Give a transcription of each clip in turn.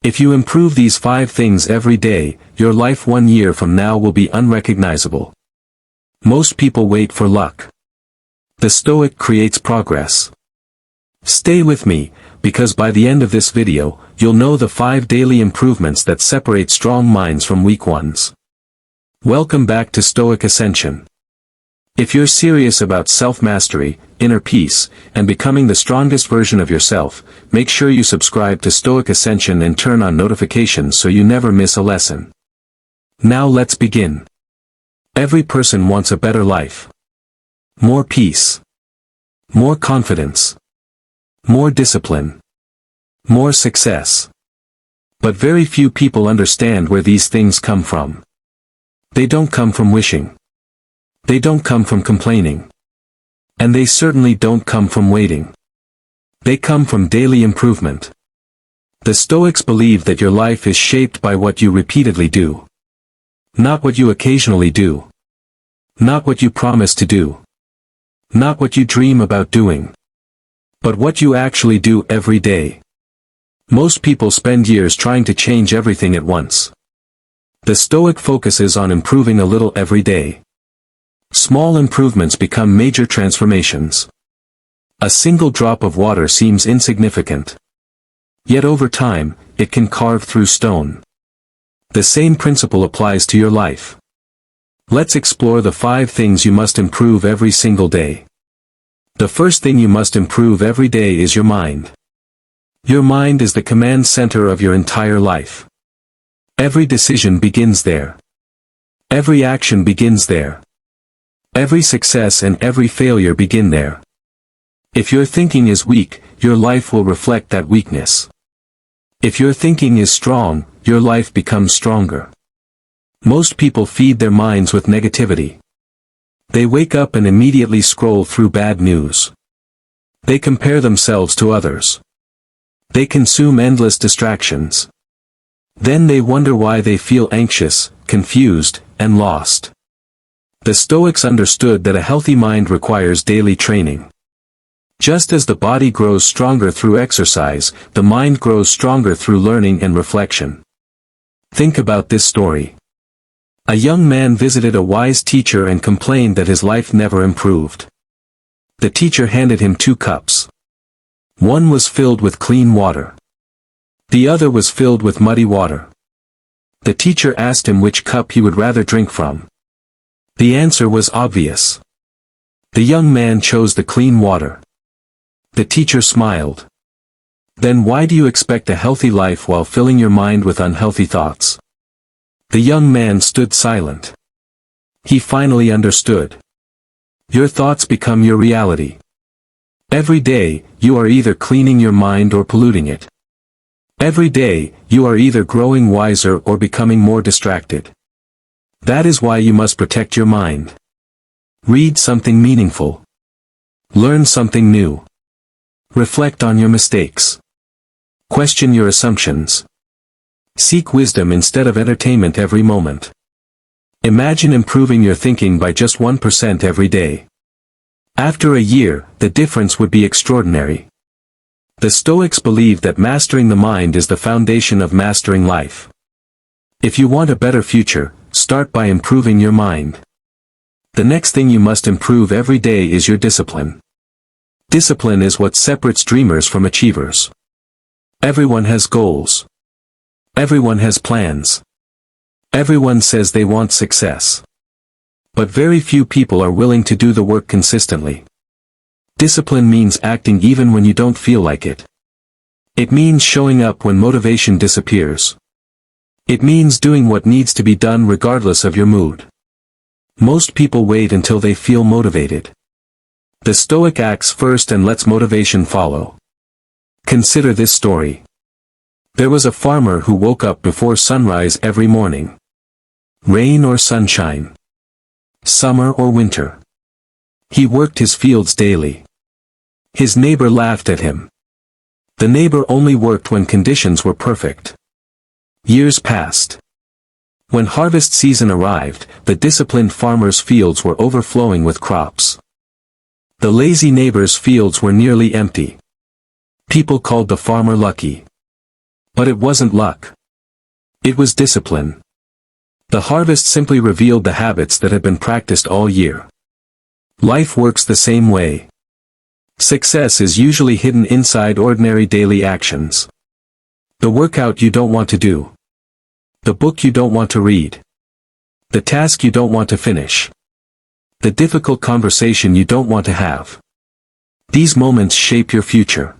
If you improve these 5 things every day, your life 1 year from now will be unrecognizable. Most people wait for luck. The Stoic creates progress. Stay with me, because by the end of this video, you'll know the 5 daily improvements that separate strong minds from weak ones. Welcome back to Stoic Ascension. If you're serious about self-mastery, inner peace, and becoming the strongest version of yourself, make sure you subscribe to Stoic Ascension and turn on notifications so you never miss a lesson. Now let's begin. Every person wants a better life. More peace. More confidence. More discipline. More success. But very few people understand where these things come from. They don't come from wishing. They don't come from complaining. And they certainly don't come from waiting. They come from daily improvement. The Stoics believe that your life is shaped by what you repeatedly do. Not what you occasionally do. Not what you promise to do. Not what you dream about doing. But what you actually do every day. Most people spend years trying to change everything at once. The Stoic focuses on improving a little every day. Small improvements become major transformations. A single drop of water seems insignificant. Yet over time, it can carve through stone. The same principle applies to your life. Let's explore the 5 things you must improve every single day. The first thing you must improve every day is your mind. Your mind is the command center of your entire life. Every decision begins there. Every action begins there. Every success and every failure begin there. If your thinking is weak, your life will reflect that weakness. If your thinking is strong, your life becomes stronger. Most people feed their minds with negativity. They wake up and immediately scroll through bad news. They compare themselves to others. They consume endless distractions. Then they wonder why they feel anxious, confused, and lost. The Stoics understood that a healthy mind requires daily training. Just as the body grows stronger through exercise, the mind grows stronger through learning and reflection. Think about this story. A young man visited a wise teacher and complained that his life never improved. The teacher handed him 2 cups. One was filled with clean water. The other was filled with muddy water. The teacher asked him which cup he would rather drink from. The answer was obvious. The young man chose the clean water. The teacher smiled. Then why do you expect a healthy life while filling your mind with unhealthy thoughts? The young man stood silent. He finally understood. Your thoughts become your reality. Every day, you are either cleaning your mind or polluting it. Every day, you are either growing wiser or becoming more distracted. That is why you must protect your mind. Read something meaningful. Learn something new. Reflect on your mistakes. Question your assumptions. Seek wisdom instead of entertainment every moment. Imagine improving your thinking by just 1% every day. After a year, the difference would be extraordinary. The Stoics believe that mastering the mind is the foundation of mastering life. If you want a better future, start by improving your mind. The next thing you must improve every day is your discipline. Discipline is what separates dreamers from achievers. Everyone has goals. Everyone has plans. Everyone says they want success. But very few people are willing to do the work consistently. Discipline means acting even when you don't feel like it. It means showing up when motivation disappears. It means doing what needs to be done regardless of your mood. Most people wait until they feel motivated. The Stoic acts first and lets motivation follow. Consider this story. There was a farmer who woke up before sunrise every morning. Rain or sunshine. Summer or winter. He worked his fields daily. His neighbor laughed at him. The neighbor only worked when conditions were perfect. Years passed. When harvest season arrived, the disciplined farmer's fields were overflowing with crops. The lazy neighbor's fields were nearly empty. People called the farmer lucky. But it wasn't luck. It was discipline. The harvest simply revealed the habits that had been practiced all year. Life works the same way. Success is usually hidden inside ordinary daily actions. The workout you don't want to do. The book you don't want to read. The task you don't want to finish. The difficult conversation you don't want to have. These moments shape your future.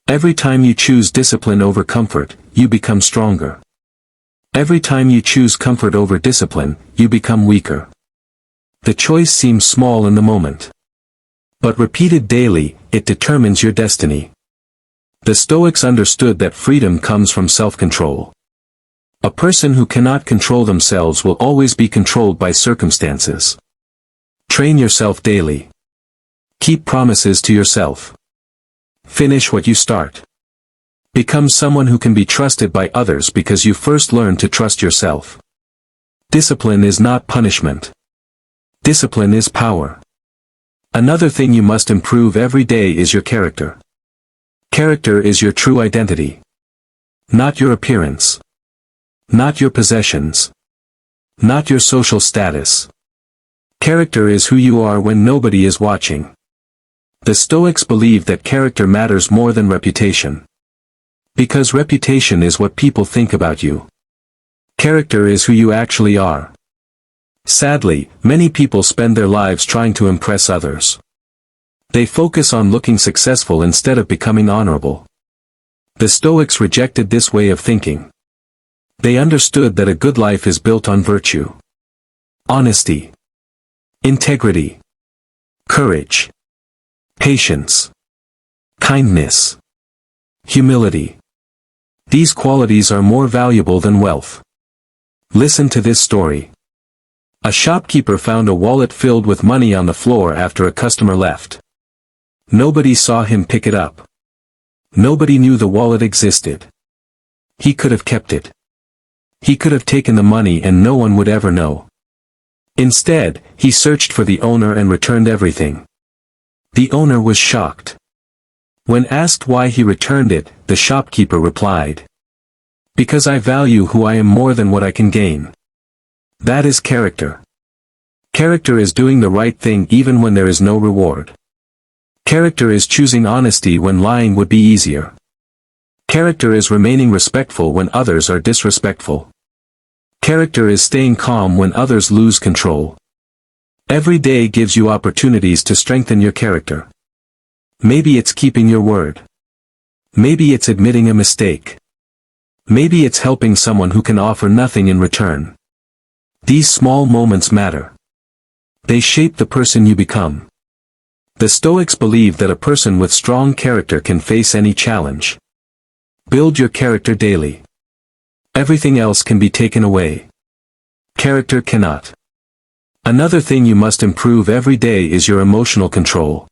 Every time you choose discipline over comfort, you become stronger. Every time you choose comfort over discipline, you become weaker. The choice seems small in the moment. But repeated daily, it determines your destiny. The Stoics understood that freedom comes from self-control. A person who cannot control themselves will always be controlled by circumstances. Train yourself daily. Keep promises to yourself. Finish what you start. Become someone who can be trusted by others because you first learned to trust yourself. Discipline is not punishment. Discipline is power. Another thing you must improve every day is your character. Character is your true identity. Not your appearance. Not your possessions. Not your social status. Character is who you are when nobody is watching. The Stoics believed that character matters more than reputation. Because reputation is what people think about you. Character is who you actually are. Sadly, many people spend their lives trying to impress others. They focus on looking successful instead of becoming honorable. The Stoics rejected this way of thinking. They understood that a good life is built on virtue. Honesty. Integrity. Courage. Patience. Kindness. Humility. These qualities are more valuable than wealth. Listen to this story. A shopkeeper found a wallet filled with money on the floor after a customer left. Nobody saw him pick it up. Nobody knew the wallet existed. He could have kept it. He could have taken the money and no one would ever know. Instead, he searched for the owner and returned everything. The owner was shocked. When asked why he returned it, the shopkeeper replied, "Because I value who I am more than what I can gain." That is character. Character is doing the right thing even when there is no reward. Character is choosing honesty when lying would be easier. Character is remaining respectful when others are disrespectful. Character is staying calm when others lose control. Every day gives you opportunities to strengthen your character. Maybe it's keeping your word. Maybe it's admitting a mistake. Maybe it's helping someone who can offer nothing in return. These small moments matter. They shape the person you become. The Stoics believe that a person with strong character can face any challenge. Build your character daily. Everything else can be taken away. Character cannot. Another thing you must improve every day is your emotional control.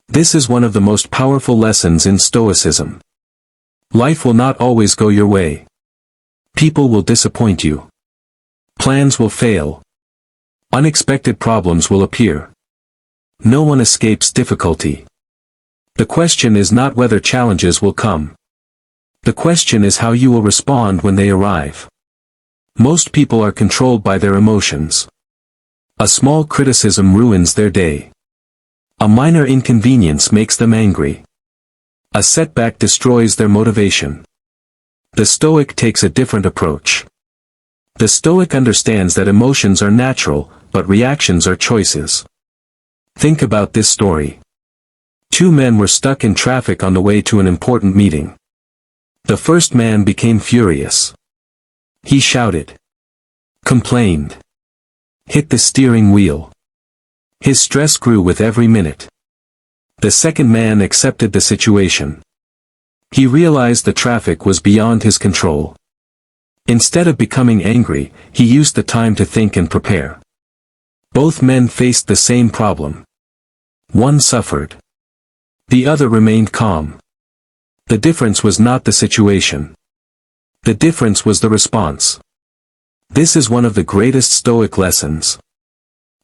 This is one of the most powerful lessons in Stoicism. Life will not always go your way. People will disappoint you. Plans will fail. Unexpected problems will appear. No one escapes difficulty. The question is not whether challenges will come. The question is how you will respond when they arrive. Most people are controlled by their emotions. A small criticism ruins their day. A minor inconvenience makes them angry. A setback destroys their motivation. The Stoic takes a different approach. The Stoic understands that emotions are natural, but reactions are choices. Think about this story. Two men were stuck in traffic on the way to an important meeting. The first man became furious. He shouted. Complained. Hit the steering wheel. His stress grew with every minute. The second man accepted the situation. He realized the traffic was beyond his control. Instead of becoming angry, he used the time to think and prepare. Both men faced the same problem. One suffered. The other remained calm. The difference was not the situation. The difference was the response. This is one of the greatest Stoic lessons.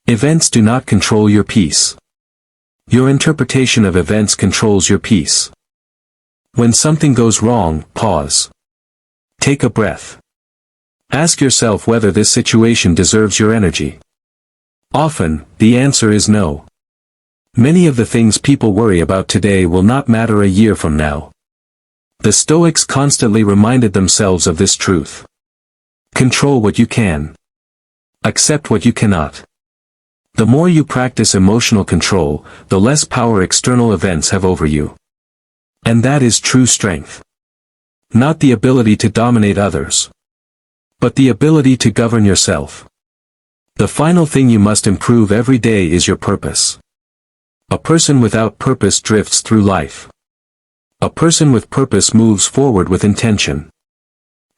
Events do not control your peace. Your interpretation of events controls your peace. When something goes wrong, pause. take a breath. Ask yourself whether this situation deserves your energy. Often, the answer is no. Many of the things people worry about today will not matter a year from now. The Stoics constantly reminded themselves of this truth. Control what you can. Accept what you cannot. The more you practice emotional control, the less power external events have over you. And that is true strength. Not the ability to dominate others, but the ability to govern yourself. The final thing you must improve every day is your purpose. A person without purpose drifts through life. A person with purpose moves forward with intention.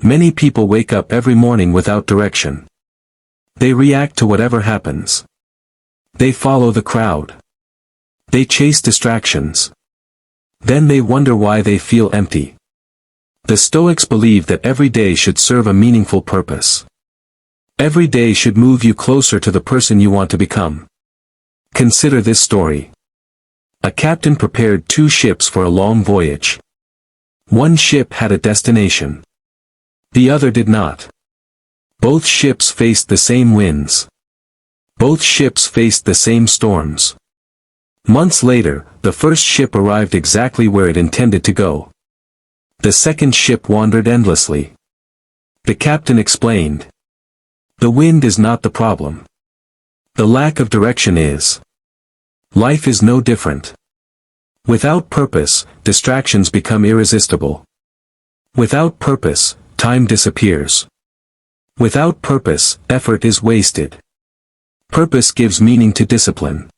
Many people wake up every morning without direction. They react to whatever happens. They follow the crowd. They chase distractions. Then they wonder why they feel empty. The Stoics believe that every day should serve a meaningful purpose. Every day should move you closer to the person you want to become. Consider this story. A captain prepared 2 ships for a long voyage. One ship had a destination. The other did not. Both ships faced the same winds. Both ships faced the same storms. Months later, the first ship arrived exactly where it intended to go. The second ship wandered endlessly. The captain explained. The wind is not the problem. The lack of direction is. Life is no different. Without purpose, distractions become irresistible. Without purpose, time disappears. Without purpose, effort is wasted. Purpose gives meaning to discipline.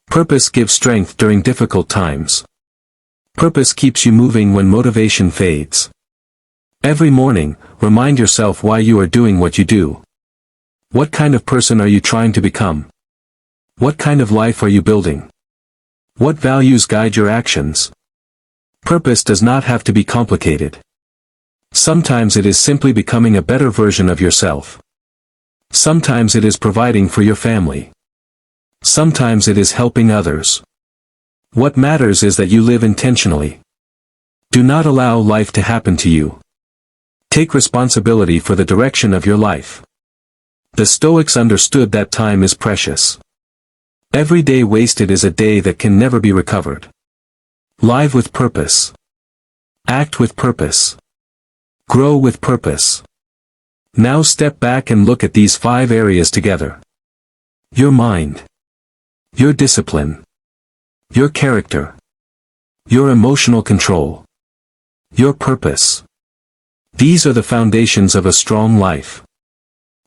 Purpose gives strength during difficult times. Purpose keeps you moving when motivation fades. Every morning, remind yourself why you are doing what you do. What kind of person are you trying to become? What kind of life are you building? What values guide your actions? Purpose does not have to be complicated. Sometimes it is simply becoming a better version of yourself. Sometimes it is providing for your family. Sometimes it is helping others. What matters is that you live intentionally. Do not allow life to happen to you. Take responsibility for the direction of your life. The Stoics understood that time is precious. Every day wasted is a day that can never be recovered. Live with purpose. Act with purpose. Grow with purpose. Now step back and look at these 5 areas together. Your mind. Your discipline. Your character. Your emotional control. Your purpose. These are the foundations of a strong life.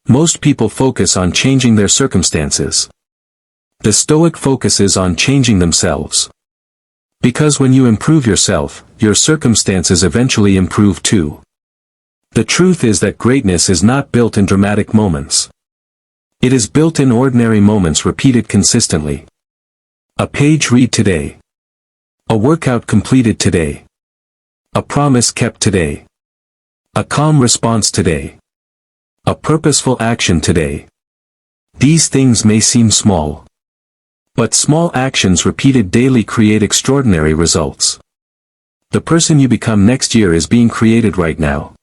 Most people focus on changing their circumstances. The Stoic focuses on changing themselves. Because when you improve yourself, your circumstances eventually improve too. The truth is that greatness is not built in dramatic moments. It is built in ordinary moments repeated consistently. A page read today. A workout completed today. A promise kept today. A calm response today. A purposeful action today. These things may seem small. But small actions repeated daily create extraordinary results. The person you become next year is being created right now.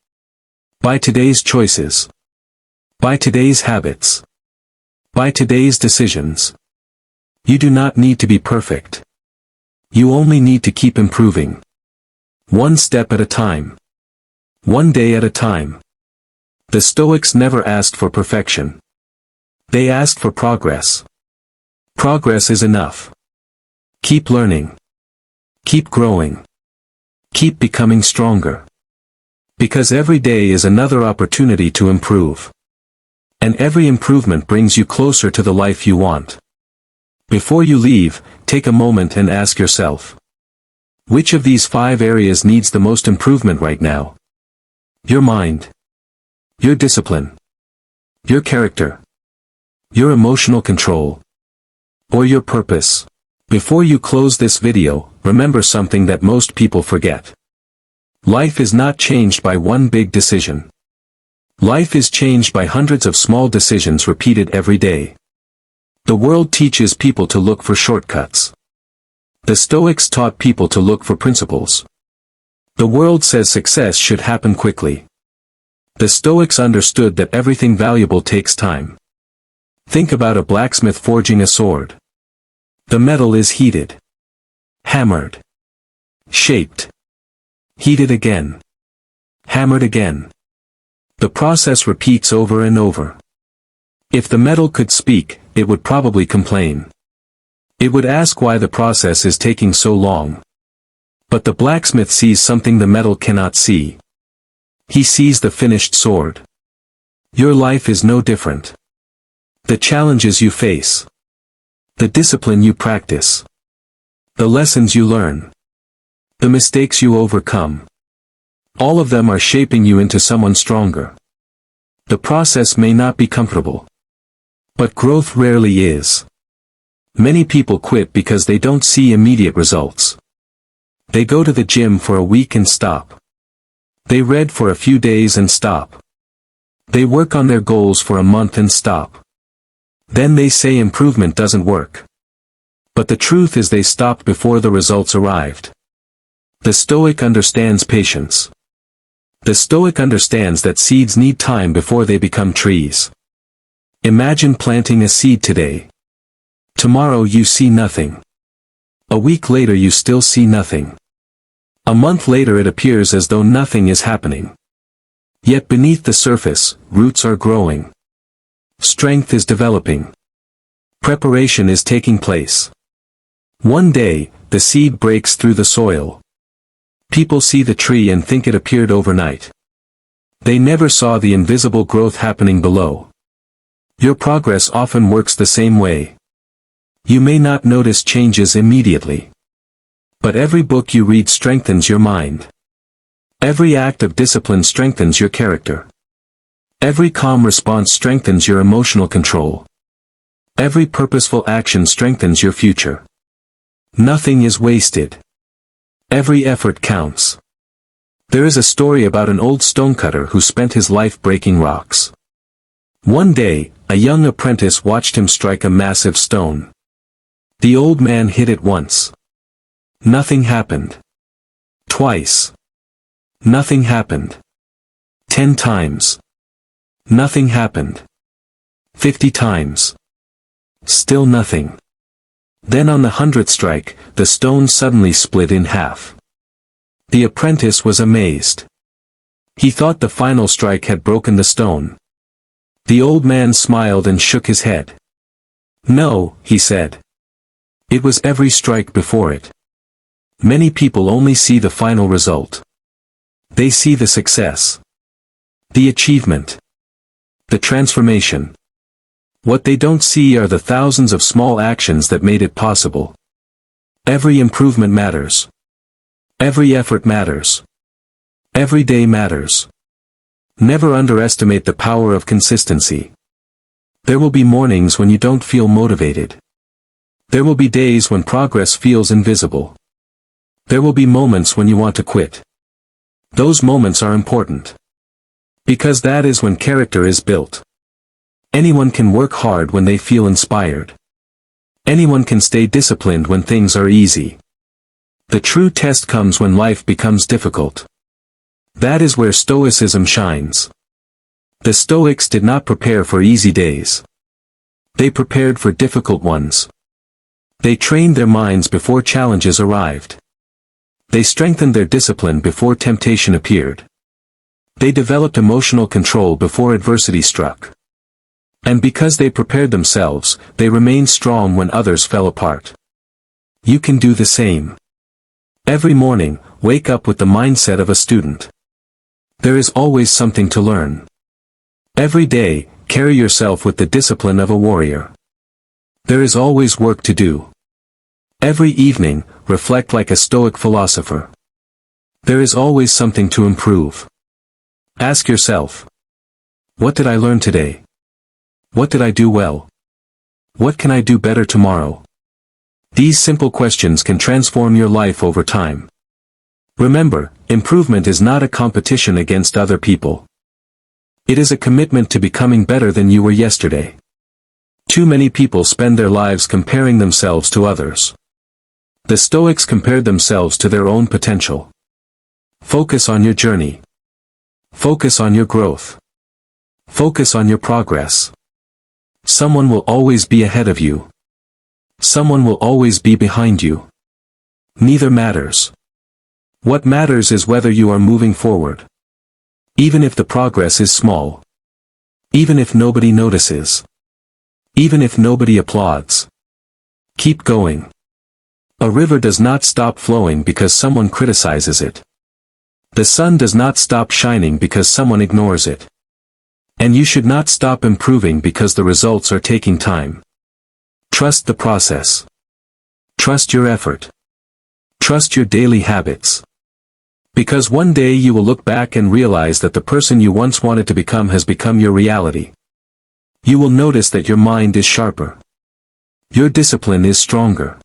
By today's choices. By today's habits. By today's decisions. You do not need to be perfect. You only need to keep improving. One step at a time. One day at a time. The Stoics never asked for perfection. They asked for progress. Progress is enough. Keep learning. Keep growing. Keep becoming stronger. Because every day is another opportunity to improve. And every improvement brings you closer to the life you want. Before you leave, take a moment and ask yourself. Which of these 5 areas needs the most improvement right now? Your mind. Your discipline. Your character. Your emotional control. Or your purpose. Before you close this video, remember something that most people forget. Life is not changed by one big decision. Life is changed by hundreds of small decisions repeated every day. The world teaches people to look for shortcuts. The Stoics taught people to look for principles. The world says success should happen quickly. The Stoics understood that everything valuable takes time. Think about a blacksmith forging a sword. The metal is heated, hammered, shaped, heated again, hammered again. The process repeats over and over. If the metal could speak, it would probably complain. It would ask why the process is taking so long. But the blacksmith sees something the metal cannot see. He sees the finished sword. Your life is no different. The challenges you face. The discipline you practice. The lessons you learn. The mistakes you overcome. All of them are shaping you into someone stronger. The process may not be comfortable. But growth rarely is. Many people quit because they don't see immediate results. They go to the gym for a week and stop. They read for a few days and stop. They work on their goals for a month and stop. Then they say improvement doesn't work. But the truth is they stopped before the results arrived. The Stoic understands patience. The Stoic understands that seeds need time before they become trees. Imagine planting a seed today. Tomorrow you see nothing. A week later you still see nothing. A month later it appears as though nothing is happening. Yet beneath the surface, roots are growing. Strength is developing. Preparation is taking place. One day, the seed breaks through the soil. People see the tree and think it appeared overnight. They never saw the invisible growth happening below. Your progress often works the same way. You may not notice changes immediately. But every book you read strengthens your mind. Every act of discipline strengthens your character. Every calm response strengthens your emotional control. Every purposeful action strengthens your future. Nothing is wasted. Every effort counts. There is a story about an old stonecutter who spent his life breaking rocks. One day, a young apprentice watched him strike a massive stone. The old man hit it once. Nothing happened. Twice. Nothing happened. 10 times. Nothing happened. 50 times. Still nothing. Then on the 100th strike, the stone suddenly split in half. The apprentice was amazed. He thought the final strike had broken the stone. The old man smiled and shook his head. No, he said. It was every strike before it. Many people only see the final result. They see the success. The achievement. The transformation. What they don't see are the thousands of small actions that made it possible. Every improvement matters. Every effort matters. Every day matters. Never underestimate the power of consistency. There will be mornings when you don't feel motivated. There will be days when progress feels invisible. There will be moments when you want to quit. Those moments are important. Because that is when character is built. Anyone can work hard when they feel inspired. Anyone can stay disciplined when things are easy. The true test comes when life becomes difficult. That is where Stoicism shines. The Stoics did not prepare for easy days. They prepared for difficult ones. They trained their minds before challenges arrived. They strengthened their discipline before temptation appeared. They developed emotional control before adversity struck. And because they prepared themselves, they remained strong when others fell apart. You can do the same. Every morning, wake up with the mindset of a student. There is always something to learn. Every day, carry yourself with the discipline of a warrior. There is always work to do. Every evening, reflect like a Stoic philosopher. There is always something to improve. Ask yourself, what did I learn today? What did I do well? What can I do better tomorrow? These simple questions can transform your life over time. Remember, improvement is not a competition against other people. It is a commitment to becoming better than you were yesterday. Too many people spend their lives comparing themselves to others. The Stoics compared themselves to their own potential. Focus on your journey. Focus on your growth. Focus on your progress. Someone will always be ahead of you. Someone will always be behind you. Neither matters. What matters is whether you are moving forward. Even if the progress is small. Even if nobody notices. Even if nobody applauds. Keep going. A river does not stop flowing because someone criticizes it. The sun does not stop shining because someone ignores it. And you should not stop improving because the results are taking time. Trust the process. Trust your effort. Trust your daily habits. Because one day you will look back and realize that the person you once wanted to become has become your reality. You will notice that your mind is sharper. Your discipline is stronger.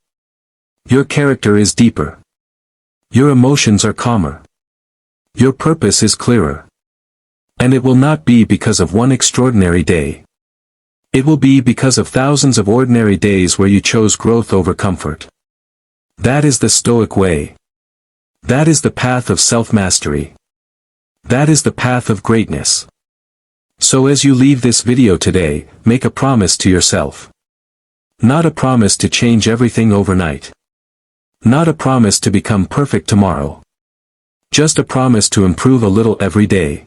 Your character is deeper. Your emotions are calmer. Your purpose is clearer. And it will not be because of one extraordinary day. It will be because of thousands of ordinary days where you chose growth over comfort. That is the Stoic way. That is the path of self-mastery. That is the path of greatness. So as you leave this video today, make a promise to yourself. Not a promise to change everything overnight. Not a promise to become perfect tomorrow. Just a promise to improve a little every day.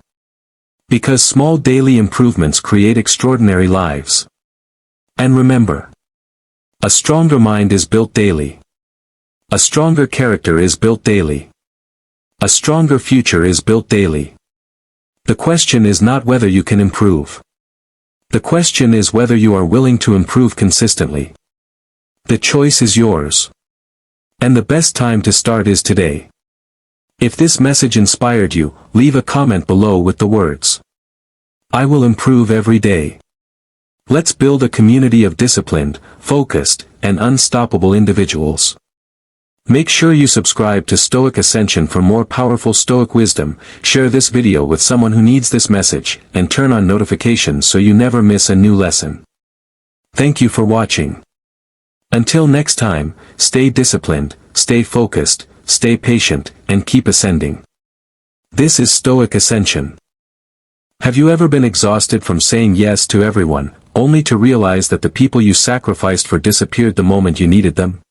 Because small daily improvements create extraordinary lives. And remember, a stronger mind is built daily. A stronger character is built daily. A stronger future is built daily. The question is not whether you can improve. The question is whether you are willing to improve consistently. The choice is yours. And the best time to start is today. If this message inspired you, leave a comment below with the words, "I will improve every day." Let's build a community of disciplined, focused, and unstoppable individuals. Make sure you subscribe to Stoic Ascension for more powerful Stoic wisdom, share this video with someone who needs this message, and turn on notifications so you never miss a new lesson. Thank you for watching. Until next time, stay disciplined, stay focused, stay patient, and keep ascending. This is Stoic Ascension. Have you ever been exhausted from saying yes to everyone, only to realize that the people you sacrificed for disappeared the moment you needed them?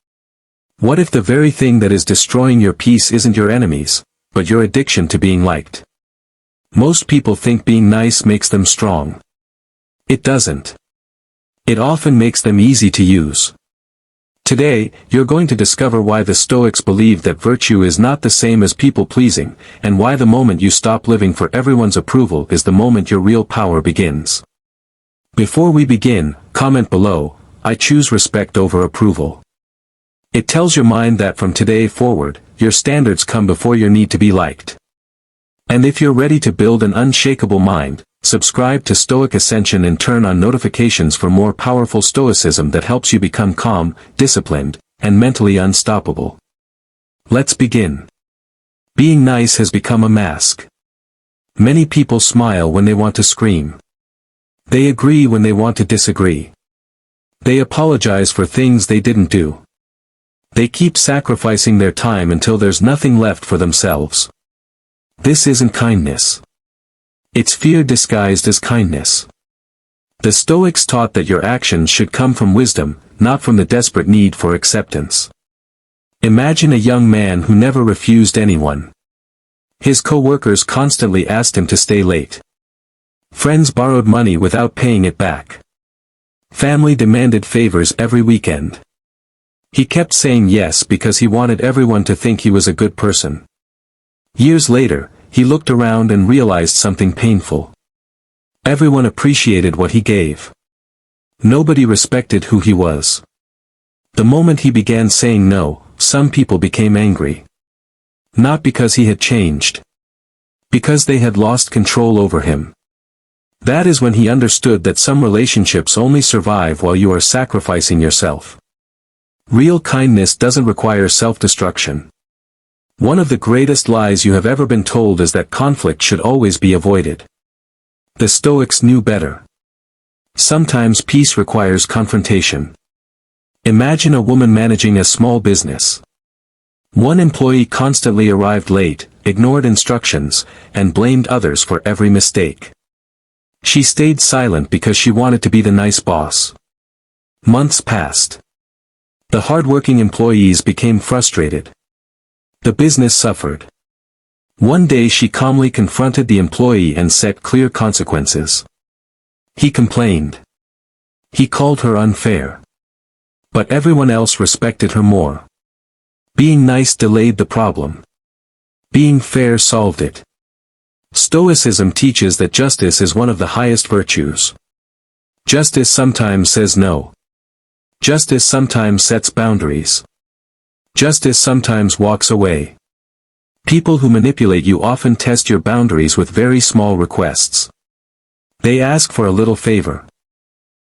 What if the very thing that is destroying your peace isn't your enemies, but your addiction to being liked? Most people think being nice makes them strong. It doesn't. It often makes them easy to use. Today, you're going to discover why the Stoics believe that virtue is not the same as people-pleasing, and why the moment you stop living for everyone's approval is the moment your real power begins. Before we begin, comment below, "I choose respect over approval." It tells your mind that from today forward, your standards come before your need to be liked. And if you're ready to build an unshakable mind, subscribe to Stoic Ascension and turn on notifications for more powerful Stoicism that helps you become calm, disciplined, and mentally unstoppable. Let's begin. Being nice has become a mask. Many people smile when they want to scream. They agree when they want to disagree. They apologize for things they didn't do. They keep sacrificing their time until there's nothing left for themselves. This isn't kindness. It's fear disguised as kindness. The Stoics taught that your actions should come from wisdom, not from the desperate need for acceptance. Imagine a young man who never refused anyone. His co-workers constantly asked him to stay late. Friends borrowed money without paying it back. Family demanded favors every weekend. He kept saying yes because he wanted everyone to think he was a good person. Years later, he looked around and realized something painful. Everyone appreciated what he gave. Nobody respected who he was. The moment he began saying no, some people became angry. Not because he had changed. Because they had lost control over him. That is when he understood that some relationships only survive while you are sacrificing yourself. Real kindness doesn't require self-destruction. One of the greatest lies you have ever been told is that conflict should always be avoided. The Stoics knew better. Sometimes peace requires confrontation. Imagine a woman managing a small business. One employee constantly arrived late, ignored instructions, and blamed others for every mistake. She stayed silent because she wanted to be the nice boss. Months passed. The hard-working employees became frustrated. The business suffered. One day she calmly confronted the employee and set clear consequences. He complained. He called her unfair. But everyone else respected her more. Being nice delayed the problem. Being fair solved it. Stoicism teaches that justice is one of the highest virtues. Justice sometimes says no. Justice sometimes sets boundaries. Justice sometimes walks away. People who manipulate you often test your boundaries with very small requests. They ask for a little favor.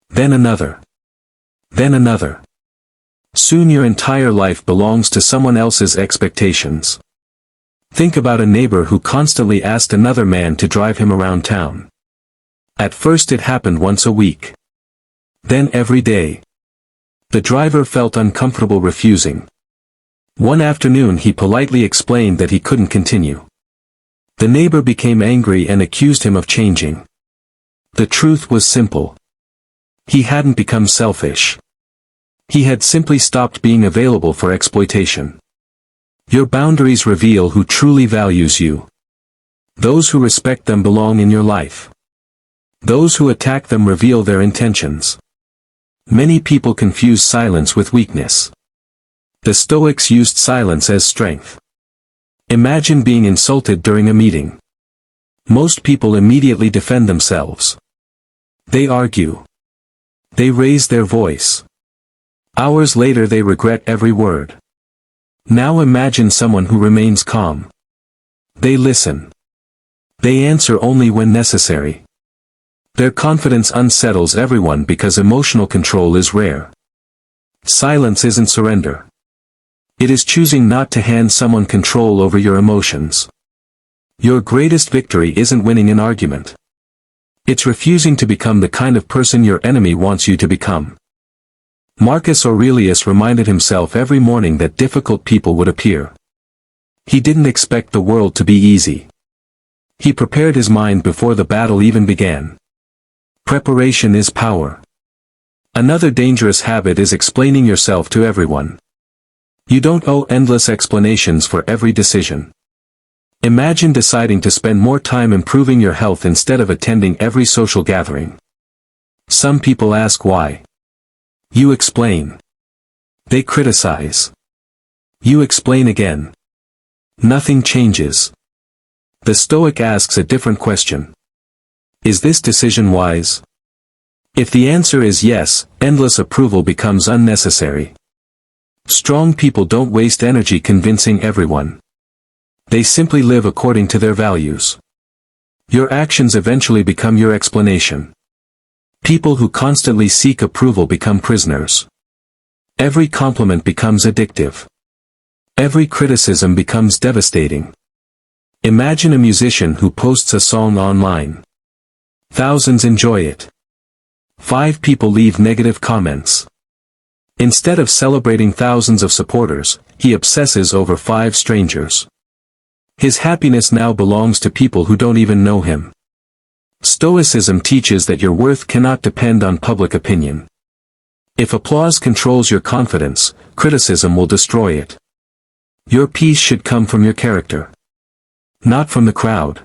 Then another. Then another. Soon your entire life belongs to someone else's expectations. Think about a neighbor who constantly asked another man to drive him around town. At first it happened once a week. Then every day. The driver felt uncomfortable refusing. One afternoon he politely explained that he couldn't continue. The neighbor became angry and accused him of changing. The truth was simple. He hadn't become selfish. He had simply stopped being available for exploitation. Your boundaries reveal who truly values you. Those who respect them belong in your life. Those who attack them reveal their intentions. Many people confuse silence with weakness. The Stoics used silence as strength. Imagine being insulted during a meeting. Most people immediately defend themselves. They argue. They raise their voice. Hours later they regret every word. Now imagine someone who remains calm. They listen. They answer only when necessary. Their confidence unsettles everyone because emotional control is rare. Silence isn't surrender. It is choosing not to hand someone control over your emotions. Your greatest victory isn't winning an argument. It's refusing to become the kind of person your enemy wants you to become. Marcus Aurelius reminded himself every morning that difficult people would appear. He didn't expect the world to be easy. He prepared his mind before the battle even began. Preparation is power. Another dangerous habit is explaining yourself to everyone. You don't owe endless explanations for every decision. Imagine deciding to spend more time improving your health instead of attending every social gathering. Some people ask why. You explain. They criticize. You explain again. Nothing changes. The Stoic asks a different question. Is this decision wise? If the answer is yes, endless approval becomes unnecessary. Strong people don't waste energy convincing everyone. They simply live according to their values. Your actions eventually become your explanation. People who constantly seek approval become prisoners. Every compliment becomes addictive. Every criticism becomes devastating. Imagine a musician who posts a song online. Thousands enjoy it. 5 people leave negative comments. Instead of celebrating thousands of supporters, he obsesses over 5 strangers. His happiness now belongs to people who don't even know him. Stoicism teaches that your worth cannot depend on public opinion. If applause controls your confidence, criticism will destroy it. Your peace should come from your character. Not from the crowd.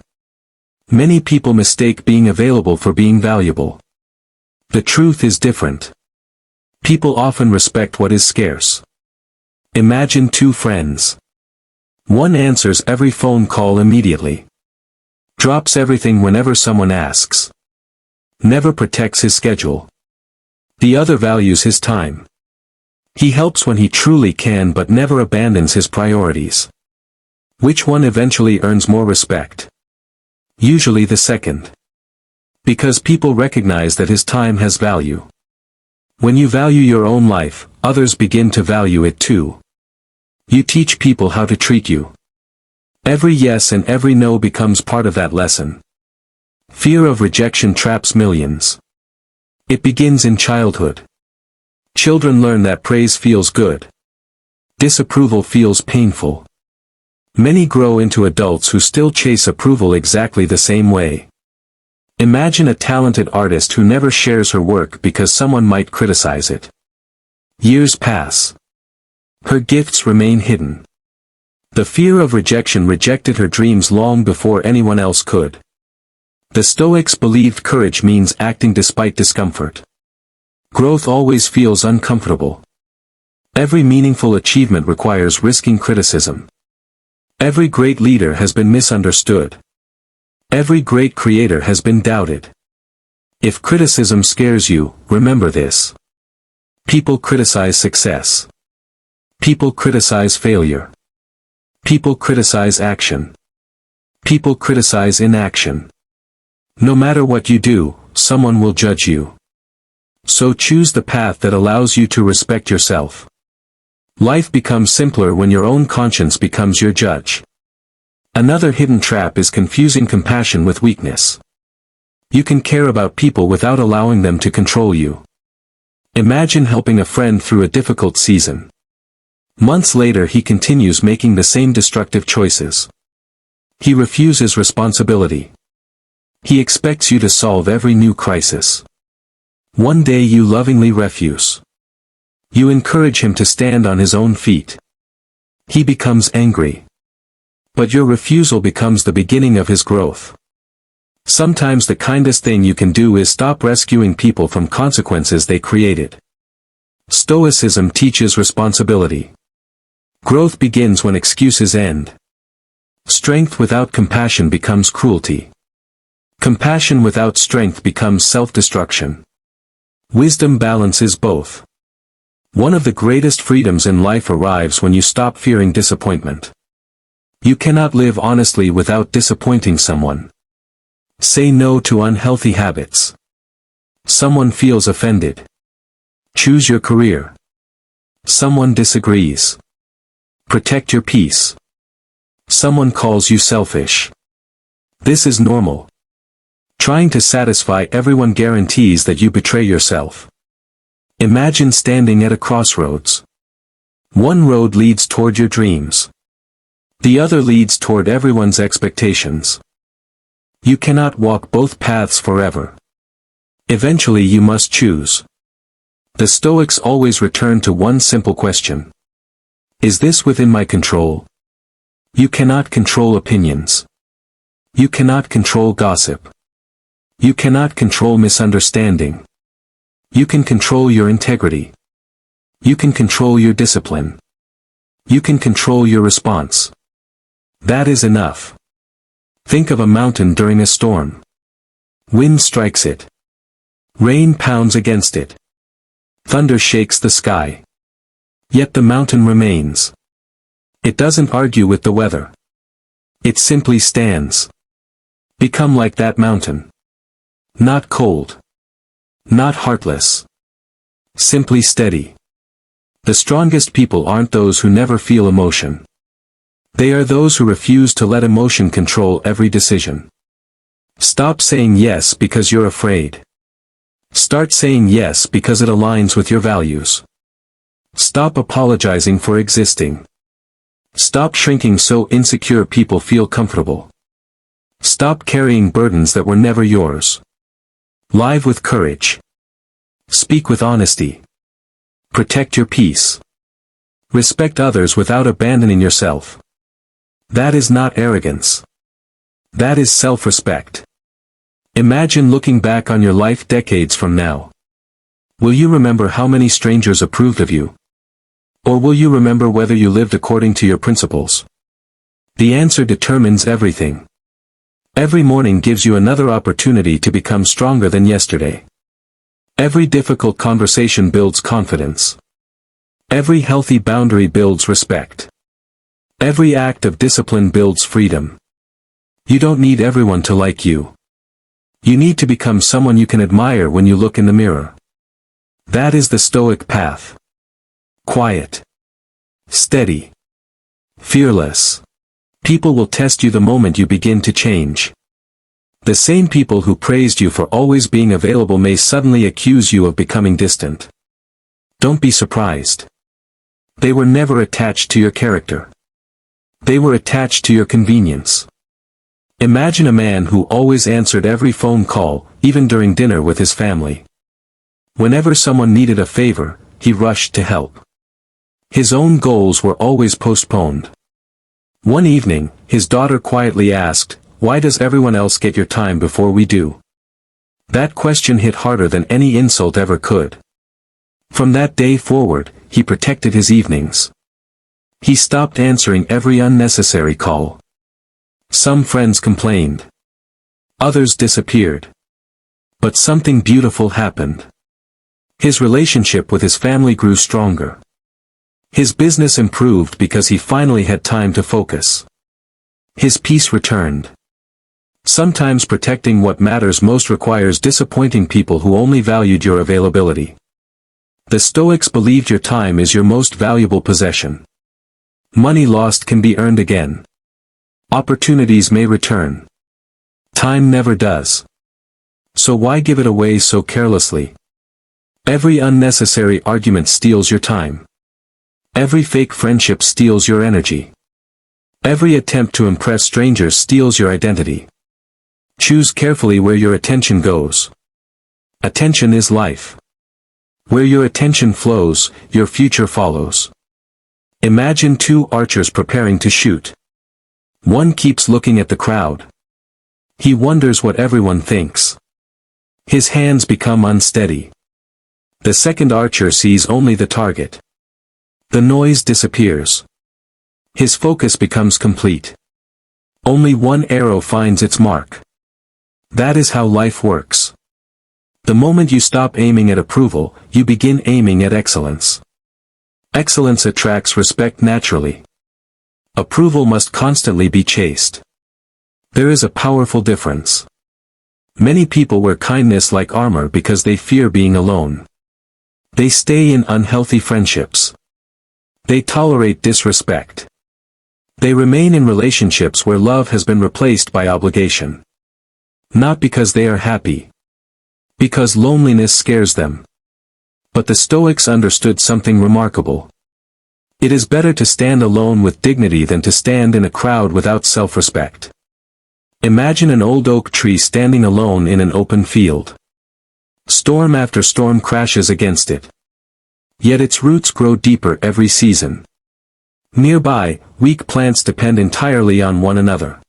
Many people mistake being available for being valuable. The truth is different. People often respect what is scarce. Imagine 2 friends. One answers every phone call immediately. Drops everything whenever someone asks. Never protects his schedule. The other values his time. He helps when he truly can but never abandons his priorities. Which one eventually earns more respect? Usually the second. Because people recognize that his time has value. When you value your own life, others begin to value it too. You teach people how to treat you. Every yes and every no becomes part of that lesson. Fear of rejection traps millions. It begins in childhood. Children learn that praise feels good. Disapproval feels painful. Many grow into adults who still chase approval exactly the same way. Imagine a talented artist who never shares her work because someone might criticize it. Years pass. Her gifts remain hidden. The fear of rejection rejected her dreams long before anyone else could. The Stoics believed courage means acting despite discomfort. Growth always feels uncomfortable. Every meaningful achievement requires risking criticism. Every great leader has been misunderstood. Every great creator has been doubted. If criticism scares you, remember this. People criticize success. People criticize failure. People criticize action. People criticize inaction. No matter what you do, someone will judge you. So choose the path that allows you to respect yourself. Life becomes simpler when your own conscience becomes your judge. Another hidden trap is confusing compassion with weakness. You can care about people without allowing them to control you. Imagine helping a friend through a difficult season. Months later he continues making the same destructive choices. He refuses responsibility. He expects you to solve every new crisis. One day you lovingly refuse. You encourage him to stand on his own feet. He becomes angry. But your refusal becomes the beginning of his growth. Sometimes the kindest thing you can do is stop rescuing people from consequences they created. Stoicism teaches responsibility. Growth begins when excuses end. Strength without compassion becomes cruelty. Compassion without strength becomes self-destruction. Wisdom balances both. One of the greatest freedoms in life arrives when you stop fearing disappointment. You cannot live honestly without disappointing someone. Say no to unhealthy habits. Someone feels offended. Choose your career. Someone disagrees. Protect your peace. Someone calls you selfish. This is normal. Trying to satisfy everyone guarantees that you betray yourself. Imagine standing at a crossroads. One road leads toward your dreams. The other leads toward everyone's expectations. You cannot walk both paths forever. Eventually you must choose. The Stoics always return to one simple question. Is this within my control? You cannot control opinions. You cannot control gossip. You cannot control misunderstanding. You can control your integrity. You can control your discipline. You can control your response. That is enough. Think of a mountain during a storm. Wind strikes it. Rain pounds against it. Thunder shakes the sky. Yet the mountain remains. It doesn't argue with the weather. It simply stands. Become like that mountain. Not cold. Not heartless. Simply steady. The strongest people aren't those who never feel emotion. They are those who refuse to let emotion control every decision. Stop saying yes because you're afraid. Start saying yes because it aligns with your values. Stop apologizing for existing. Stop shrinking so insecure people feel comfortable. Stop carrying burdens that were never yours. Live with courage. Speak with honesty. Protect your peace. Respect others without abandoning yourself. That is not arrogance. That is self-respect. Imagine looking back on your life decades from now. Will you remember how many strangers approved of you? Or will you remember whether you lived according to your principles? The answer determines everything. Every morning gives you another opportunity to become stronger than yesterday. Every difficult conversation builds confidence. Every healthy boundary builds respect. Every act of discipline builds freedom. You don't need everyone to like you. You need to become someone you can admire when you look in the mirror. That is the Stoic path. Quiet. Steady. Fearless. People will test you the moment you begin to change. The same people who praised you for always being available may suddenly accuse you of becoming distant. Don't be surprised. They were never attached to your character. They were attached to your convenience. Imagine a man who always answered every phone call, even during dinner with his family. Whenever someone needed a favor, he rushed to help. His own goals were always postponed. One evening, his daughter quietly asked, "Why does everyone else get your time before we do?" That question hit harder than any insult ever could. From that day forward, he protected his evenings. He stopped answering every unnecessary call. Some friends complained. Others disappeared. But something beautiful happened. His relationship with his family grew stronger. His business improved because he finally had time to focus. His peace returned. Sometimes protecting what matters most requires disappointing people who only valued your availability. The Stoics believed your time is your most valuable possession. Money lost can be earned again. Opportunities may return. Time never does. So why give it away so carelessly? Every unnecessary argument steals your time. Every fake friendship steals your energy. Every attempt to impress strangers steals your identity. Choose carefully where your attention goes. Attention is life. Where your attention flows, your future follows. Imagine two archers preparing to shoot. One keeps looking at the crowd. He wonders what everyone thinks. His hands become unsteady. The second archer sees only the target. The noise disappears. His focus becomes complete. Only one arrow finds its mark. That is how life works. The moment you stop aiming at approval, you begin aiming at excellence. Excellence attracts respect naturally. Approval must constantly be chased. There is a powerful difference. Many people wear kindness like armor because they fear being alone. They stay in unhealthy friendships. They tolerate disrespect. They remain in relationships where love has been replaced by obligation. Not because they are happy. Because loneliness scares them. But the Stoics understood something remarkable. It is better to stand alone with dignity than to stand in a crowd without self-respect. Imagine an old oak tree standing alone in an open field. Storm after storm crashes against it. Yet its roots grow deeper every season. Nearby, weak plants depend entirely on one another.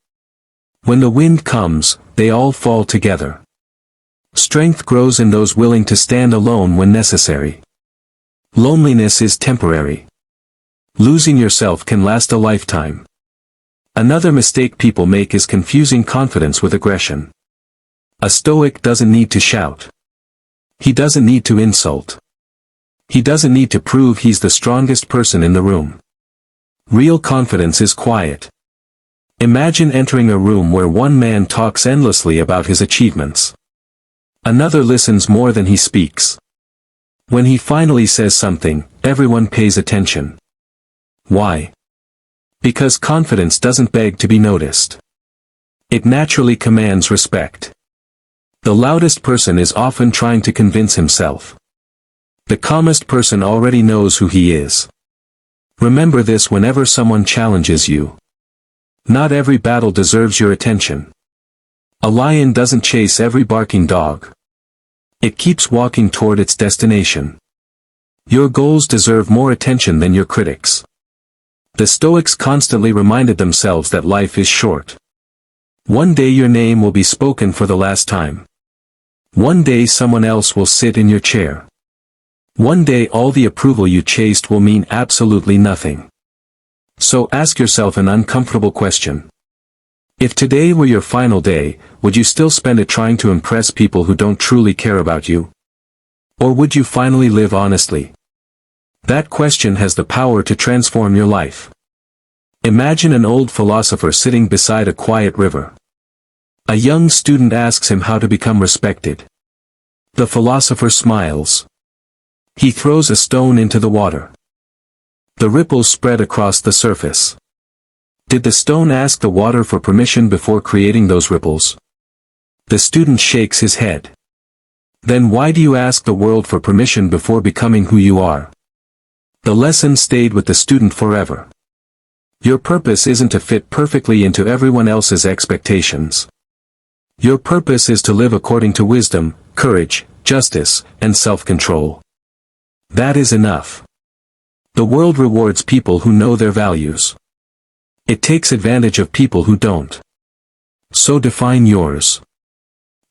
When the wind comes, they all fall together. Strength grows in those willing to stand alone when necessary. Loneliness is temporary. Losing yourself can last a lifetime. Another mistake people make is confusing confidence with aggression. A Stoic doesn't need to shout. He doesn't need to insult. He doesn't need to prove he's the strongest person in the room. Real confidence is quiet. Imagine entering a room where one man talks endlessly about his achievements. Another listens more than he speaks. When he finally says something, everyone pays attention. Why? Because confidence doesn't beg to be noticed. It naturally commands respect. The loudest person is often trying to convince himself. The calmest person already knows who he is. Remember this whenever someone challenges you. Not every battle deserves your attention. A lion doesn't chase every barking dog. It keeps walking toward its destination. Your goals deserve more attention than your critics. The Stoics constantly reminded themselves that life is short. One day your name will be spoken for the last time. One day someone else will sit in your chair. One day all the approval you chased will mean absolutely nothing. So ask yourself an uncomfortable question. If today were your final day, would you still spend it trying to impress people who don't truly care about you? Or would you finally live honestly? That question has the power to transform your life. Imagine an old philosopher sitting beside a quiet river. A young student asks him how to become respected. The philosopher smiles. He throws a stone into the water. The ripples spread across the surface. Did the stone ask the water for permission before creating those ripples? The student shakes his head. Then why do you ask the world for permission before becoming who you are? The lesson stayed with the student forever. Your purpose isn't to fit perfectly into everyone else's expectations. Your purpose is to live according to wisdom, courage, justice, and self-control. That is enough. The world rewards people who know their values. It takes advantage of people who don't. So define yours.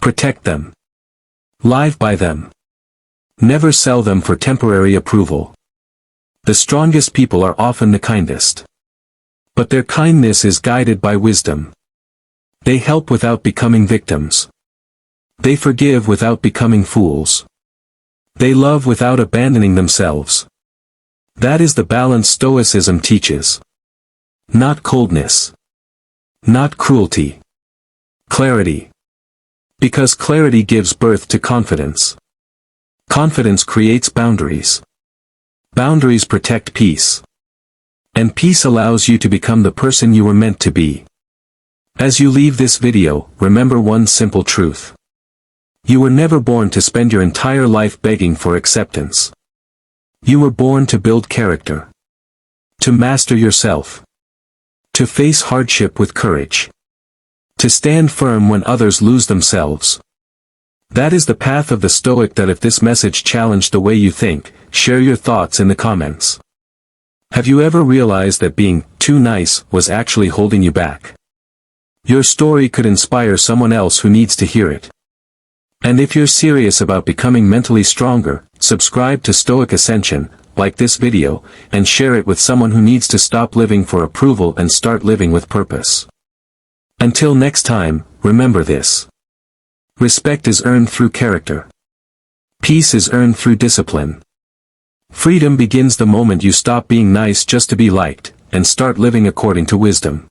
Protect them. Live by them. Never sell them for temporary approval. The strongest people are often the kindest. But their kindness is guided by wisdom. They help without becoming victims. They forgive without becoming fools. They love without abandoning themselves. That is the balance Stoicism teaches. Not coldness. Not cruelty. Clarity. Because clarity gives birth to confidence. Confidence creates boundaries. Boundaries protect peace. And peace allows you to become the person you were meant to be. As you leave this video, remember one simple truth. You were never born to spend your entire life begging for acceptance. You were born to build character. To master yourself. To face hardship with courage. To stand firm when others lose themselves. That is the path of the Stoic. That if this message challenged the way you think, share your thoughts in the comments. Have you ever realized that being too nice was actually holding you back? Your story could inspire someone else who needs to hear it. And if you're serious about becoming mentally stronger, subscribe to Stoic Ascension, like this video, and share it with someone who needs to stop living for approval and start living with purpose. Until next time, remember this. Respect is earned through character. Peace is earned through discipline. Freedom begins the moment you stop being nice just to be liked, and start living according to wisdom.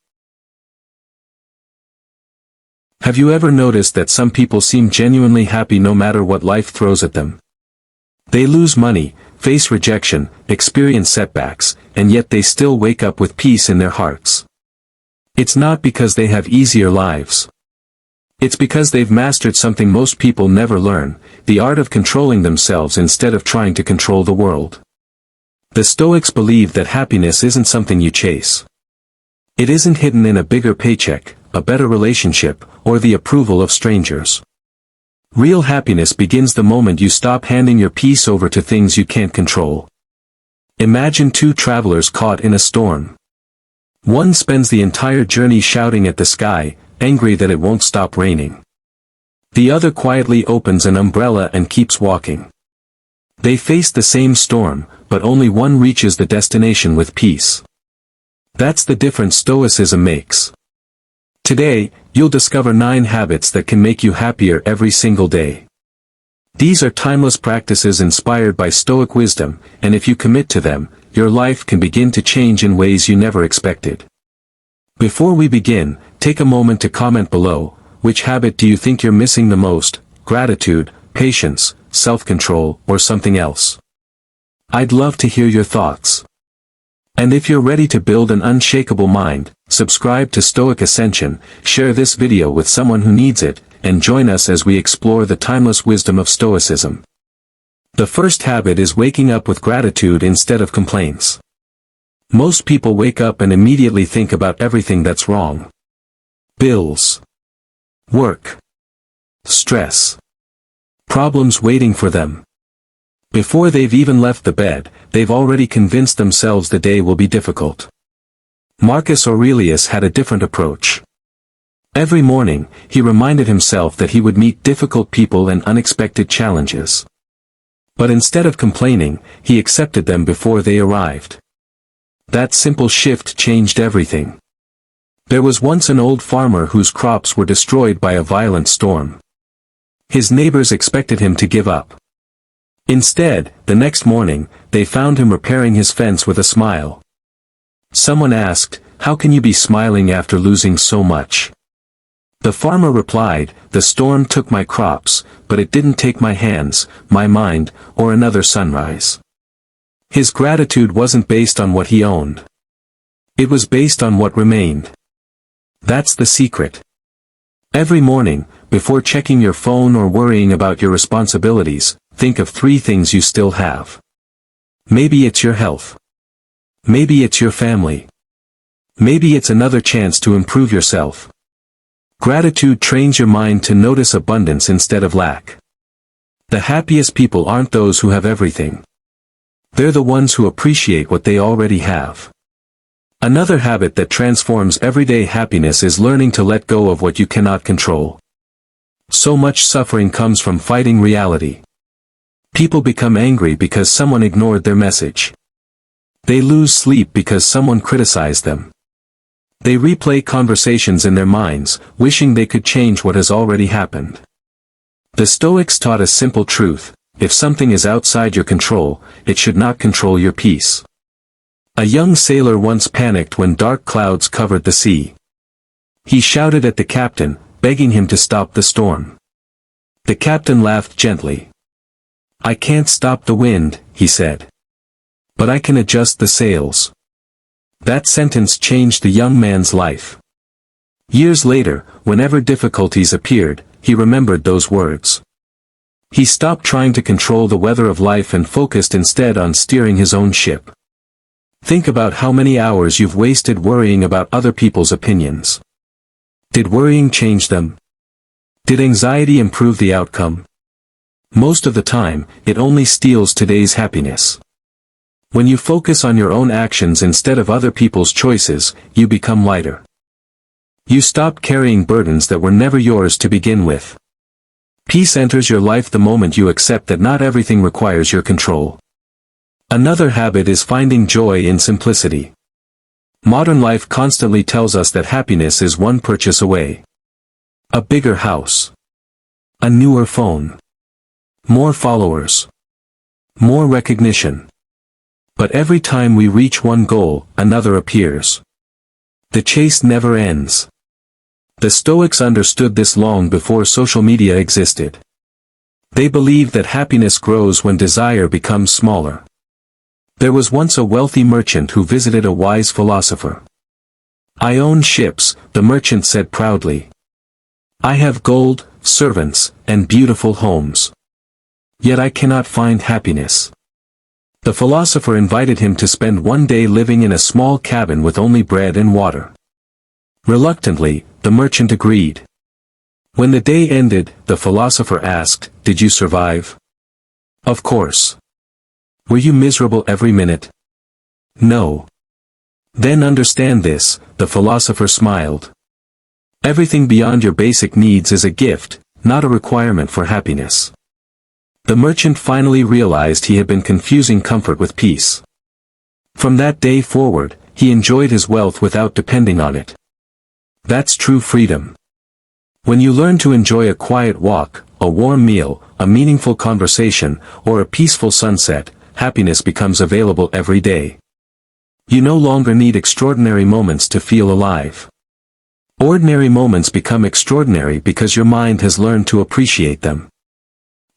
Have you ever noticed that some people seem genuinely happy no matter what life throws at them? They lose money, face rejection, experience setbacks, and yet they still wake up with peace in their hearts. It's not because they have easier lives. It's because they've mastered something most people never learn, the art of controlling themselves instead of trying to control the world. The Stoics believe that happiness isn't something you chase. It isn't hidden in a bigger paycheck, a better relationship, or the approval of strangers. Real happiness begins the moment you stop handing your peace over to things you can't control. Imagine two travelers caught in a storm. One spends the entire journey shouting at the sky, angry that it won't stop raining. The other quietly opens an umbrella and keeps walking. They face the same storm, but only one reaches the destination with peace. That's the difference Stoicism makes. Today, you'll discover 9 habits that can make you happier every single day. These are timeless practices inspired by Stoic wisdom, and if you commit to them, your life can begin to change in ways you never expected. Before we begin, take a moment to comment below. Which habit do you think you're missing the most? Gratitude, patience, self-control, or something else? I'd love to hear your thoughts. And if you're ready to build an unshakable mind, subscribe to Stoic Ascension, share this video with someone who needs it, and join us as we explore the timeless wisdom of Stoicism. The first habit is waking up with gratitude instead of complaints. Most people wake up and immediately think about everything that's wrong. Bills. Work. Stress. Problems waiting for them. Before they've even left the bed, they've already convinced themselves the day will be difficult. Marcus Aurelius had a different approach. Every morning, he reminded himself that he would meet difficult people and unexpected challenges. But instead of complaining, he accepted them before they arrived. That simple shift changed everything. There was once an old farmer whose crops were destroyed by a violent storm. His neighbors expected him to give up. Instead, the next morning, they found him repairing his fence with a smile. Someone asked, "How can you be smiling after losing so much?" The farmer replied, "The storm took my crops, but it didn't take my hands, my mind, or another sunrise." His gratitude wasn't based on what he owned. It was based on what remained. That's the secret. Every morning, before checking your phone or worrying about your responsibilities, think of 3 things you still have. Maybe it's your health. Maybe it's your family. Maybe it's another chance to improve yourself. Gratitude trains your mind to notice abundance instead of lack. The happiest people aren't those who have everything. They're the ones who appreciate what they already have. Another habit that transforms everyday happiness is learning to let go of what you cannot control. So much suffering comes from fighting reality. People become angry because someone ignored their message. They lose sleep because someone criticized them. They replay conversations in their minds, wishing they could change what has already happened. The Stoics taught a simple truth: if something is outside your control, it should not control your peace. A young sailor once panicked when dark clouds covered the sea. He shouted at the captain, begging him to stop the storm. The captain laughed gently. "I can't stop the wind," he said. "But I can adjust the sails." That sentence changed the young man's life. Years later, whenever difficulties appeared, he remembered those words. He stopped trying to control the weather of life and focused instead on steering his own ship. Think about how many hours you've wasted worrying about other people's opinions. Did worrying change them? Did anxiety improve the outcome? Most of the time, it only steals today's happiness. When you focus on your own actions instead of other people's choices, you become lighter. You stop carrying burdens that were never yours to begin with. Peace enters your life the moment you accept that not everything requires your control. Another habit is finding joy in simplicity. Modern life constantly tells us that happiness is one purchase away. A bigger house. A newer phone. More followers. More recognition. But every time we reach one goal, another appears. The chase never ends. The Stoics understood this long before social media existed. They believed that happiness grows when desire becomes smaller. There was once a wealthy merchant who visited a wise philosopher. "I own ships," the merchant said proudly. "I have gold, servants, and beautiful homes. Yet I cannot find happiness." The philosopher invited him to spend one day living in a small cabin with only bread and water. Reluctantly, the merchant agreed. When the day ended, the philosopher asked, "Did you survive?" "Of course." "Were you miserable every minute?" "No." "Then understand this," the philosopher smiled. "Everything beyond your basic needs is a gift, not a requirement for happiness." The merchant finally realized he had been confusing comfort with peace. From that day forward, he enjoyed his wealth without depending on it. That's true freedom. When you learn to enjoy a quiet walk, a warm meal, a meaningful conversation, or a peaceful sunset, happiness becomes available every day. You no longer need extraordinary moments to feel alive. Ordinary moments become extraordinary because your mind has learned to appreciate them.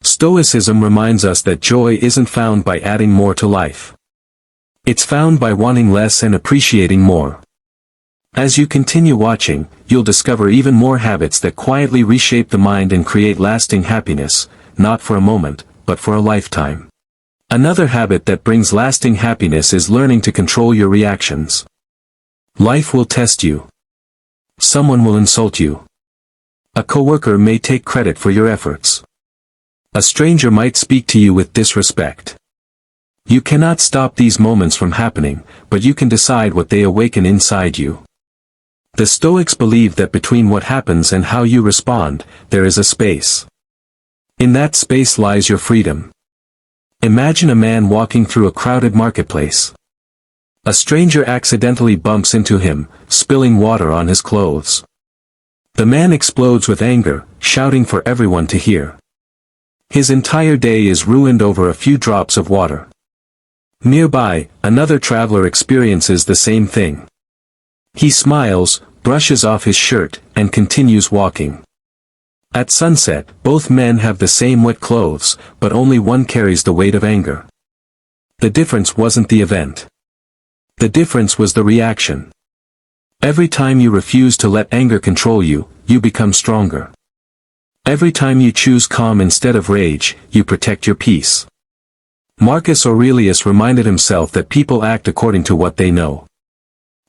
Stoicism reminds us that joy isn't found by adding more to life. It's found by wanting less and appreciating more. As you continue watching, you'll discover even more habits that quietly reshape the mind and create lasting happiness, not for a moment, but for a lifetime. Another habit that brings lasting happiness is learning to control your reactions. Life will test you. Someone will insult you. A coworker may take credit for your efforts. A stranger might speak to you with disrespect. You cannot stop these moments from happening, but you can decide what they awaken inside you. The Stoics believe that between what happens and how you respond, there is a space. In that space lies your freedom. Imagine a man walking through a crowded marketplace. A stranger accidentally bumps into him, spilling water on his clothes. The man explodes with anger, shouting for everyone to hear. His entire day is ruined over a few drops of water. Nearby, another traveler experiences the same thing. He smiles, brushes off his shirt, and continues walking. At sunset, both men have the same wet clothes, but only one carries the weight of anger. The difference wasn't the event. The difference was the reaction. Every time you refuse to let anger control you, you become stronger. Every time you choose calm instead of rage, you protect your peace. Marcus Aurelius reminded himself that people act according to what they know.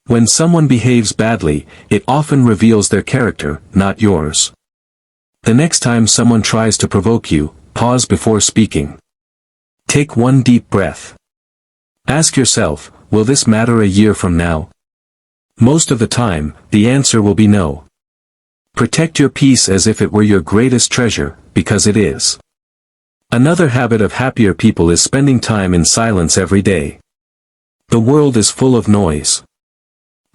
When someone behaves badly, it often reveals their character, not yours. The next time someone tries to provoke you, pause before speaking. Take one deep breath. Ask yourself, will this matter a year from now? Most of the time, the answer will be no. Protect your peace as if it were your greatest treasure, because it is. Another habit of happier people is spending time in silence every day. The world is full of noise.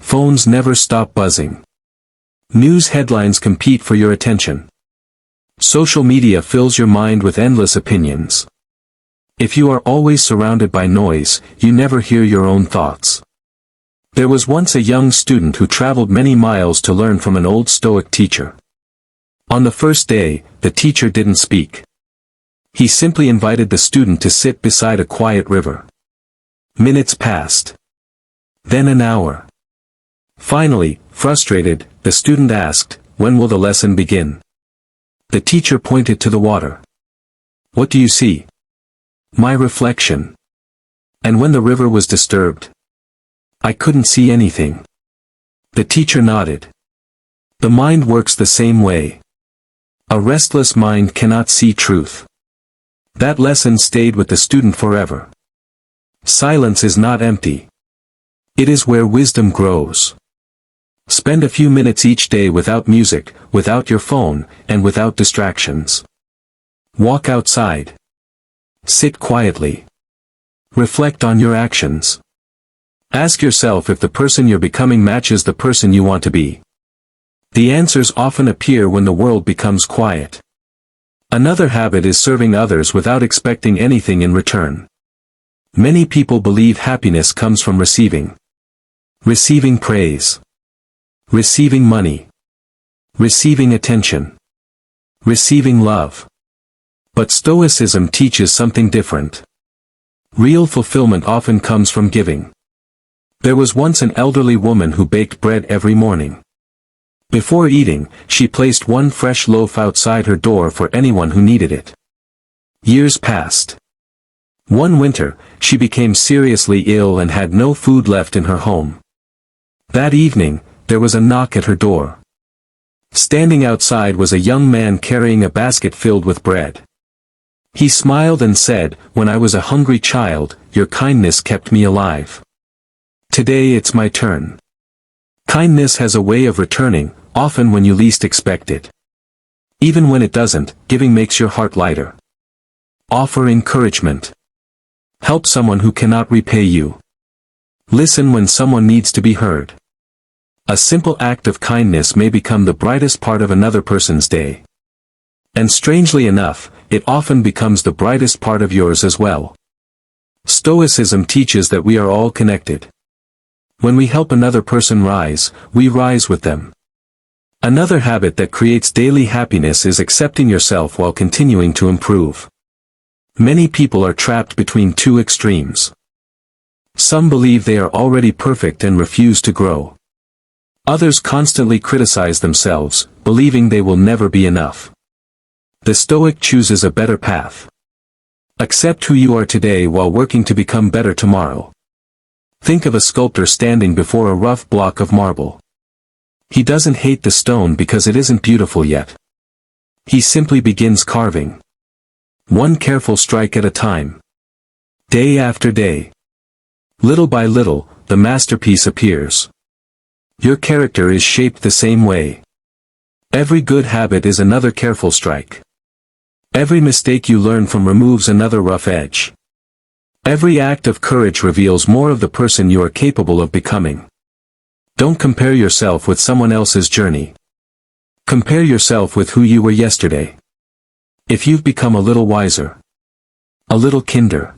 Phones never stop buzzing. News headlines compete for your attention. Social media fills your mind with endless opinions. If you are always surrounded by noise, you never hear your own thoughts. There was once a young student who traveled many miles to learn from an old Stoic teacher. On the first day, the teacher didn't speak. He simply invited the student to sit beside a quiet river. Minutes passed. Then an hour. Finally, frustrated, the student asked, "When will the lesson begin?" The teacher pointed to the water. "What do you see?" "My reflection." "And when the river was disturbed?" "I couldn't see anything." The teacher nodded. The mind works the same way. A restless mind cannot see truth. That lesson stayed with the student forever. Silence is not empty. It is where wisdom grows. Spend a few minutes each day without music, without your phone, and without distractions. Walk outside. Sit quietly. Reflect on your actions. Ask yourself if the person you're becoming matches the person you want to be. The answers often appear when the world becomes quiet. Another habit is serving others without expecting anything in return. Many people believe happiness comes from receiving. Receiving praise. Receiving money. Receiving attention. Receiving love. But Stoicism teaches something different. Real fulfillment often comes from giving. There was once an elderly woman who baked bread every morning. Before eating, she placed one fresh loaf outside her door for anyone who needed it. Years passed. One winter, she became seriously ill and had no food left in her home. That evening, there was a knock at her door. Standing outside was a young man carrying a basket filled with bread. He smiled and said, "When I was a hungry child, your kindness kept me alive. Today it's my turn." Kindness has a way of returning, often when you least expect it. Even when it doesn't, giving makes your heart lighter. Offer encouragement. Help someone who cannot repay you. Listen when someone needs to be heard. A simple act of kindness may become the brightest part of another person's day. And strangely enough, it often becomes the brightest part of yours as well. Stoicism teaches that we are all connected. When we help another person rise, we rise with them. Another habit that creates daily happiness is accepting yourself while continuing to improve. Many people are trapped between two extremes. Some believe they are already perfect and refuse to grow. Others constantly criticize themselves, believing they will never be enough. The Stoic chooses a better path. Accept who you are today while working to become better tomorrow. Think of a sculptor standing before a rough block of marble. He doesn't hate the stone because it isn't beautiful yet. He simply begins carving. One careful strike at a time. Day after day. Little by little, the masterpiece appears. Your character is shaped the same way. Every good habit is another careful strike. Every mistake you learn from removes another rough edge. Every act of courage reveals more of the person you are capable of becoming. Don't compare yourself with someone else's journey. Compare yourself with who you were yesterday. If you've become a little wiser, a little kinder,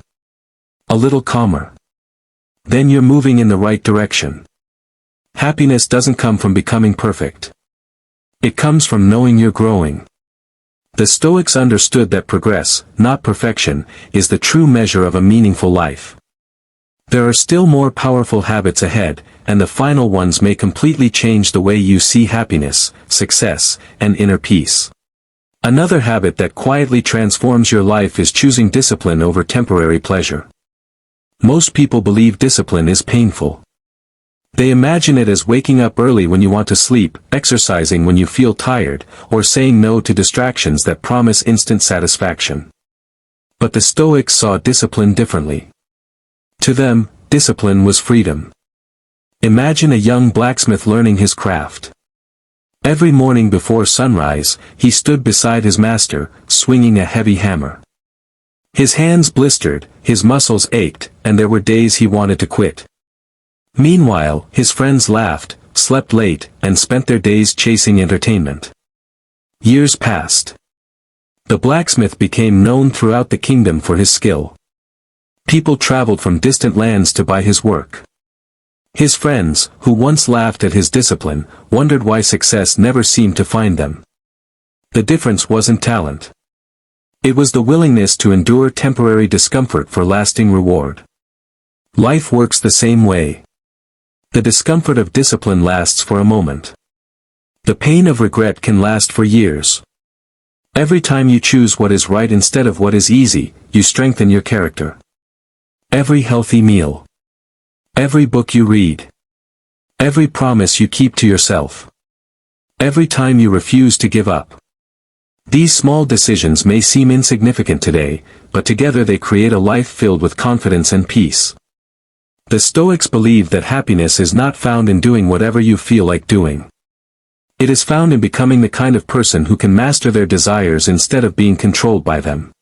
a little calmer, then you're moving in the right direction. Happiness doesn't come from becoming perfect. It comes from knowing you're growing. The Stoics understood that progress, not perfection, is the true measure of a meaningful life. There are still more powerful habits ahead, and the final ones may completely change the way you see happiness, success, and inner peace. Another habit that quietly transforms your life is choosing discipline over temporary pleasure. Most people believe discipline is painful. They imagine it as waking up early when you want to sleep, exercising when you feel tired, or saying no to distractions that promise instant satisfaction. But the Stoics saw discipline differently. To them, discipline was freedom. Imagine a young blacksmith learning his craft. Every morning before sunrise, he stood beside his master, swinging a heavy hammer. His hands blistered, his muscles ached, and there were days he wanted to quit. Meanwhile, his friends laughed, slept late, and spent their days chasing entertainment. Years passed. The blacksmith became known throughout the kingdom for his skill. People traveled from distant lands to buy his work. His friends, who once laughed at his discipline, wondered why success never seemed to find them. The difference wasn't talent. It was the willingness to endure temporary discomfort for lasting reward. Life works the same way. The discomfort of discipline lasts for a moment. The pain of regret can last for years. Every time you choose what is right instead of what is easy, you strengthen your character. Every healthy meal. Every book you read. Every promise you keep to yourself. Every time you refuse to give up. These small decisions may seem insignificant today, but together they create a life filled with confidence and peace. The Stoics believe that happiness is not found in doing whatever you feel like doing. It is found in becoming the kind of person who can master their desires instead of being controlled by them.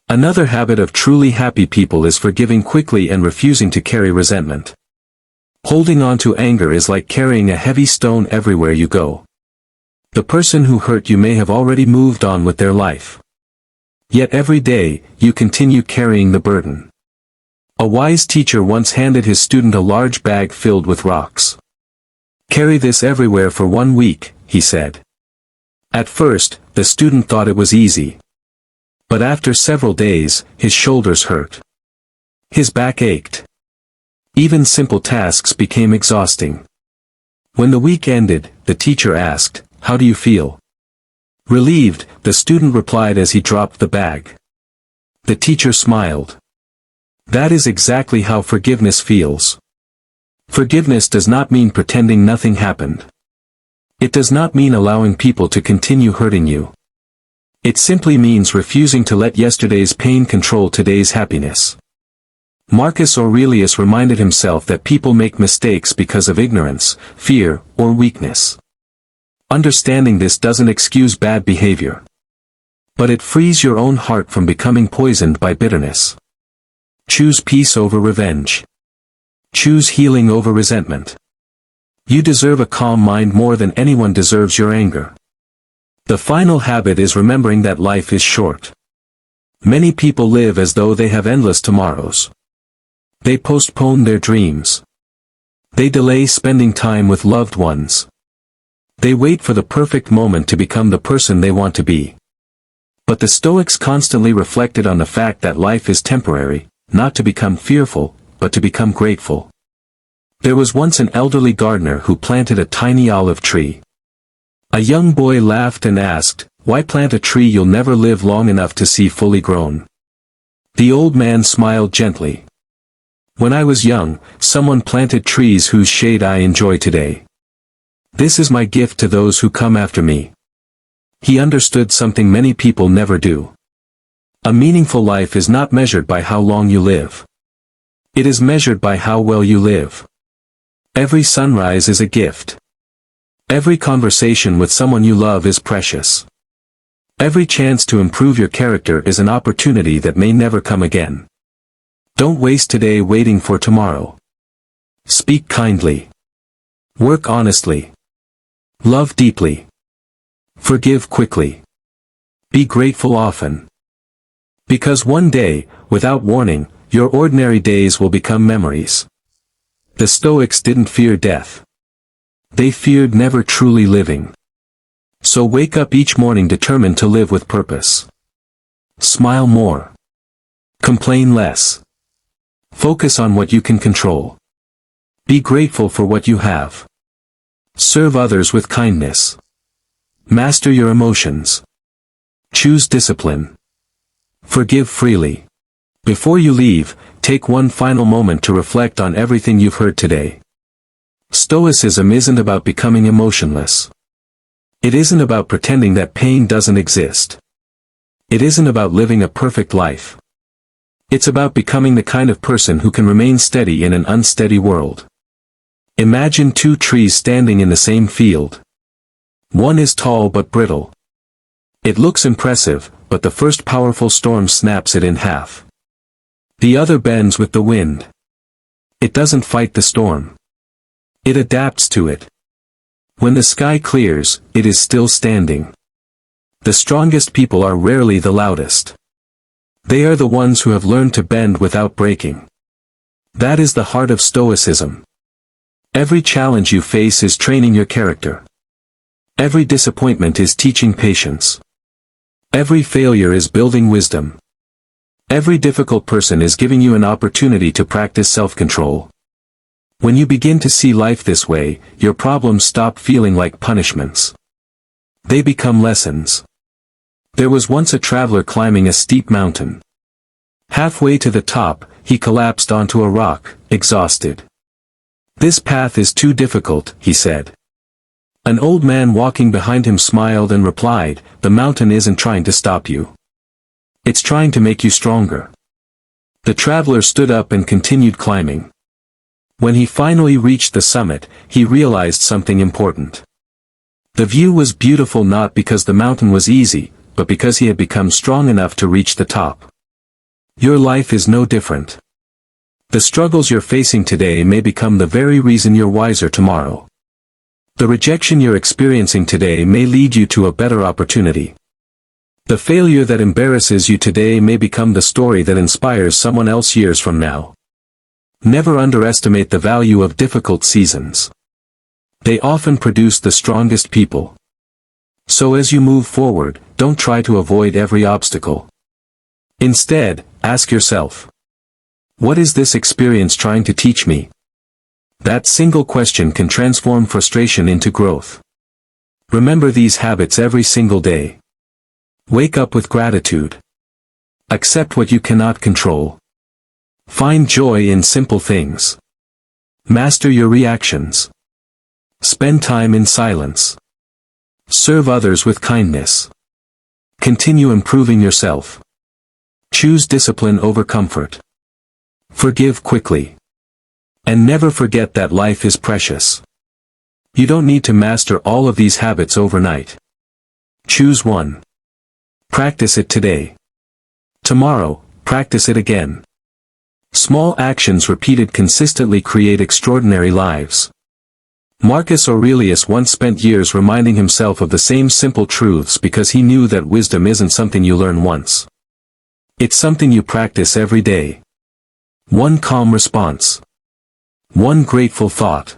Another habit of truly happy people is forgiving quickly and refusing to carry resentment. Holding on to anger is like carrying a heavy stone everywhere you go. The person who hurt you may have already moved on with their life. Yet every day, you continue carrying the burden. A wise teacher once handed his student a large bag filled with rocks. "Carry this everywhere for 1 week," he said. At first, the student thought it was easy. But after several days, his shoulders hurt. His back ached. Even simple tasks became exhausting. When the week ended, the teacher asked, "How do you feel?" Relieved, the student replied as he dropped the bag. The teacher smiled. That is exactly how forgiveness feels. Forgiveness does not mean pretending nothing happened. It does not mean allowing people to continue hurting you. It simply means refusing to let yesterday's pain control today's happiness. Marcus Aurelius reminded himself that people make mistakes because of ignorance, fear, or weakness. Understanding this doesn't excuse bad behavior. But it frees your own heart from becoming poisoned by bitterness. Choose peace over revenge. Choose healing over resentment. You deserve a calm mind more than anyone deserves your anger. The final habit is remembering that life is short. Many people live as though they have endless tomorrows. They postpone their dreams. They delay spending time with loved ones. They wait for the perfect moment to become the person they want to be. But the Stoics constantly reflected on the fact that life is temporary, not to become fearful, but to become grateful. There was once an elderly gardener who planted a tiny olive tree. A young boy laughed and asked, "Why plant a tree you'll never live long enough to see fully grown?" The old man smiled gently. "When I was young, someone planted trees whose shade I enjoy today. This is my gift to those who come after me." He understood something many people never do. A meaningful life is not measured by how long you live. It is measured by how well you live. Every sunrise is a gift. Every conversation with someone you love is precious. Every chance to improve your character is an opportunity that may never come again. Don't waste today waiting for tomorrow. Speak kindly. Work honestly. Love deeply. Forgive quickly. Be grateful often. Because one day, without warning, your ordinary days will become memories. The Stoics didn't fear death. They feared never truly living. So wake up each morning determined to live with purpose. Smile more. Complain less. Focus on what you can control. Be grateful for what you have. Serve others with kindness. Master your emotions. Choose discipline. Forgive freely. Before you leave, take one final moment to reflect on everything you've heard today. Stoicism isn't about becoming emotionless. It isn't about pretending that pain doesn't exist. It isn't about living a perfect life. It's about becoming the kind of person who can remain steady in an unsteady world. Imagine two trees standing in the same field. One is tall but brittle. It looks impressive, but the first powerful storm snaps it in half. The other bends with the wind. It doesn't fight the storm. It adapts to it. When the sky clears, it is still standing. The strongest people are rarely the loudest. They are the ones who have learned to bend without breaking. That is the heart of Stoicism. Every challenge you face is training your character. Every disappointment is teaching patience. Every failure is building wisdom. Every difficult person is giving you an opportunity to practice self-control. When you begin to see life this way, your problems stop feeling like punishments. They become lessons. There was once a traveler climbing a steep mountain. Halfway to the top, he collapsed onto a rock, exhausted. "This path is too difficult," he said. An old man walking behind him smiled and replied, "The mountain isn't trying to stop you. It's trying to make you stronger." The traveler stood up and continued climbing. When he finally reached the summit, he realized something important. The view was beautiful not because the mountain was easy, but because he had become strong enough to reach the top. Your life is no different. The struggles you're facing today may become the very reason you're wiser tomorrow. The rejection you're experiencing today may lead you to a better opportunity. The failure that embarrasses you today may become the story that inspires someone else years from now. Never underestimate the value of difficult seasons. They often produce the strongest people. So as you move forward, don't try to avoid every obstacle. Instead, ask yourself, what is this experience trying to teach me? That single question can transform frustration into growth. Remember these habits every single day. Wake up with gratitude. Accept what you cannot control. Find joy in simple things. Master your reactions. Spend time in silence. Serve others with kindness. Continue improving yourself. Choose discipline over comfort. Forgive quickly. And never forget that life is precious. You don't need to master all of these habits overnight. Choose one. Practice it today. Tomorrow, practice it again. Small actions repeated consistently create extraordinary lives. Marcus Aurelius once spent years reminding himself of the same simple truths because he knew that wisdom isn't something you learn once. It's something you practice every day. One calm response. One grateful thought.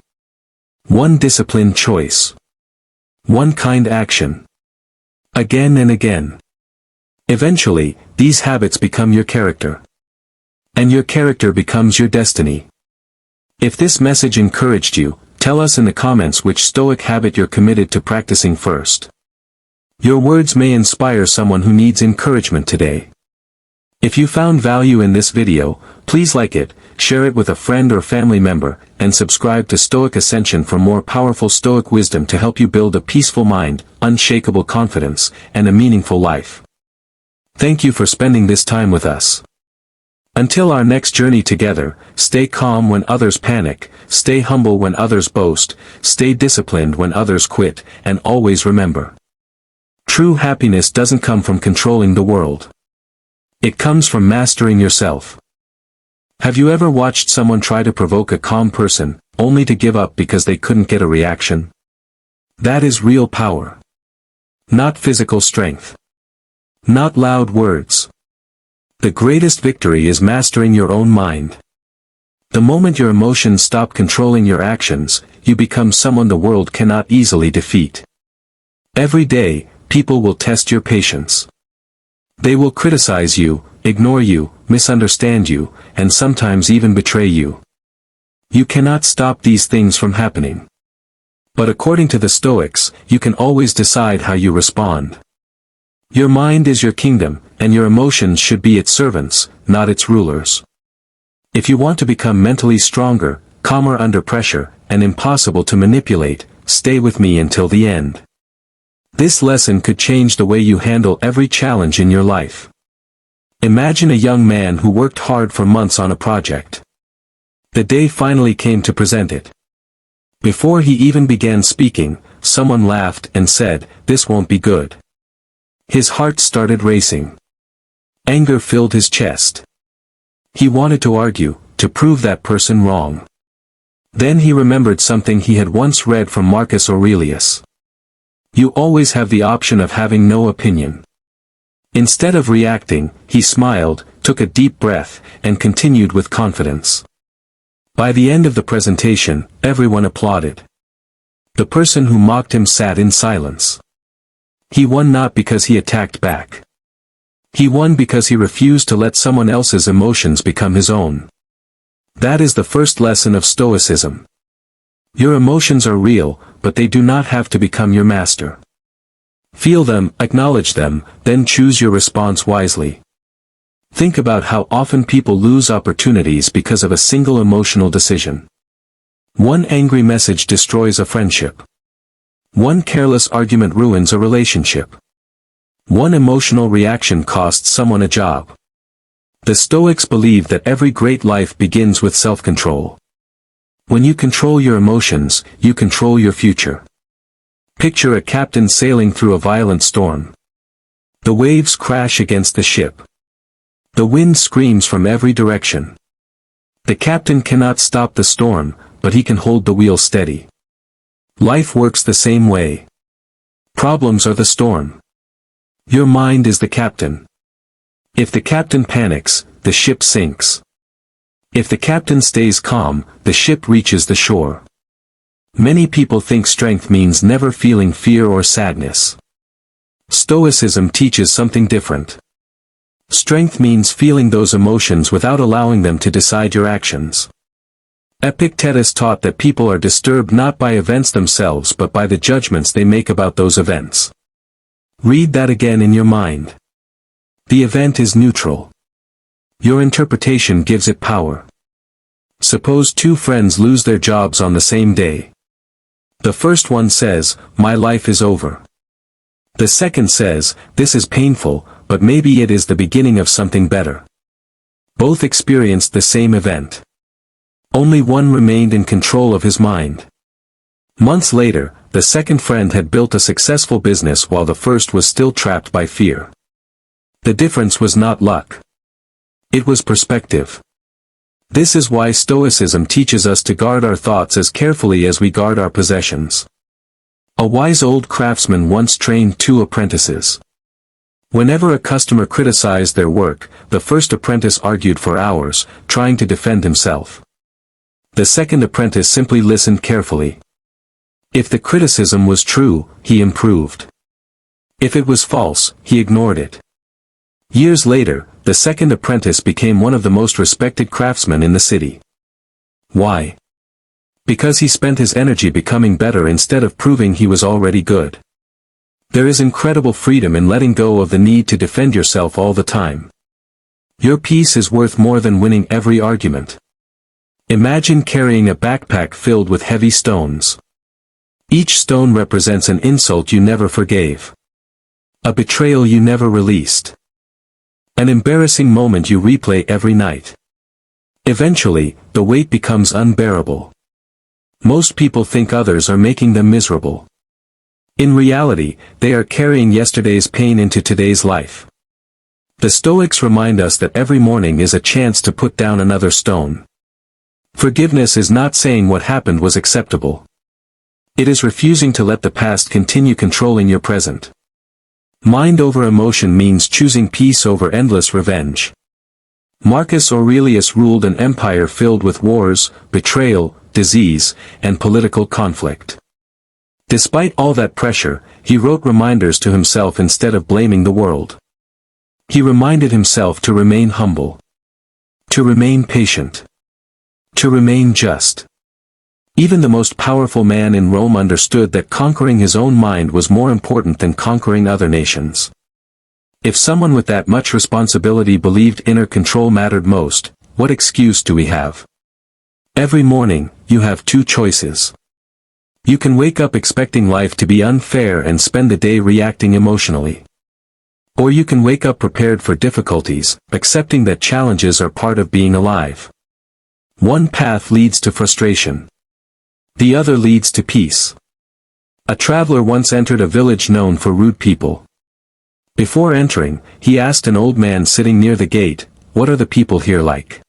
One disciplined choice. One kind action. Again and again. Eventually, these habits become your character. And your character becomes your destiny. If this message encouraged you, tell us in the comments which Stoic habit you're committed to practicing first. Your words may inspire someone who needs encouragement today. If you found value in this video, please like it, share it with a friend or family member, and subscribe to Stoic Ascension for more powerful Stoic wisdom to help you build a peaceful mind, unshakable confidence, and a meaningful life. Thank you for spending this time with us. Until our next journey together, stay calm when others panic, stay humble when others boast, stay disciplined when others quit, and always remember. True happiness doesn't come from controlling the world. It comes from mastering yourself. Have you ever watched someone try to provoke a calm person, only to give up because they couldn't get a reaction? That is real power. Not physical strength. Not loud words. The greatest victory is mastering your own mind. The moment your emotions stop controlling your actions, you become someone the world cannot easily defeat. Every day, people will test your patience. They will criticize you, ignore you, misunderstand you, and sometimes even betray you. You cannot stop these things from happening. But according to the Stoics, you can always decide how you respond. Your mind is your kingdom, and your emotions should be its servants, not its rulers. If you want to become mentally stronger, calmer under pressure, and impossible to manipulate, stay with me until the end. This lesson could change the way you handle every challenge in your life. Imagine a young man who worked hard for months on a project. The day finally came to present it. Before he even began speaking, someone laughed and said, "This won't be good." His heart started racing. Anger filled his chest. He wanted to argue, to prove that person wrong. Then he remembered something he had once read from Marcus Aurelius. You always have the option of having no opinion. Instead of reacting, he smiled, took a deep breath, and continued with confidence. By the end of the presentation, everyone applauded. The person who mocked him sat in silence. He won not because he attacked back. He won because he refused to let someone else's emotions become his own. That is the first lesson of Stoicism. Your emotions are real, but they do not have to become your master. Feel them, acknowledge them, then choose your response wisely. Think about how often people lose opportunities because of a single emotional decision. One angry message destroys a friendship. One careless argument ruins a relationship. One emotional reaction costs someone a job. The Stoics believe that every great life begins with self-control. When you control your emotions, you control your future. Picture a captain sailing through a violent storm. The waves crash against the ship. The wind screams from every direction. The captain cannot stop the storm, but he can hold the wheel steady. Life works the same way. Problems are the storm. Your mind is the captain. If the captain panics, the ship sinks. If the captain stays calm, the ship reaches the shore. Many people think strength means never feeling fear or sadness. Stoicism teaches something different. Strength means feeling those emotions without allowing them to decide your actions. Epictetus taught that people are disturbed not by events themselves but by the judgments they make about those events. Read that again in your mind. The event is neutral. Your interpretation gives it power. Suppose two friends lose their jobs on the same day. The first one says, "My life is over." The second says, "This is painful, but maybe it is the beginning of something better." Both experienced the same event. Only one remained in control of his mind. Months later, the second friend had built a successful business while the first was still trapped by fear. The difference was not luck. It was perspective. This is why Stoicism teaches us to guard our thoughts as carefully as we guard our possessions. A wise old craftsman once trained two apprentices. Whenever a customer criticized their work, the first apprentice argued for hours, trying to defend himself. The second apprentice simply listened carefully. If the criticism was true, he improved. If it was false, he ignored it. Years later, the second apprentice became one of the most respected craftsmen in the city. Why? Because he spent his energy becoming better instead of proving he was already good. There is incredible freedom in letting go of the need to defend yourself all the time. Your peace is worth more than winning every argument. Imagine carrying a backpack filled with heavy stones. Each stone represents an insult you never forgave. A betrayal you never released. An embarrassing moment you replay every night. Eventually, the weight becomes unbearable. Most people think others are making them miserable. In reality, they are carrying yesterday's pain into today's life. The Stoics remind us that every morning is a chance to put down another stone. Forgiveness is not saying what happened was acceptable. It is refusing to let the past continue controlling your present. Mind over emotion means choosing peace over endless revenge. Marcus Aurelius ruled an empire filled with wars, betrayal, disease, and political conflict. Despite all that pressure, he wrote reminders to himself instead of blaming the world. He reminded himself to remain humble. To remain patient. To remain just. Even the most powerful man in Rome understood that conquering his own mind was more important than conquering other nations. If someone with that much responsibility believed inner control mattered most, what excuse do we have? Every morning, you have two choices. You can wake up expecting life to be unfair and spend the day reacting emotionally. Or you can wake up prepared for difficulties, accepting that challenges are part of being alive. One path leads to frustration. The other leads to peace. A traveler once entered a village known for rude people. Before entering, he asked an old man sitting near the gate, "What are the people here like?"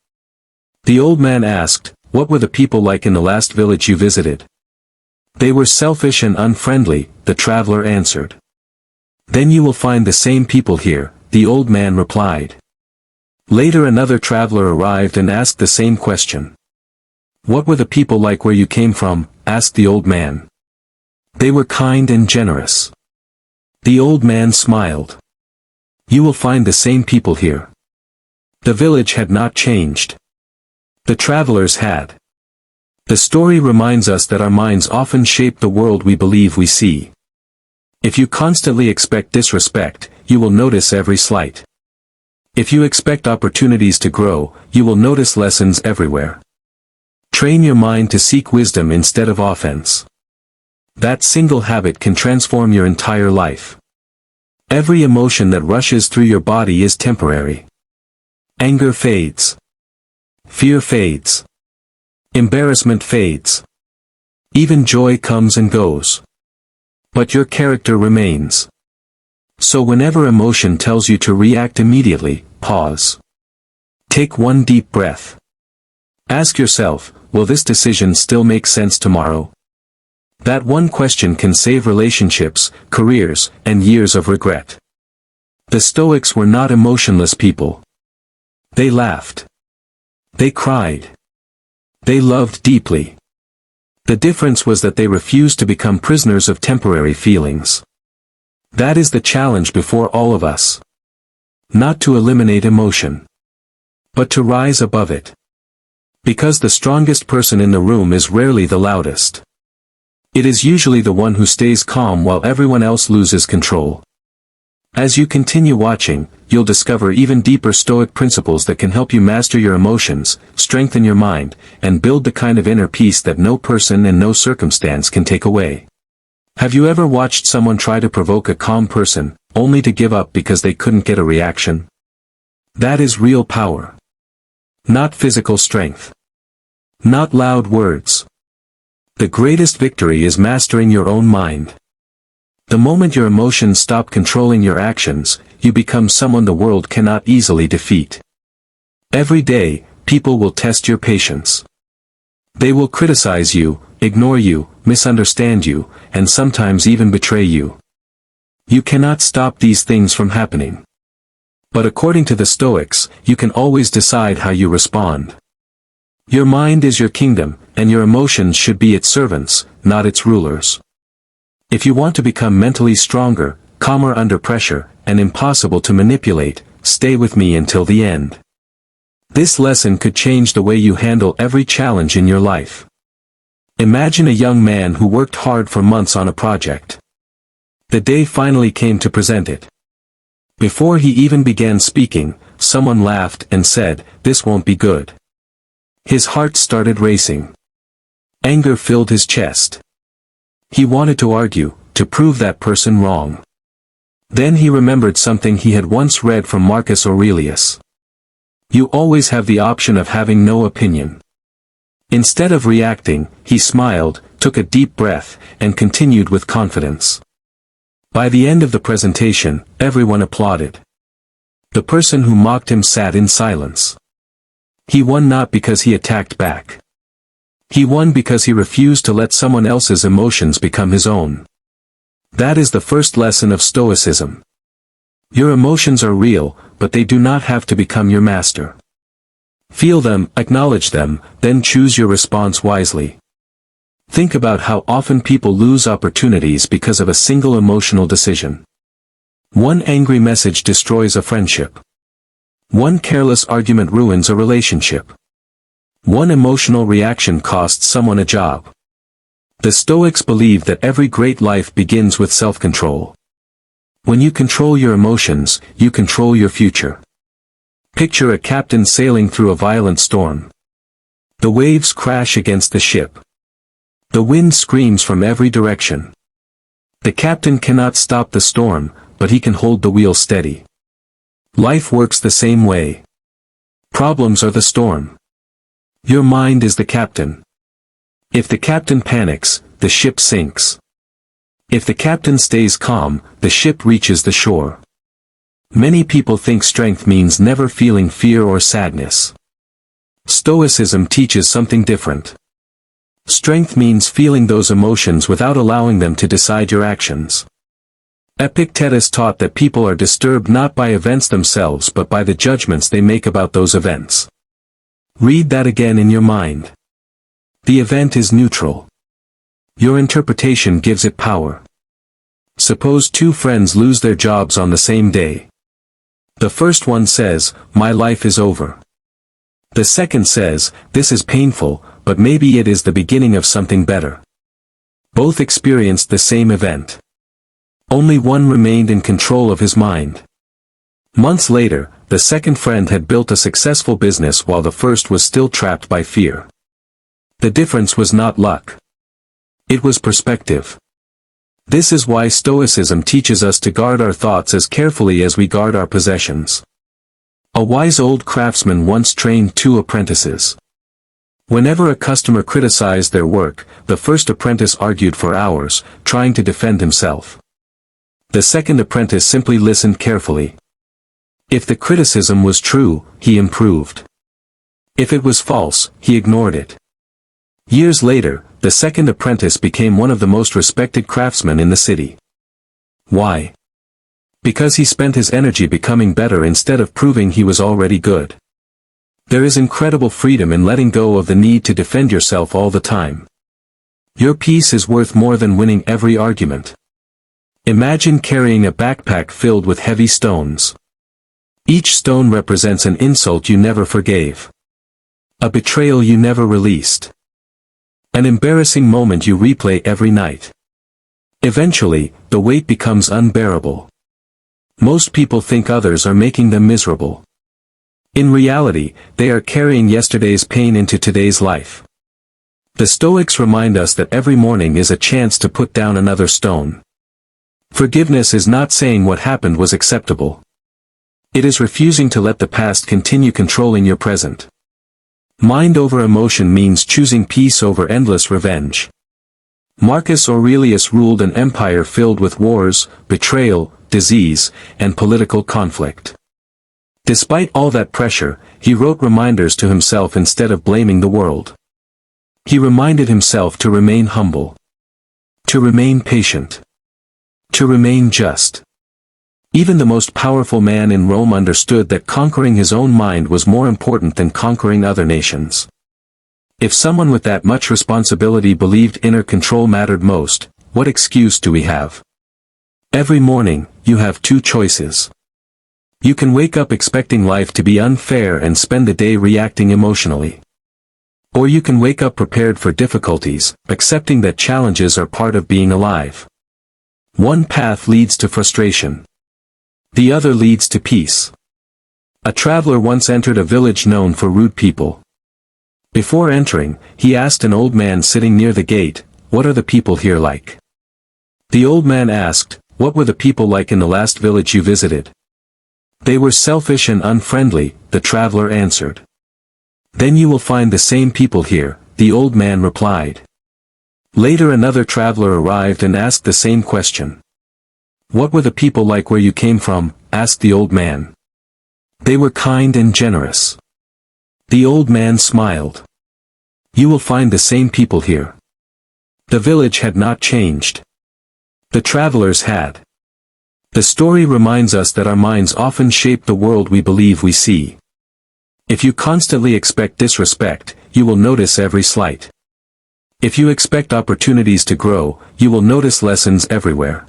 The old man asked, "What were the people like in the last village you visited?" "They were selfish and unfriendly," the traveler answered. "Then you will find the same people here," the old man replied. Later another traveler arrived and asked the same question. "What were the people like where you came from?" asked the old man. "They were kind and generous." The old man smiled. "You will find the same people here." The village had not changed. The travelers had. The story reminds us that our minds often shape the world we believe we see. If you constantly expect disrespect, you will notice every slight. If you expect opportunities to grow, you will notice lessons everywhere. Train your mind to seek wisdom instead of offense. That single habit can transform your entire life. Every emotion that rushes through your body is temporary. Anger fades. Fear fades. Embarrassment fades. Even joy comes and goes. But your character remains. So whenever emotion tells you to react immediately, pause. Take one deep breath. Ask yourself, will this decision still make sense tomorrow? That one question can save relationships, careers, and years of regret. The Stoics were not emotionless people. They laughed. They cried. They loved deeply. The difference was that they refused to become prisoners of temporary feelings. That is the challenge before all of us. Not to eliminate emotion, but to rise above it. Because the strongest person in the room is rarely the loudest. It is usually the one who stays calm while everyone else loses control. As you continue watching, you'll discover even deeper Stoic principles that can help you master your emotions, strengthen your mind, and build the kind of inner peace that no person and no circumstance can take away. Have you ever watched someone try to provoke a calm person, only to give up because they couldn't get a reaction? That is real power. Not physical strength. Not loud words. The greatest victory is mastering your own mind. The moment your emotions stop controlling your actions, you become someone the world cannot easily defeat. Every day, people will test your patience. They will criticize you, ignore you, misunderstand you, and sometimes even betray you. You cannot stop these things from happening. But according to the Stoics, you can always decide how you respond. Your mind is your kingdom, and your emotions should be its servants, not its rulers. If you want to become mentally stronger, calmer under pressure, and impossible to manipulate, stay with me until the end. This lesson could change the way you handle every challenge in your life. Imagine a young man who worked hard for months on a project. The day finally came to present it. Before he even began speaking, someone laughed and said, "This won't be good." His heart started racing. Anger filled his chest. He wanted to argue, to prove that person wrong. Then he remembered something he had once read from Marcus Aurelius. You always have the option of having no opinion. Instead of reacting, he smiled, took a deep breath, and continued with confidence. By the end of the presentation, everyone applauded. The person who mocked him sat in silence. He won not because he attacked back. He won because he refused to let someone else's emotions become his own. That is the first lesson of Stoicism. Your emotions are real, but they do not have to become your master. Feel them, acknowledge them, then choose your response wisely. Think about how often people lose opportunities because of a single emotional decision. One angry message destroys a friendship. One careless argument ruins a relationship. One emotional reaction costs someone a job. The Stoics believe that every great life begins with self-control. When you control your emotions, you control your future. Picture a captain sailing through a violent storm. The waves crash against the ship. The wind screams from every direction. The captain cannot stop the storm, but he can hold the wheel steady. Life works the same way. Problems are the storm. Your mind is the captain. If the captain panics, the ship sinks. If the captain stays calm, the ship reaches the shore. Many people think strength means never feeling fear or sadness. Stoicism teaches something different. Strength means feeling those emotions without allowing them to decide your actions. Epictetus taught that people are disturbed not by events themselves but by the judgments they make about those events. Read that again in your mind. The event is neutral. Your interpretation gives it power. Suppose two friends lose their jobs on the same day. The first one says, "My life is over." The second says, "This is painful, but maybe it is the beginning of something better." Both experienced the same event. Only one remained in control of his mind. Months later, the second friend had built a successful business while the first was still trapped by fear. The difference was not luck. It was perspective. This is why Stoicism teaches us to guard our thoughts as carefully as we guard our possessions. A wise old craftsman once trained two apprentices. Whenever a customer criticized their work, the first apprentice argued for hours, trying to defend himself. The second apprentice simply listened carefully. If the criticism was true, he improved. If it was false, he ignored it. Years later, the second apprentice became one of the most respected craftsmen in the city. Why? Because he spent his energy becoming better instead of proving he was already good. There is incredible freedom in letting go of the need to defend yourself all the time. Your peace is worth more than winning every argument. Imagine carrying a backpack filled with heavy stones. Each stone represents an insult you never forgave. A betrayal you never released. An embarrassing moment you replay every night. Eventually, the weight becomes unbearable. Most people think others are making them miserable. In reality, they are carrying yesterday's pain into today's life. The Stoics remind us that every morning is a chance to put down another stone. Forgiveness is not saying what happened was acceptable. It is refusing to let the past continue controlling your present. Mind over emotion means choosing peace over endless revenge. Marcus Aurelius ruled an empire filled with wars, betrayal, disease, and political conflict. Despite all that pressure, he wrote reminders to himself instead of blaming the world. He reminded himself to remain humble. To remain patient. To remain just. Even the most powerful man in Rome understood that conquering his own mind was more important than conquering other nations. If someone with that much responsibility believed inner control mattered most, what excuse do we have? Every morning, you have two choices. You can wake up expecting life to be unfair and spend the day reacting emotionally. Or you can wake up prepared for difficulties, accepting that challenges are part of being alive. One path leads to frustration. The other leads to peace. A traveler once entered a village known for rude people. Before entering, he asked an old man sitting near the gate, "What are the people here like?" The old man asked, "What were the people like in the last village you visited?" "They were selfish and unfriendly," the traveler answered. "Then you will find the same people here," the old man replied. Later another traveler arrived and asked the same question. "What were the people like where you came from?" asked the old man. "They were kind and generous." The old man smiled. "You will find the same people here." The village had not changed. The travelers had. The story reminds us that our minds often shape the world we believe we see. If you constantly expect disrespect, you will notice every slight. If you expect opportunities to grow, you will notice lessons everywhere.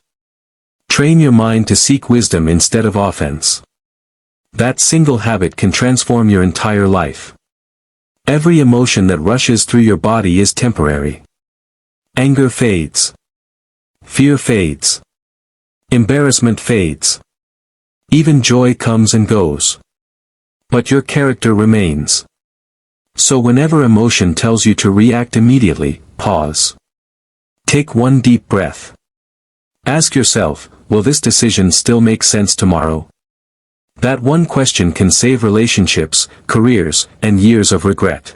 Train your mind to seek wisdom instead of offense. That single habit can transform your entire life. Every emotion that rushes through your body is temporary. Anger fades. Fear fades. Embarrassment fades. Even joy comes and goes. But your character remains. So whenever emotion tells you to react immediately, pause. Take one deep breath. Ask yourself, will this decision still make sense tomorrow? That one question can save relationships, careers, and years of regret.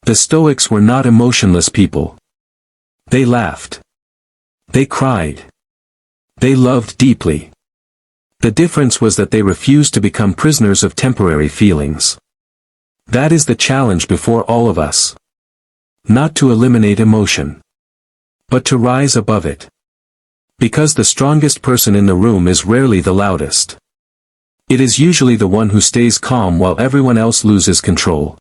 The Stoics were not emotionless people. They laughed. They cried. They loved deeply. The difference was that they refused to become prisoners of temporary feelings. That is the challenge before all of us. Not to eliminate emotion, but to rise above it. Because the strongest person in the room is rarely the loudest. It is usually the one who stays calm while everyone else loses control.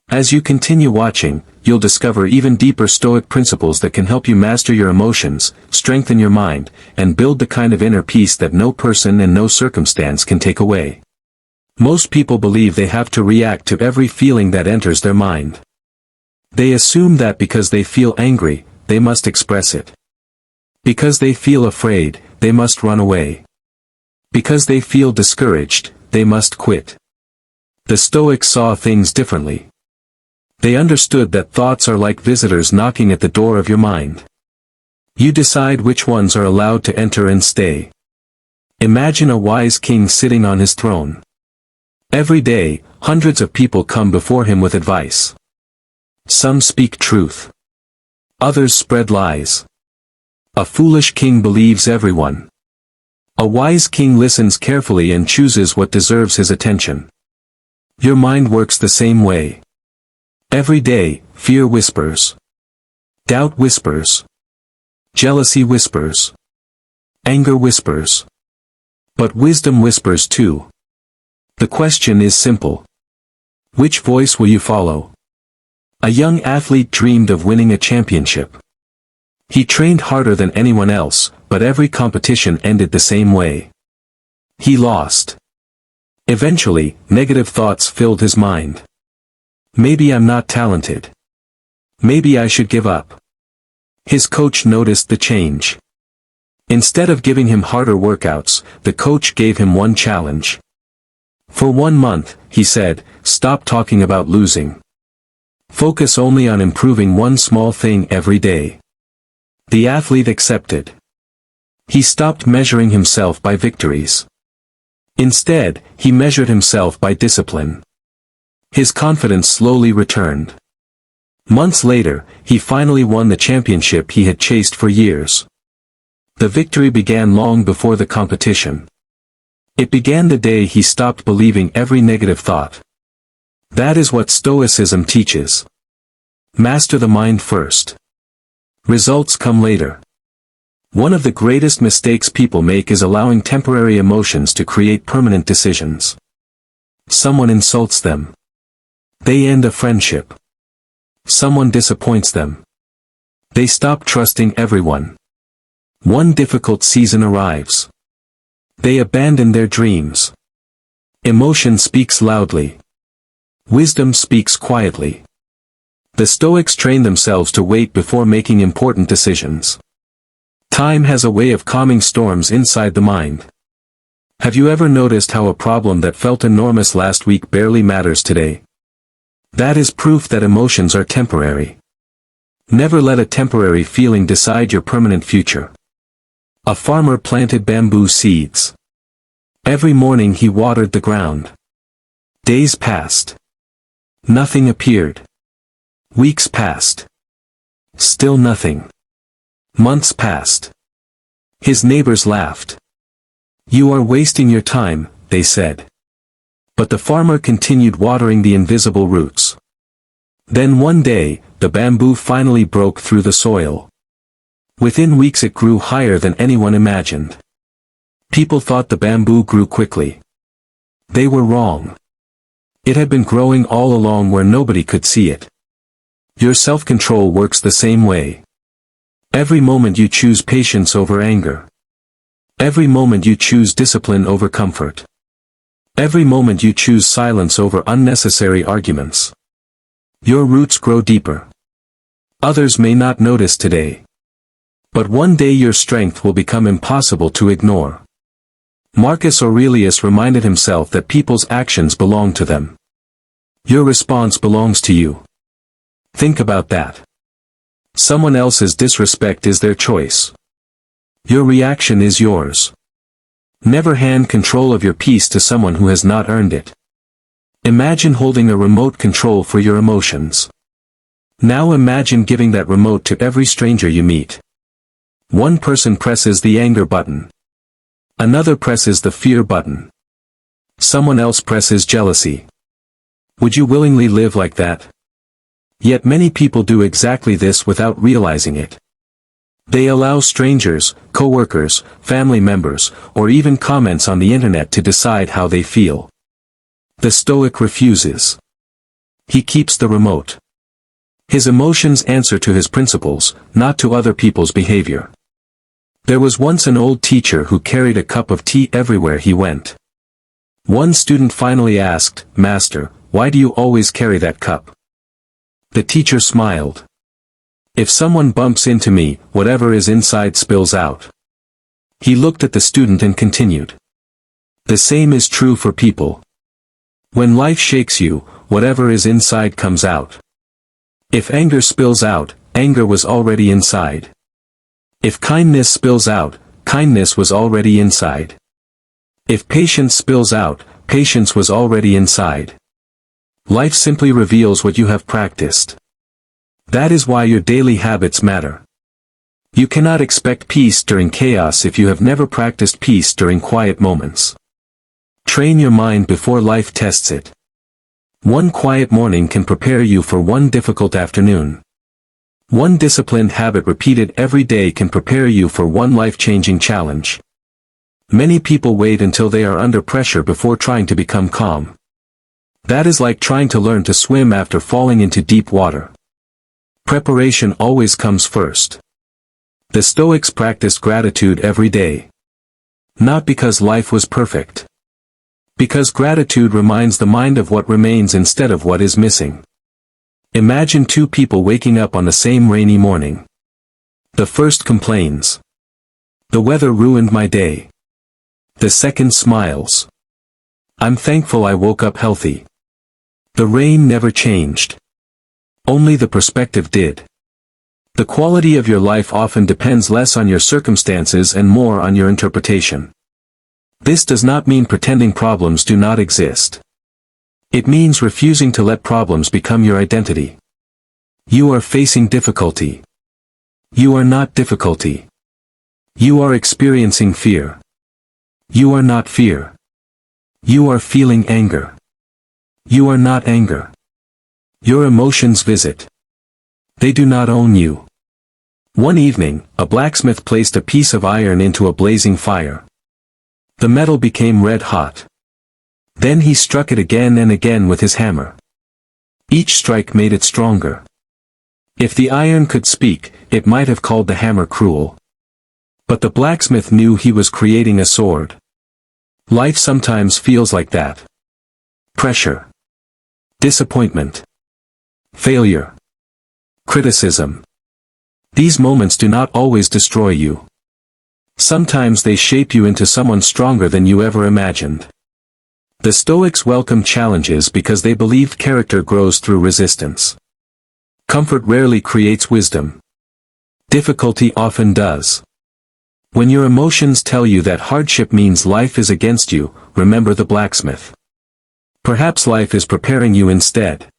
As you continue watching, you'll discover even deeper Stoic principles that can help you master your emotions, strengthen your mind, and build the kind of inner peace that no person and no circumstance can take away. Most people believe they have to react to every feeling that enters their mind. They assume that because they feel angry, they must express it. Because they feel afraid, they must run away. Because they feel discouraged, they must quit. The Stoics saw things differently. They understood that thoughts are like visitors knocking at the door of your mind. You decide which ones are allowed to enter and stay. Imagine a wise king sitting on his throne. Every day, hundreds of people come before him with advice. Some speak truth. Others spread lies. A foolish king believes everyone. A wise king listens carefully and chooses what deserves his attention. Your mind works the same way. Every day, fear whispers. Doubt whispers. Jealousy whispers. Anger whispers. But wisdom whispers too. The question is simple. Which voice will you follow? A young athlete dreamed of winning a championship. He trained harder than anyone else, but every competition ended the same way. He lost. Eventually, negative thoughts filled his mind. Maybe I'm not talented. Maybe I should give up. His coach noticed the change. Instead of giving him harder workouts, the coach gave him one challenge. For 1 month, he said, stop talking about losing. Focus only on improving one small thing every day. The athlete accepted. He stopped measuring himself by victories. Instead, he measured himself by discipline. His confidence slowly returned. Months later, he finally won the championship he had chased for years. The victory began long before the competition. It began the day he stopped believing every negative thought. That is what Stoicism teaches. Master the mind first. Results come later. One of the greatest mistakes people make is allowing temporary emotions to create permanent decisions. Someone insults them. They end a friendship. Someone disappoints them. They stop trusting everyone. One difficult season arrives. They abandon their dreams. Emotion speaks loudly. Wisdom speaks quietly. The Stoics trained themselves to wait before making important decisions. Time has a way of calming storms inside the mind. Have you ever noticed how a problem that felt enormous last week barely matters today? That is proof that emotions are temporary. Never let a temporary feeling decide your permanent future. A farmer planted bamboo seeds. Every morning he watered the ground. Days passed. Nothing appeared. Weeks passed. Still nothing. Months passed. His neighbors laughed. You are wasting your time, they said. But the farmer continued watering the invisible roots. Then one day, the bamboo finally broke through the soil. Within weeks it grew higher than anyone imagined. People thought the bamboo grew quickly. They were wrong. It had been growing all along where nobody could see it. Your self-control works the same way. Every moment you choose patience over anger. Every moment you choose discipline over comfort. Every moment you choose silence over unnecessary arguments. Your roots grow deeper. Others may not notice today. But one day your strength will become impossible to ignore. Marcus Aurelius reminded himself that people's actions belong to them. Your response belongs to you. Think about that. Someone else's disrespect is their choice. Your reaction is yours. Never hand control of your peace to someone who has not earned it. Imagine holding a remote control for your emotions. Now imagine giving that remote to every stranger you meet. One person presses the anger button. Another presses the fear button. Someone else presses jealousy. Would you willingly live like that? Yet many people do exactly this without realizing it. They allow strangers, co-workers, family members, or even comments on the internet to decide how they feel. The Stoic refuses. He keeps the remote. His emotions answer to his principles, not to other people's behavior. There was once an old teacher who carried a cup of tea everywhere he went. One student finally asked, "Master, why do you always carry that cup?" The teacher smiled. "If someone bumps into me, whatever is inside spills out." He looked at the student and continued. The same is true for people. When life shakes you, whatever is inside comes out. If anger spills out, anger was already inside. If kindness spills out, kindness was already inside. If patience spills out, patience was already inside. Life simply reveals what you have practiced. That is why your daily habits matter. You cannot expect peace during chaos if you have never practiced peace during quiet moments. Train your mind before life tests it. One quiet morning can prepare you for one difficult afternoon. One disciplined habit repeated every day can prepare you for one life-changing challenge. Many people wait until they are under pressure before trying to become calm. That is like trying to learn to swim after falling into deep water. Preparation always comes first. The Stoics practiced gratitude every day. Not because life was perfect. Because gratitude reminds the mind of what remains instead of what is missing. Imagine two people waking up on the same rainy morning. The first complains. "The weather ruined my day." The second smiles. "I'm thankful I woke up healthy." The rain never changed. Only the perspective did. The quality of your life often depends less on your circumstances and more on your interpretation. This does not mean pretending problems do not exist. It means refusing to let problems become your identity. You are facing difficulty. You are not difficulty. You are experiencing fear. You are not fear. You are feeling anger. You are not anger. Your emotions visit. They do not own you. One evening, a blacksmith placed a piece of iron into a blazing fire. The metal became red hot. Then he struck it again and again with his hammer. Each strike made it stronger. If the iron could speak, it might have called the hammer cruel. But the blacksmith knew he was creating a sword. Life sometimes feels like that. Pressure. Disappointment. Failure. Criticism. These moments do not always destroy you. Sometimes they shape you into someone stronger than you ever imagined. The Stoics welcomed challenges because they believed character grows through resistance. Comfort rarely creates wisdom. Difficulty often does. When your emotions tell you that hardship means life is against you, remember the blacksmith. Perhaps life is preparing you instead.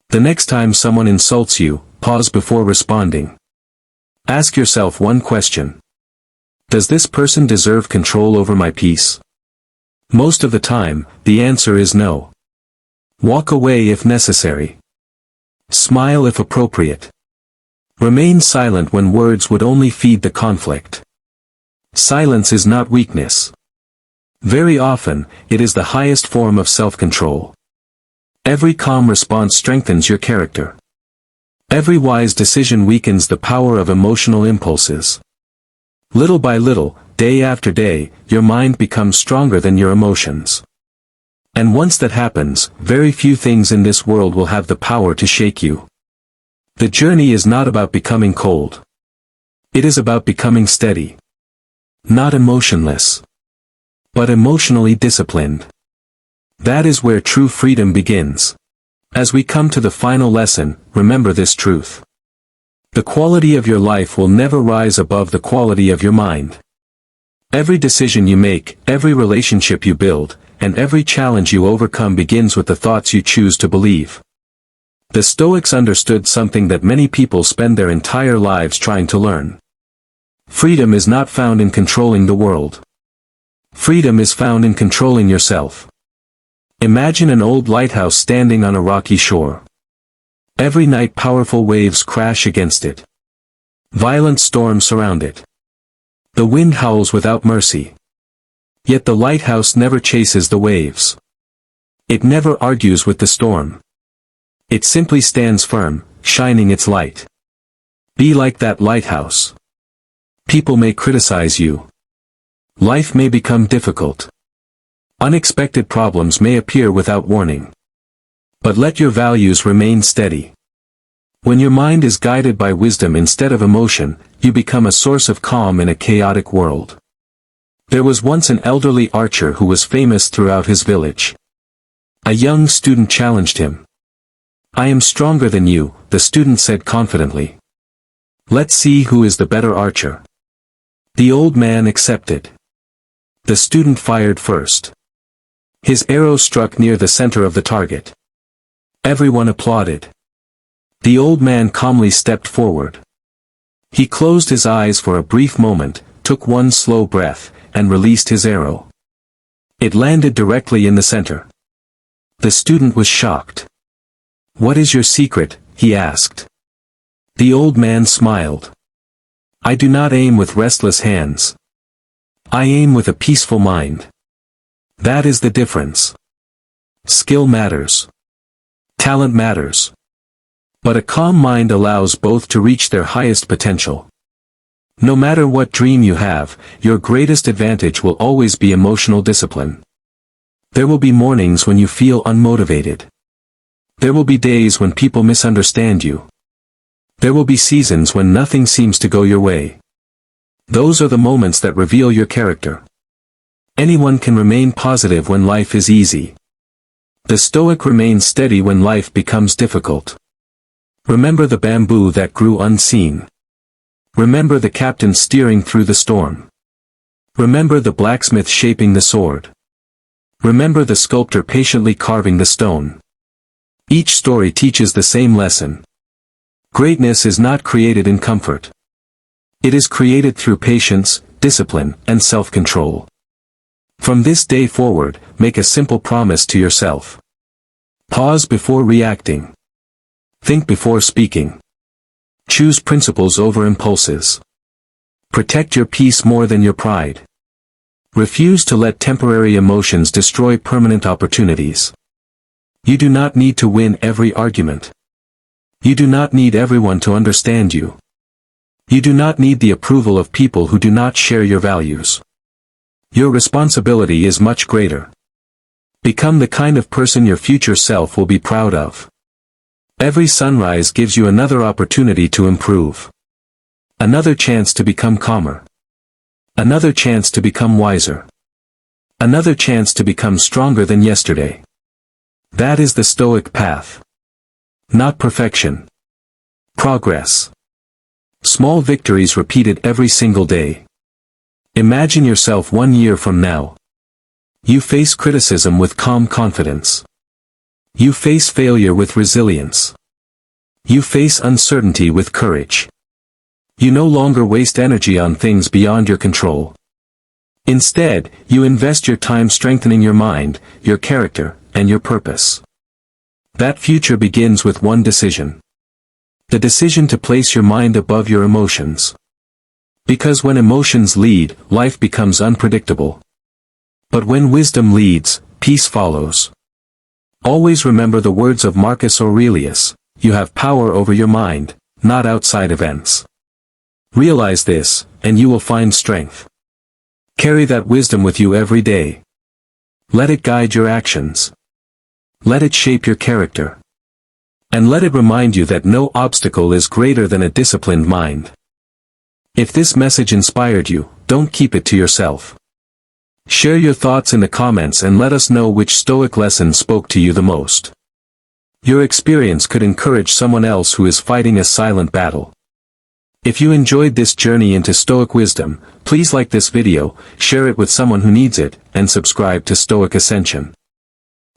The next time someone insults you, pause before responding. Ask yourself one question. Does this person deserve control over my peace? Most of the time, the answer is no. Walk away if necessary. Smile if appropriate. Remain silent when words would only feed the conflict. Silence is not weakness. Very often, it is the highest form of self-control. Every calm response strengthens your character. Every wise decision weakens the power of emotional impulses. Little by little, day after day, your mind becomes stronger than your emotions. And once that happens, very few things in this world will have the power to shake you. The journey is not about becoming cold. It is about becoming steady. Not emotionless, but emotionally disciplined. That is where true freedom begins. As we come to the final lesson, remember this truth. The quality of your life will never rise above the quality of your mind. Every decision you make, every relationship you build, and every challenge you overcome begins with the thoughts you choose to believe. The Stoics understood something that many people spend their entire lives trying to learn. Freedom is not found in controlling the world. Freedom is found in controlling yourself. Imagine an old lighthouse standing on a rocky shore. Every night powerful waves crash against it. Violent storms surround it. The wind howls without mercy. Yet the lighthouse never chases the waves. It never argues with the storm. It simply stands firm, shining its light. Be like that lighthouse. People may criticize you. Life may become difficult. Unexpected problems may appear without warning. But let your values remain steady. When your mind is guided by wisdom instead of emotion, you become a source of calm in a chaotic world. There was once an elderly archer who was famous throughout his village. A young student challenged him. "I am stronger than you," the student said confidently. "Let's see who is the better archer." The old man accepted. The student fired first. His arrow struck near the center of the target. Everyone applauded. The old man calmly stepped forward. He closed his eyes for a brief moment, took one slow breath, and released his arrow. It landed directly in the center. The student was shocked. "What is your secret?" he asked. The old man smiled. "I do not aim with restless hands. I aim with a peaceful mind. That is the difference. Skill matters. Talent matters. But a calm mind allows both to reach their highest potential. No matter what dream you have, your greatest advantage will always be emotional discipline. There will be mornings when you feel unmotivated. There will be days when people misunderstand you. There will be seasons when nothing seems to go your way. Those are the moments that reveal your character. Anyone can remain positive when life is easy. The Stoic remains steady when life becomes difficult. Remember the bamboo that grew unseen. Remember the captain steering through the storm. Remember the blacksmith shaping the sword. Remember the sculptor patiently carving the stone. Each story teaches the same lesson. Greatness is not created in comfort. It is created through patience, discipline, and self-control. From this day forward, make a simple promise to yourself. Pause before reacting. Think before speaking. Choose principles over impulses. Protect your peace more than your pride. Refuse to let temporary emotions destroy permanent opportunities. You do not need to win every argument. You do not need everyone to understand you. You do not need the approval of people who do not share your values. Your responsibility is much greater. Become the kind of person your future self will be proud of. Every sunrise gives you another opportunity to improve. Another chance to become calmer. Another chance to become wiser. Another chance to become stronger than yesterday. That is the Stoic path. Not perfection. Progress. Small victories repeated every single day. Imagine yourself 1 year from now. You face criticism with calm confidence. You face failure with resilience. You face uncertainty with courage. You no longer waste energy on things beyond your control. Instead, you invest your time strengthening your mind, your character, and your purpose. That future begins with one decision. The decision to place your mind above your emotions. Because when emotions lead, life becomes unpredictable. But when wisdom leads, peace follows. Always remember the words of Marcus Aurelius, "You have power over your mind, not outside events." Realize this, and you will find strength. Carry that wisdom with you every day. Let it guide your actions. Let it shape your character. And let it remind you that no obstacle is greater than a disciplined mind. If this message inspired you, don't keep it to yourself. Share your thoughts in the comments and let us know which Stoic lesson spoke to you the most. Your experience could encourage someone else who is fighting a silent battle. If you enjoyed this journey into Stoic wisdom, please like this video, share it with someone who needs it, and subscribe to Stoic Ascension.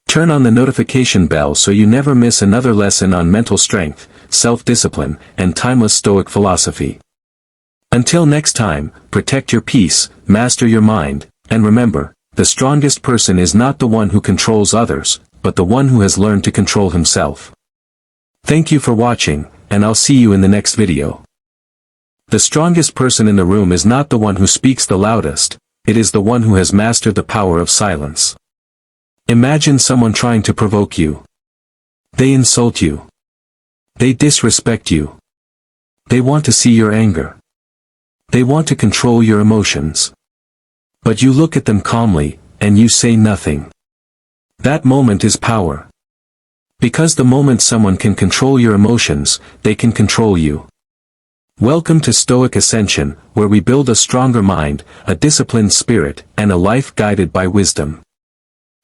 Turn on the notification bell so you never miss another lesson on mental strength, self-discipline, and timeless Stoic philosophy. Until next time, protect your peace, master your mind, and remember, the strongest person is not the one who controls others, but the one who has learned to control himself. Thank you for watching, and I'll see you in the next video. The strongest person in the room is not the one who speaks the loudest, it is the one who has mastered the power of silence. Imagine someone trying to provoke you. They insult you. They disrespect you. They want to see your anger. They want to control your emotions. But you look at them calmly, and you say nothing. That moment is power. Because the moment someone can control your emotions, they can control you. Welcome to Stoic Ascension, where we build a stronger mind, a disciplined spirit, and a life guided by wisdom.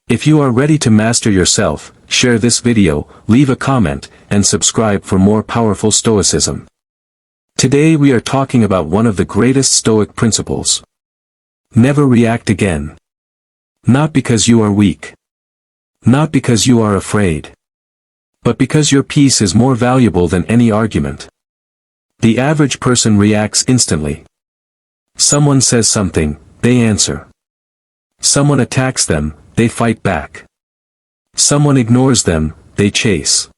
If you are ready to master yourself, share this video, leave a comment, and subscribe for more powerful Stoicism. Today we are talking about one of the greatest Stoic principles. Never react again. Not because you are weak. Not because you are afraid. But because your peace is more valuable than any argument. The average person reacts instantly. Someone says something, they answer. Someone attacks them, they fight back. Someone ignores them, they chase.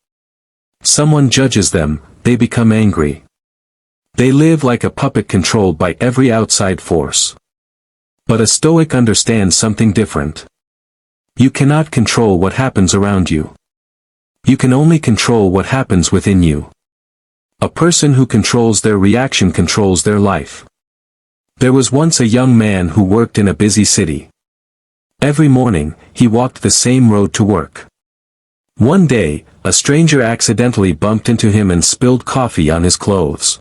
Someone judges them, they become angry. They live like a puppet controlled by every outside force. But a Stoic understands something different. You cannot control what happens around you. You can only control what happens within you. A person who controls their reaction controls their life. There was once a young man who worked in a busy city. Every morning, he walked the same road to work. One day, a stranger accidentally bumped into him and spilled coffee on his clothes.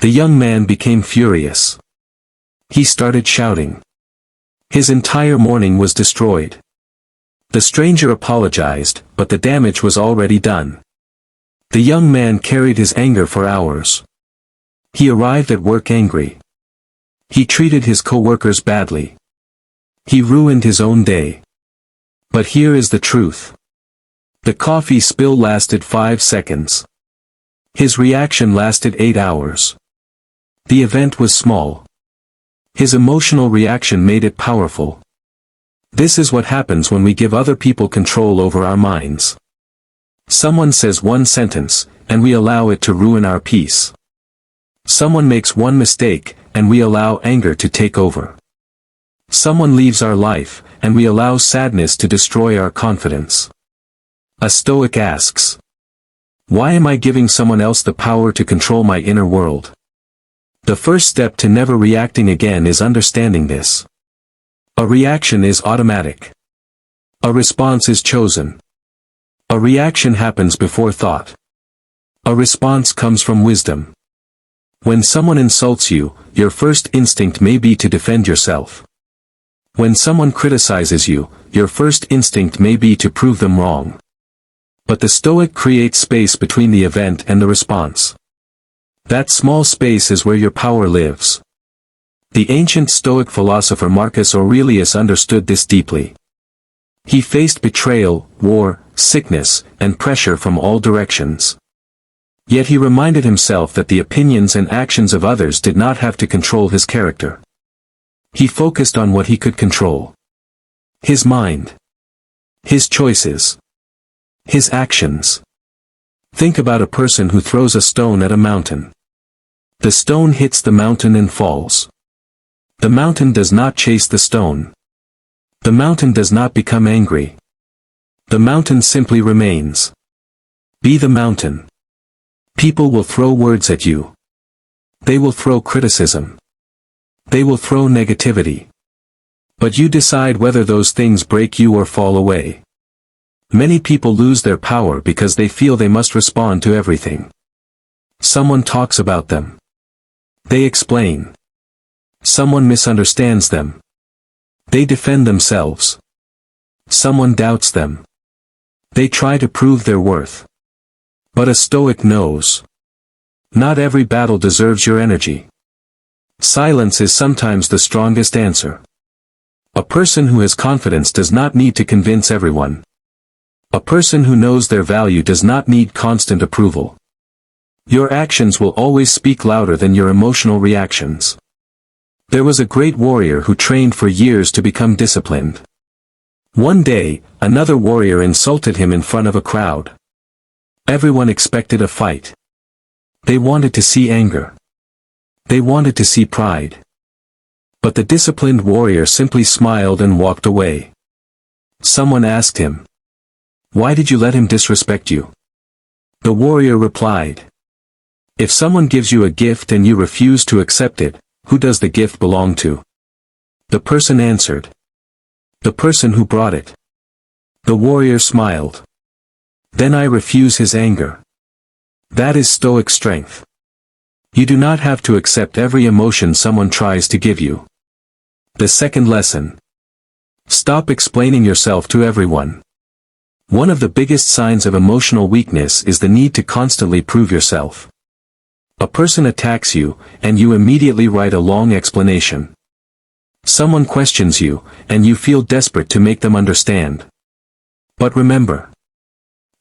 The young man became furious. He started shouting. His entire morning was destroyed. The stranger apologized, but the damage was already done. The young man carried his anger for hours. He arrived at work angry. He treated his co-workers badly. He ruined his own day. But here is the truth. The coffee spill lasted 5 seconds. His reaction lasted 8 hours. The event was small. His emotional reaction made it powerful. This is what happens when we give other people control over our minds. Someone says one sentence, and we allow it to ruin our peace. Someone makes one mistake, and we allow anger to take over. Someone leaves our life, and we allow sadness to destroy our confidence. A Stoic asks, why am I giving someone else the power to control my inner world? The first step to never reacting again is understanding this. A reaction is automatic. A response is chosen. A reaction happens before thought. A response comes from wisdom. When someone insults you, your first instinct may be to defend yourself. When someone criticizes you, your first instinct may be to prove them wrong. But the Stoic creates space between the event and the response. That small space is where your power lives. The ancient Stoic philosopher Marcus Aurelius understood this deeply. He faced betrayal, war, sickness, and pressure from all directions. Yet he reminded himself that the opinions and actions of others did not have to control his character. He focused on what he could control. His mind. His choices. His actions. Think about a person who throws a stone at a mountain. The stone hits the mountain and falls. The mountain does not chase the stone. The mountain does not become angry. The mountain simply remains. Be the mountain. People will throw words at you. They will throw criticism. They will throw negativity. But you decide whether those things break you or fall away. Many people lose their power because they feel they must respond to everything. Someone talks about them. They explain. Someone misunderstands them. They defend themselves. Someone doubts them. They try to prove their worth. But a Stoic knows. Not every battle deserves your energy. Silence is sometimes the strongest answer. A person who has confidence does not need to convince everyone. A person who knows their value does not need constant approval. Your actions will always speak louder than your emotional reactions. There was a great warrior who trained for years to become disciplined. One day, another warrior insulted him in front of a crowd. Everyone expected a fight. They wanted to see anger. They wanted to see pride. But the disciplined warrior simply smiled and walked away. Someone asked him, "Why did you let him disrespect you?" The warrior replied, "If someone gives you a gift and you refuse to accept it, who does the gift belong to?" The person answered, "The person who brought it." The warrior smiled. "Then I refuse his anger." That is Stoic strength. You do not have to accept every emotion someone tries to give you. The second lesson. Stop explaining yourself to everyone. One of the biggest signs of emotional weakness is the need to constantly prove yourself. A person attacks you, and you immediately write a long explanation. Someone questions you, and you feel desperate to make them understand. But remember,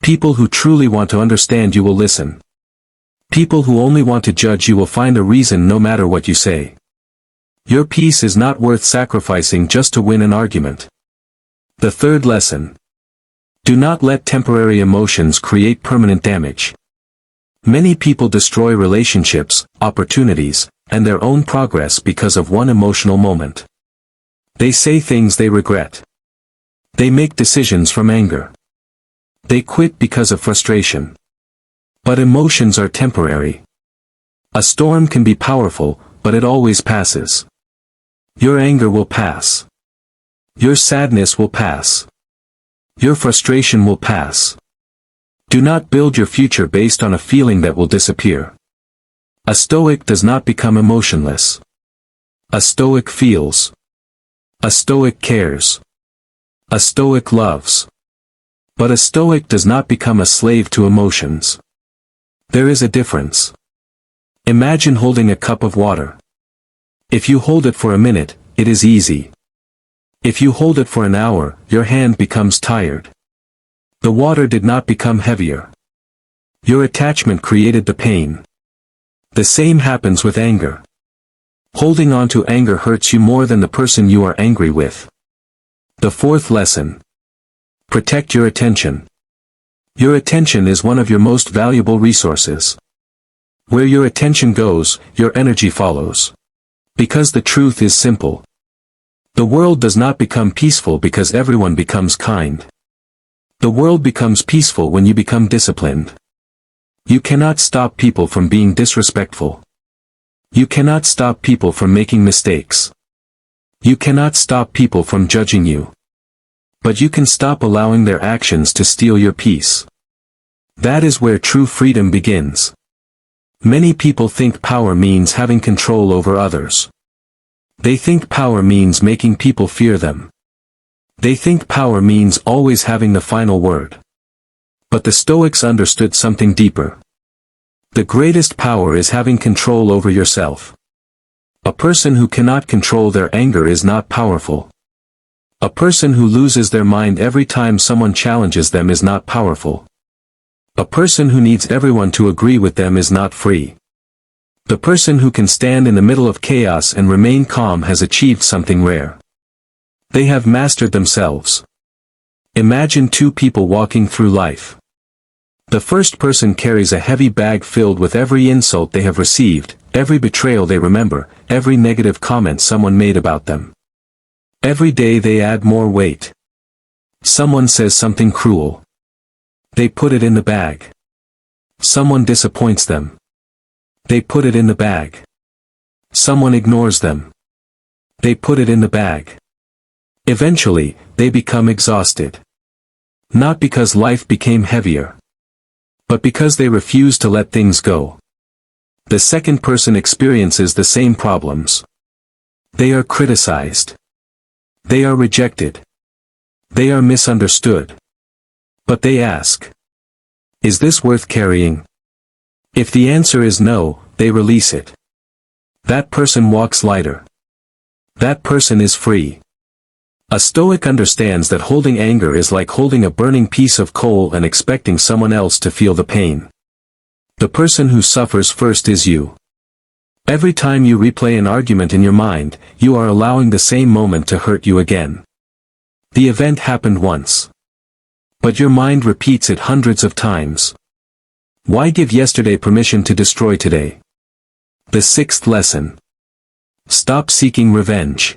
people who truly want to understand you will listen. People who only want to judge you will find a reason no matter what you say. Your peace is not worth sacrificing just to win an argument. The third lesson. Do not let temporary emotions create permanent damage. Many people destroy relationships, opportunities, and their own progress because of one emotional moment. They say things they regret. They make decisions from anger. They quit because of frustration. But emotions are temporary. A storm can be powerful, but it always passes. Your anger will pass. Your sadness will pass. Your frustration will pass. Do not build your future based on a feeling that will disappear. A Stoic does not become emotionless. A Stoic feels. A Stoic cares. A Stoic loves. But a Stoic does not become a slave to emotions. There is a difference. Imagine holding a cup of water. If you hold it for a minute, it is easy. If you hold it for an hour, your hand becomes tired. The water did not become heavier. Your attachment created the pain. The same happens with anger. Holding on to anger hurts you more than the person you are angry with. The fourth lesson. Protect your attention. Your attention is one of your most valuable resources. Where your attention goes, your energy follows. Because the truth is simple. The world does not become peaceful because everyone becomes kind. The world becomes peaceful when you become disciplined. You cannot stop people from being disrespectful. You cannot stop people from making mistakes. You cannot stop people from judging you. But you can stop allowing their actions to steal your peace. That is where true freedom begins. Many people think power means having control over others. They think power means making people fear them. They think power means always having the final word. But the Stoics understood something deeper. The greatest power is having control over yourself. A person who cannot control their anger is not powerful. A person who loses their mind every time someone challenges them is not powerful. A person who needs everyone to agree with them is not free. The person who can stand in the middle of chaos and remain calm has achieved something rare. They have mastered themselves. Imagine two people walking through life. The first person carries a heavy bag filled with every insult they have received, every betrayal they remember, every negative comment someone made about them. Every day they add more weight. Someone says something cruel. They put it in the bag. Someone disappoints them. They put it in the bag. Someone ignores them. They put it in the bag. Eventually, they become exhausted. Not because life became heavier, but because they refuse to let things go. The second person experiences the same problems. They are criticized. They are rejected. They are misunderstood. But they ask, is this worth carrying? If the answer is no, they release it. That person walks lighter. That person is free. A Stoic understands that holding anger is like holding a burning piece of coal and expecting someone else to feel the pain. The person who suffers first is you. Every time you replay an argument in your mind, you are allowing the same moment to hurt you again. The event happened once. But your mind repeats it hundreds of times. Why give yesterday permission to destroy today? The sixth lesson. Stop seeking revenge.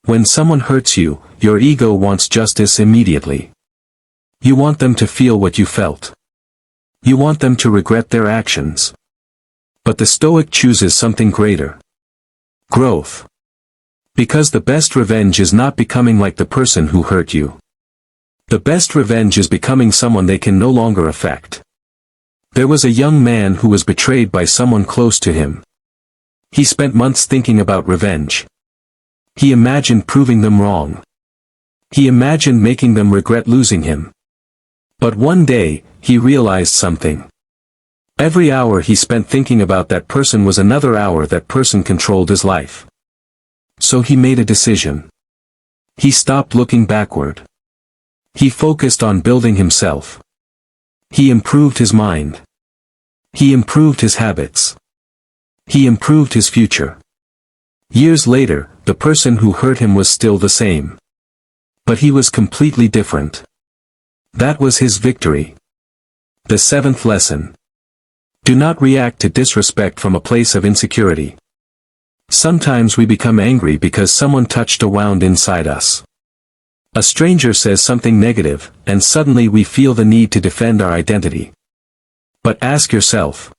When someone hurts you, your ego wants justice immediately. You want them to feel what you felt. You want them to regret their actions. But the Stoic chooses something greater. Growth. Because the best revenge is not becoming like the person who hurt you. The best revenge is becoming someone they can no longer affect. There was a young man who was betrayed by someone close to him. He spent months thinking about revenge. He imagined proving them wrong. He imagined making them regret losing him. But one day, he realized something. Every hour he spent thinking about that person was another hour that person controlled his life. So he made a decision. He stopped looking backward. He focused on building himself. He improved his mind. He improved his habits. He improved his future. Years later, the person who hurt him was still the same. But he was completely different. That was his victory. The seventh lesson. Do not react to disrespect from a place of insecurity. Sometimes we become angry because someone touched a wound inside us. A stranger says something negative, and suddenly we feel the need to defend our identity. But ask yourself,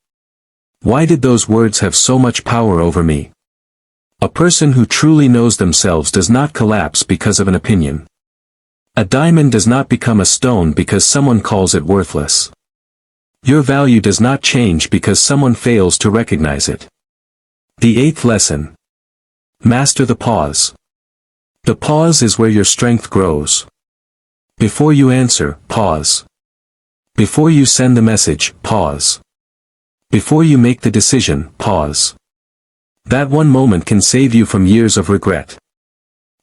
why did those words have so much power over me? A person who truly knows themselves does not collapse because of an opinion. A diamond does not become a stone because someone calls it worthless. Your value does not change because someone fails to recognize it. The eighth lesson. Master the pause. The pause is where your strength grows. Before you answer, pause. Before you send the message, pause. Before you make the decision, pause. That one moment can save you from years of regret.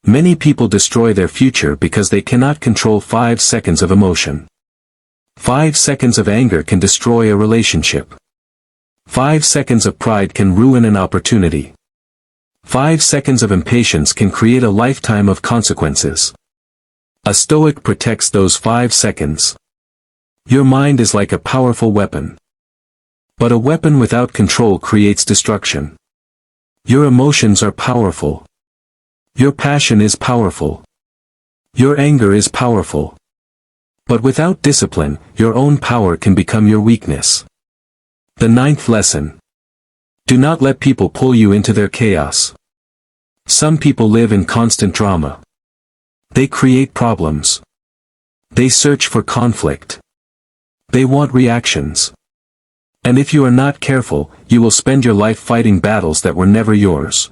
Many people destroy their future because they cannot control 5 seconds of emotion. 5 seconds of anger can destroy a relationship. 5 seconds of pride can ruin an opportunity. 5 seconds of impatience can create a lifetime of consequences. A Stoic protects those 5 seconds. Your mind is like a powerful weapon. But a weapon without control creates destruction. Your emotions are powerful. Your passion is powerful. Your anger is powerful. But without discipline, your own power can become your weakness. The ninth lesson. Do not let people pull you into their chaos. Some people live in constant drama. They create problems. They search for conflict. They want reactions. And if you are not careful, you will spend your life fighting battles that were never yours.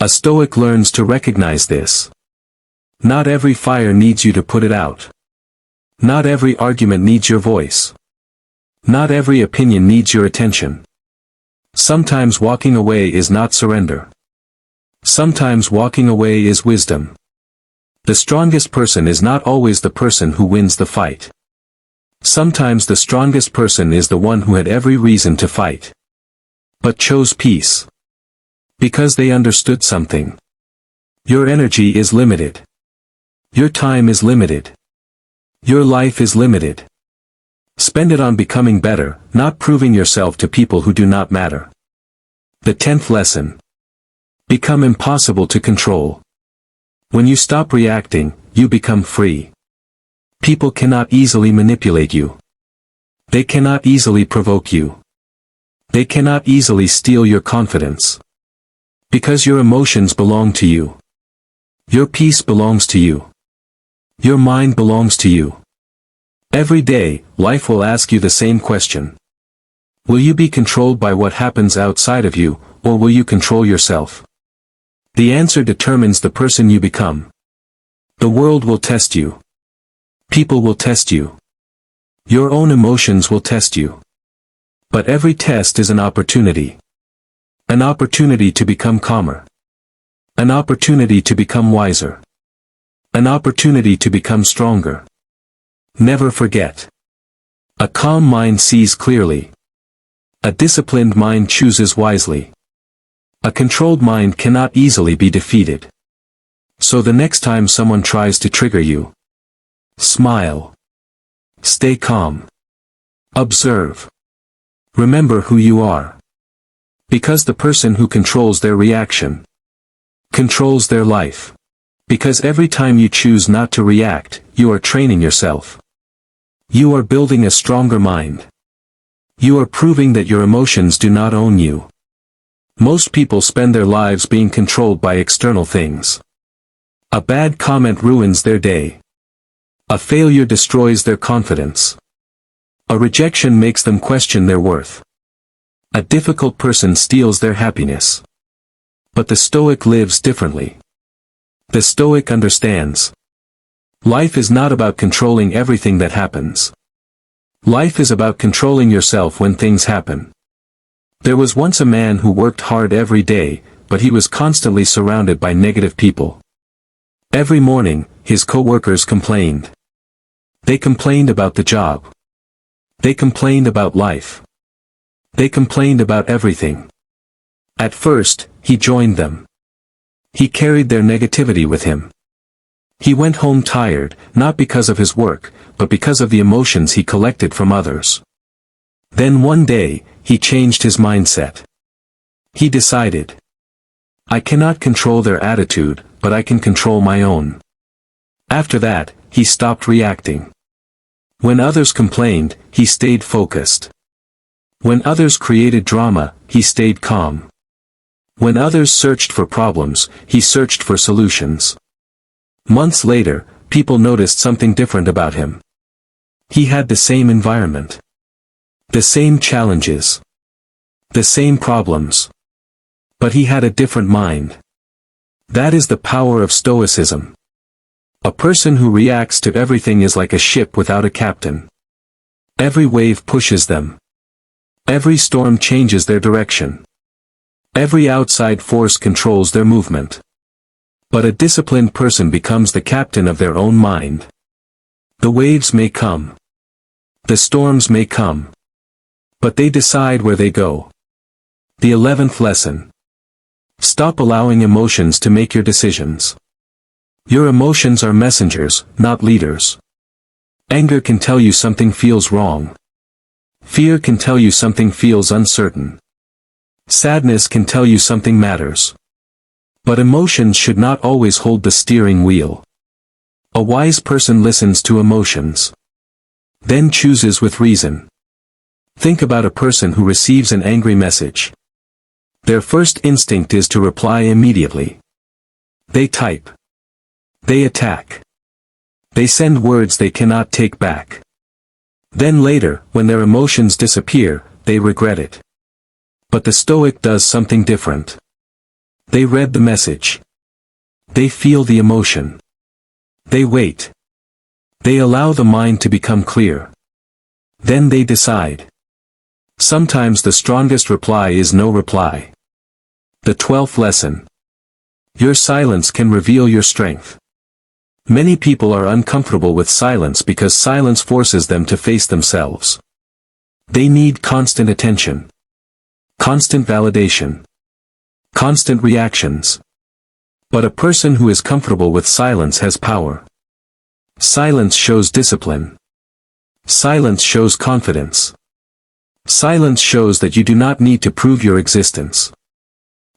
A Stoic learns to recognize this. Not every fire needs you to put it out. Not every argument needs your voice. Not every opinion needs your attention. Sometimes walking away is not surrender. Sometimes walking away is wisdom. The strongest person is not always the person who wins the fight. Sometimes the strongest person is the one who had every reason to fight, but chose peace. Because they understood something. Your energy is limited. Your time is limited. Your life is limited. Spend it on becoming better, not proving yourself to people who do not matter. The 10th lesson. Become impossible to control. When you stop reacting, you become free. People cannot easily manipulate you. They cannot easily provoke you. They cannot easily steal your confidence. Because your emotions belong to you. Your peace belongs to you. Your mind belongs to you. Every day, life will ask you the same question. Will you be controlled by what happens outside of you, or will you control yourself? The answer determines the person you become. The world will test you. People will test you. Your own emotions will test you. But every test is an opportunity. An opportunity to become calmer. An opportunity to become wiser. An opportunity to become stronger. Never forget. A calm mind sees clearly. A disciplined mind chooses wisely. A controlled mind cannot easily be defeated. So the next time someone tries to trigger you, smile. Stay calm. Observe. Remember who you are. Because the person who controls their reaction controls their life. Because every time you choose not to react, you are training yourself. You are building a stronger mind. You are proving that your emotions do not own you. Most people spend their lives being controlled by external things. A bad comment ruins their day. A failure destroys their confidence. A rejection makes them question their worth. A difficult person steals their happiness. But the Stoic lives differently. The Stoic understands. Life is not about controlling everything that happens. Life is about controlling yourself when things happen. There was once a man who worked hard every day, but he was constantly surrounded by negative people. Every morning, his co-workers complained. They complained about the job. They complained about life. They complained about everything. At first, he joined them. He carried their negativity with him. He went home tired, not because of his work, but because of the emotions he collected from others. Then one day, he changed his mindset. He decided, I cannot control their attitude, but I can control my own. After that, he stopped reacting. When others complained, he stayed focused. When others created drama, he stayed calm. When others searched for problems, he searched for solutions. Months later, people noticed something different about him. He had the same environment. The same challenges. The same problems. But he had a different mind. That is the power of Stoicism. A person who reacts to everything is like a ship without a captain. Every wave pushes them. Every storm changes their direction. Every outside force controls their movement. But a disciplined person becomes the captain of their own mind. The waves may come. The storms may come. But they decide where they go. The 11th lesson. Stop allowing emotions to make your decisions. Your emotions are messengers, not leaders. Anger can tell you something feels wrong. Fear can tell you something feels uncertain. Sadness can tell you something matters. But emotions should not always hold the steering wheel. A wise person listens to emotions. Then chooses with reason. Think about a person who receives an angry message. Their first instinct is to reply immediately. They type. They attack. They send words they cannot take back. Then later, when their emotions disappear, they regret it. But the Stoic does something different. They read the message. They feel the emotion. They wait. They allow the mind to become clear. Then they decide. Sometimes the strongest reply is no reply. The 12th lesson. Your silence can reveal your strength. Many people are uncomfortable with silence because silence forces them to face themselves. They need constant attention. Constant validation. Constant reactions. But a person who is comfortable with silence has power. Silence shows discipline. Silence shows confidence. Silence shows that you do not need to prove your existence.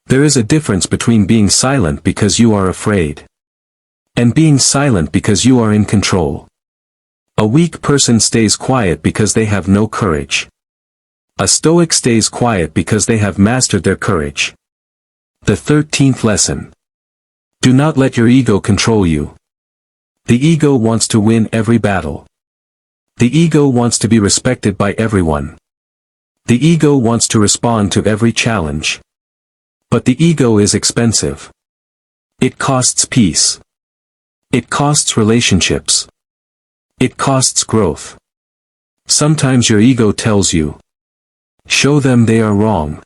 There is a difference between being silent because you are afraid, and being silent because you are in control. A weak person stays quiet because they have no courage. A Stoic stays quiet because they have mastered their courage. The 13th lesson. Do not let your ego control you. The ego wants to win every battle. The ego wants to be respected by everyone. The ego wants to respond to every challenge. But the ego is expensive. It costs peace. It costs relationships. It costs growth. Sometimes your ego tells you, show them they are wrong.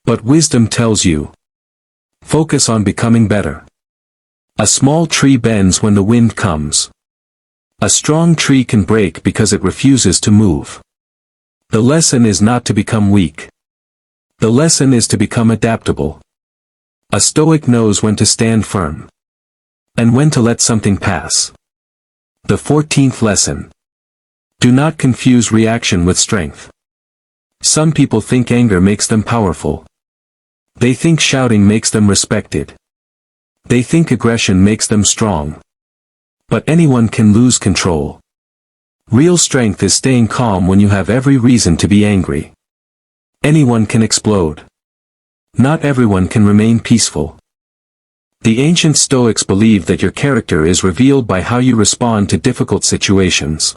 But wisdom tells you, focus on becoming better. A small tree bends when the wind comes. A strong tree can break because it refuses to move. The lesson is not to become weak. The lesson is to become adaptable. A Stoic knows when to stand firm and when to let something pass. The 14th lesson. Do not confuse reaction with strength. Some people think anger makes them powerful. They think shouting makes them respected. They think aggression makes them strong. But anyone can lose control. Real strength is staying calm when you have every reason to be angry. Anyone can explode. Not everyone can remain peaceful. The ancient Stoics believed that your character is revealed by how you respond to difficult situations.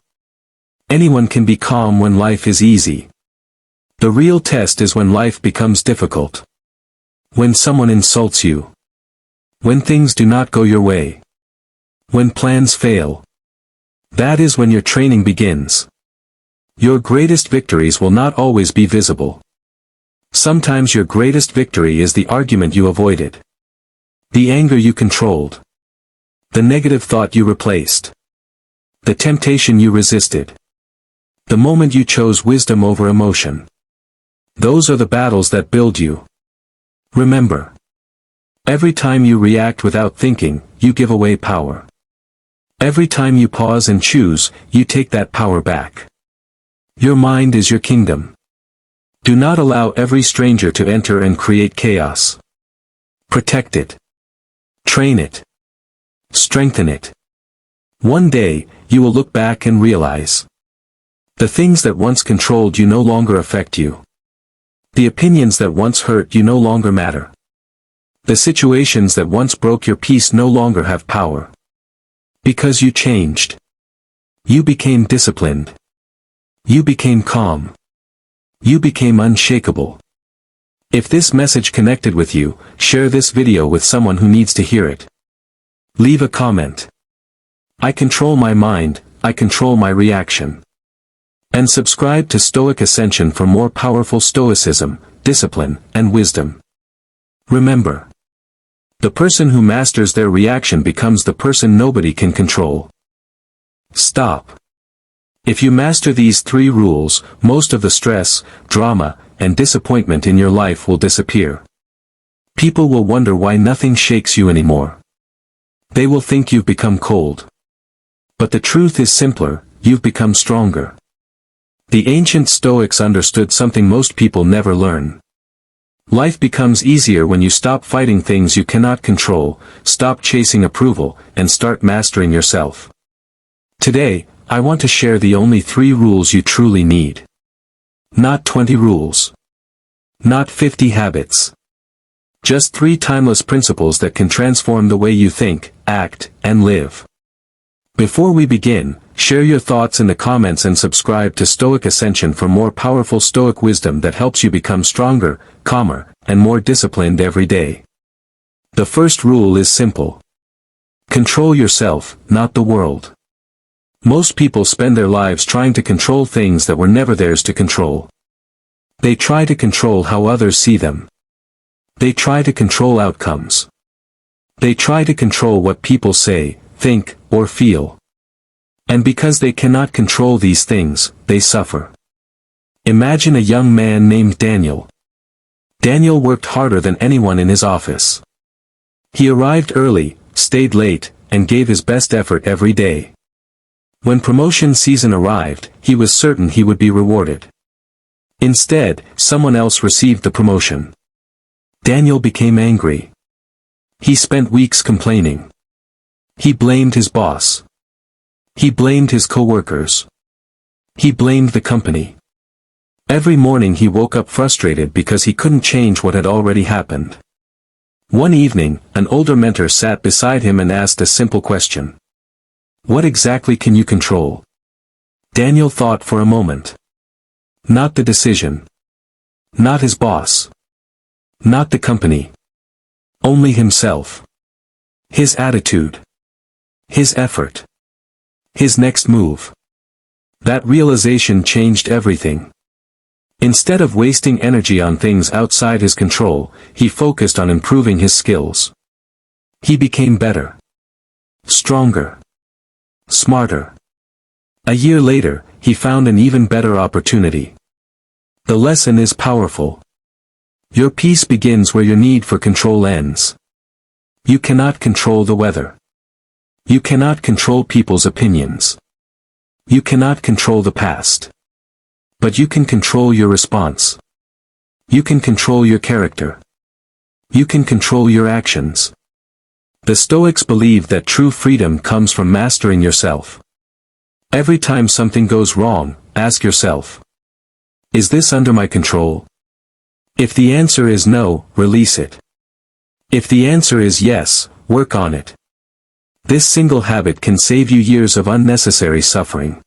Anyone can be calm when life is easy. The real test is when life becomes difficult. When someone insults you. When things do not go your way. When plans fail. That is when your training begins. Your greatest victories will not always be visible. Sometimes your greatest victory is the argument you avoided. The anger you controlled. The negative thought you replaced. The temptation you resisted. The moment you chose wisdom over emotion. Those are the battles that build you. Remember. Every time you react without thinking, you give away power. Every time you pause and choose, you take that power back. Your mind is your kingdom. Do not allow every stranger to enter and create chaos. Protect it. Train it. Strengthen it. One day, you will look back and realize. The things that once controlled you no longer affect you. The opinions that once hurt you no longer matter. The situations that once broke your peace no longer have power. Because you changed. You became disciplined. You became calm. You became unshakable. If this message connected with you, share this video with someone who needs to hear it. Leave a comment. I control my mind, I control my reaction. And subscribe to Stoic Ascension for more powerful Stoicism, discipline, and wisdom. Remember. The person who masters their reaction becomes the person nobody can control. Stop. If you master these 3 rules, most of the stress, drama, and disappointment in your life will disappear. People will wonder why nothing shakes you anymore. They will think you've become cold. But the truth is simpler, you've become stronger. The ancient Stoics understood something most people never learn. Life becomes easier when you stop fighting things you cannot control, stop chasing approval, and start mastering yourself. Today, I want to share the only 3 rules you truly need. Not 20 rules. Not 50 habits. Just 3 timeless principles that can transform the way you think, act, and live. Before we begin, share your thoughts in the comments and subscribe to Stoic Ascension for more powerful Stoic wisdom that helps you become stronger, calmer, and more disciplined every day. The first rule is simple. Control yourself, not the world. Most people spend their lives trying to control things that were never theirs to control. They try to control how others see them. They try to control outcomes. They try to control what people say, think, or feel. And because they cannot control these things, they suffer. Imagine a young man named Daniel. Daniel worked harder than anyone in his office. He arrived early, stayed late, and gave his best effort every day. When promotion season arrived, he was certain he would be rewarded. Instead, someone else received the promotion. Daniel became angry. He spent weeks complaining. He blamed his boss. He blamed his co-workers. He blamed the company. Every morning he woke up frustrated because he couldn't change what had already happened. One evening, an older mentor sat beside him and asked a simple question. What exactly can you control? Daniel thought for a moment. Not the decision. Not his boss. Not the company. Only himself. His attitude. His effort. His next move. That realization changed everything. Instead of wasting energy on things outside his control, he focused on improving his skills. He became better. Stronger. Smarter. A year later, he found an even better opportunity. The lesson is powerful. Your peace begins where your need for control ends. You cannot control the weather. You cannot control people's opinions. You cannot control the past. But you can control your response. You can control your character. You can control your actions. The Stoics believe that true freedom comes from mastering yourself. Every time something goes wrong, ask yourself, is this under my control? If the answer is no, release it. If the answer is yes, work on it. This single habit can save you years of unnecessary suffering.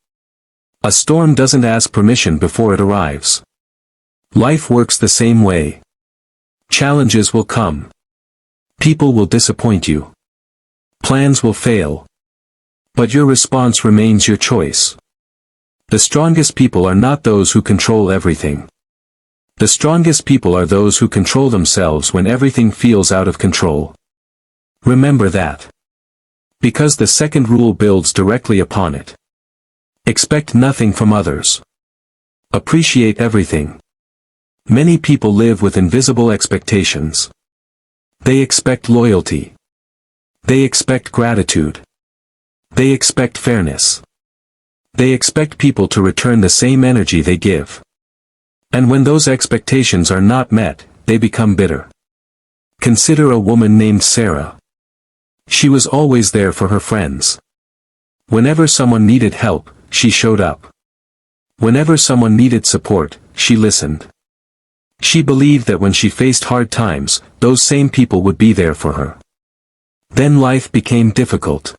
A storm doesn't ask permission before it arrives. Life works the same way. Challenges will come. People will disappoint you. Plans will fail. But your response remains your choice. The strongest people are not those who control everything. The strongest people are those who control themselves when everything feels out of control. Remember that. Because the second rule builds directly upon it. Expect nothing from others. Appreciate everything. Many people live with invisible expectations. They expect loyalty. They expect gratitude. They expect fairness. They expect people to return the same energy they give. And when those expectations are not met, they become bitter. Consider a woman named Sarah. She was always there for her friends. Whenever someone needed help, she showed up. Whenever someone needed support, she listened. She believed that when she faced hard times, those same people would be there for her. Then life became difficult.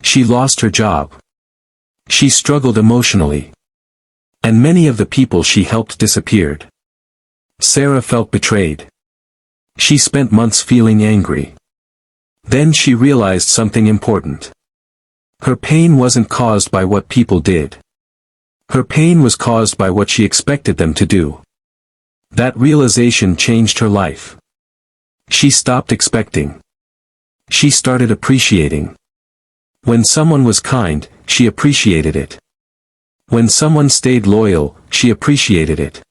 She lost her job. She struggled emotionally. And many of the people she helped disappeared. Sarah felt betrayed. She spent months feeling angry. Then she realized something important. Her pain wasn't caused by what people did. Her pain was caused by what she expected them to do. That realization changed her life. She stopped expecting. She started appreciating. When someone was kind, she appreciated it. When someone stayed loyal, she appreciated it.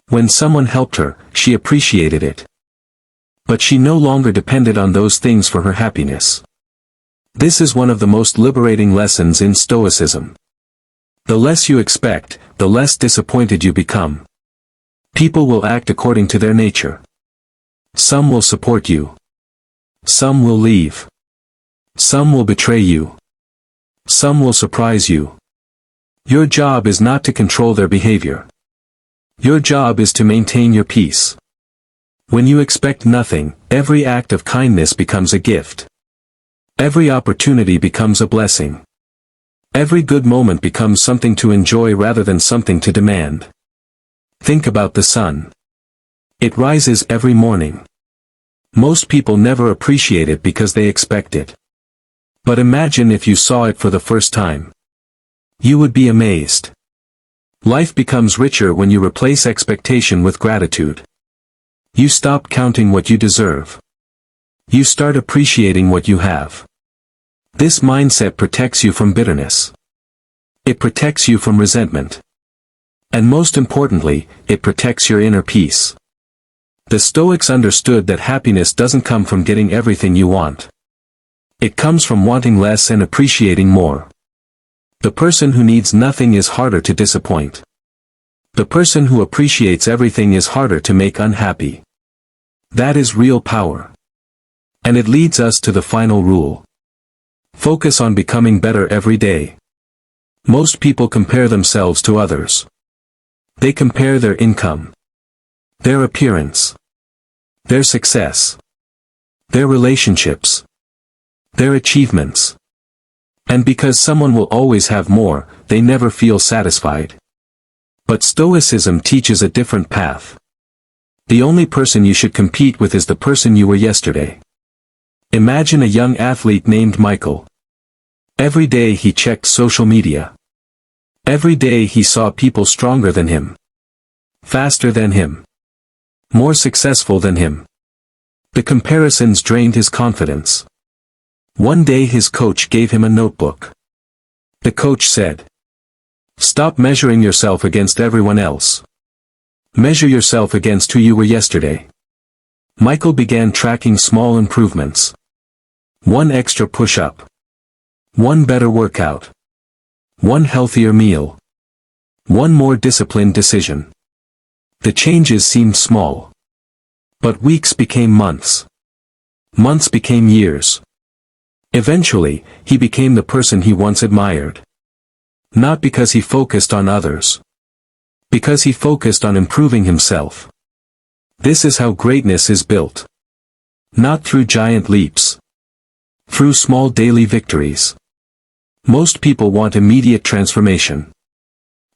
When someone helped her, she appreciated it. But she no longer depended on those things for her happiness. This is one of the most liberating lessons in Stoicism. The less you expect, the less disappointed you become. People will act according to their nature. Some will support you. Some will leave. Some will betray you. Some will surprise you. Your job is not to control their behavior. Your job is to maintain your peace. When you expect nothing, every act of kindness becomes a gift. Every opportunity becomes a blessing. Every good moment becomes something to enjoy rather than something to demand. Think about the sun. It rises every morning. Most people never appreciate it because they expect it. But imagine if you saw it for the first time. You would be amazed. Life becomes richer when you replace expectation with gratitude. You stop counting what you deserve. You start appreciating what you have. This mindset protects you from bitterness. It protects you from resentment. And most importantly, it protects your inner peace. The Stoics understood that happiness doesn't come from getting everything you want. It comes from wanting less and appreciating more. The person who needs nothing is harder to disappoint. The person who appreciates everything is harder to make unhappy. That is real power. And it leads us to the final rule. Focus on becoming better every day. Most people compare themselves to others. They compare their income, their appearance, their success, their relationships, their achievements. And because someone will always have more, they never feel satisfied. But Stoicism teaches a different path. The only person you should compete with is the person you were yesterday. Imagine a young athlete named Michael. Every day he checked social media. Every day he saw people stronger than him, faster than him, more successful than him. The comparisons drained his confidence. One day his coach gave him a notebook. The coach said, "Stop measuring yourself against everyone else. Measure yourself against who you were yesterday." Michael began tracking small improvements. One extra push-up. One better workout. One healthier meal. One more disciplined decision. The changes seemed small. But weeks became months. Months became years. Eventually, he became the person he once admired. Not because he focused on others. Because he focused on improving himself. This is how greatness is built. Not through giant leaps. Through small daily victories. Most people want immediate transformation.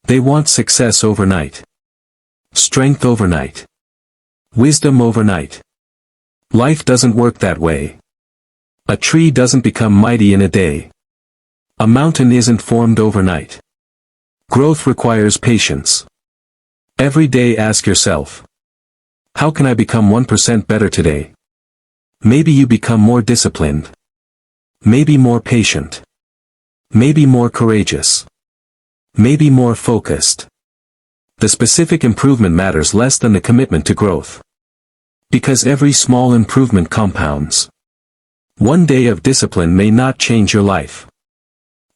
They want success overnight. Strength overnight. Wisdom overnight. Life doesn't work that way. A tree doesn't become mighty in a day. A mountain isn't formed overnight. Growth requires patience. Every day ask yourself, how can I become 1% better today? Maybe you become more disciplined. Maybe more patient. Maybe more courageous. Maybe more focused. The specific improvement matters less than the commitment to growth. Because every small improvement compounds. One day of discipline may not change your life.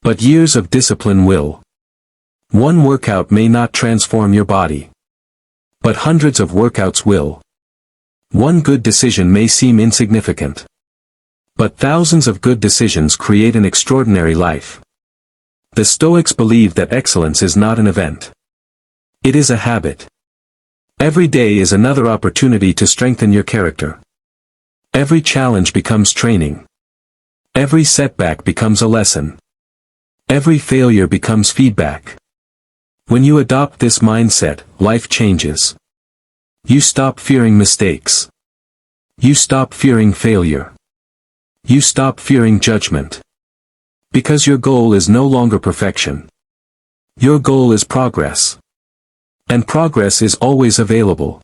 But years of discipline will. One workout may not transform your body. But hundreds of workouts will. One good decision may seem insignificant. But thousands of good decisions create an extraordinary life. The Stoics believe that excellence is not an event. It is a habit. Every day is another opportunity to strengthen your character. Every challenge becomes training. Every setback becomes a lesson. Every failure becomes feedback. When you adopt this mindset, life changes. You stop fearing mistakes. You stop fearing failure. You stop fearing judgment. Because your goal is no longer perfection. Your goal is progress. And progress is always available.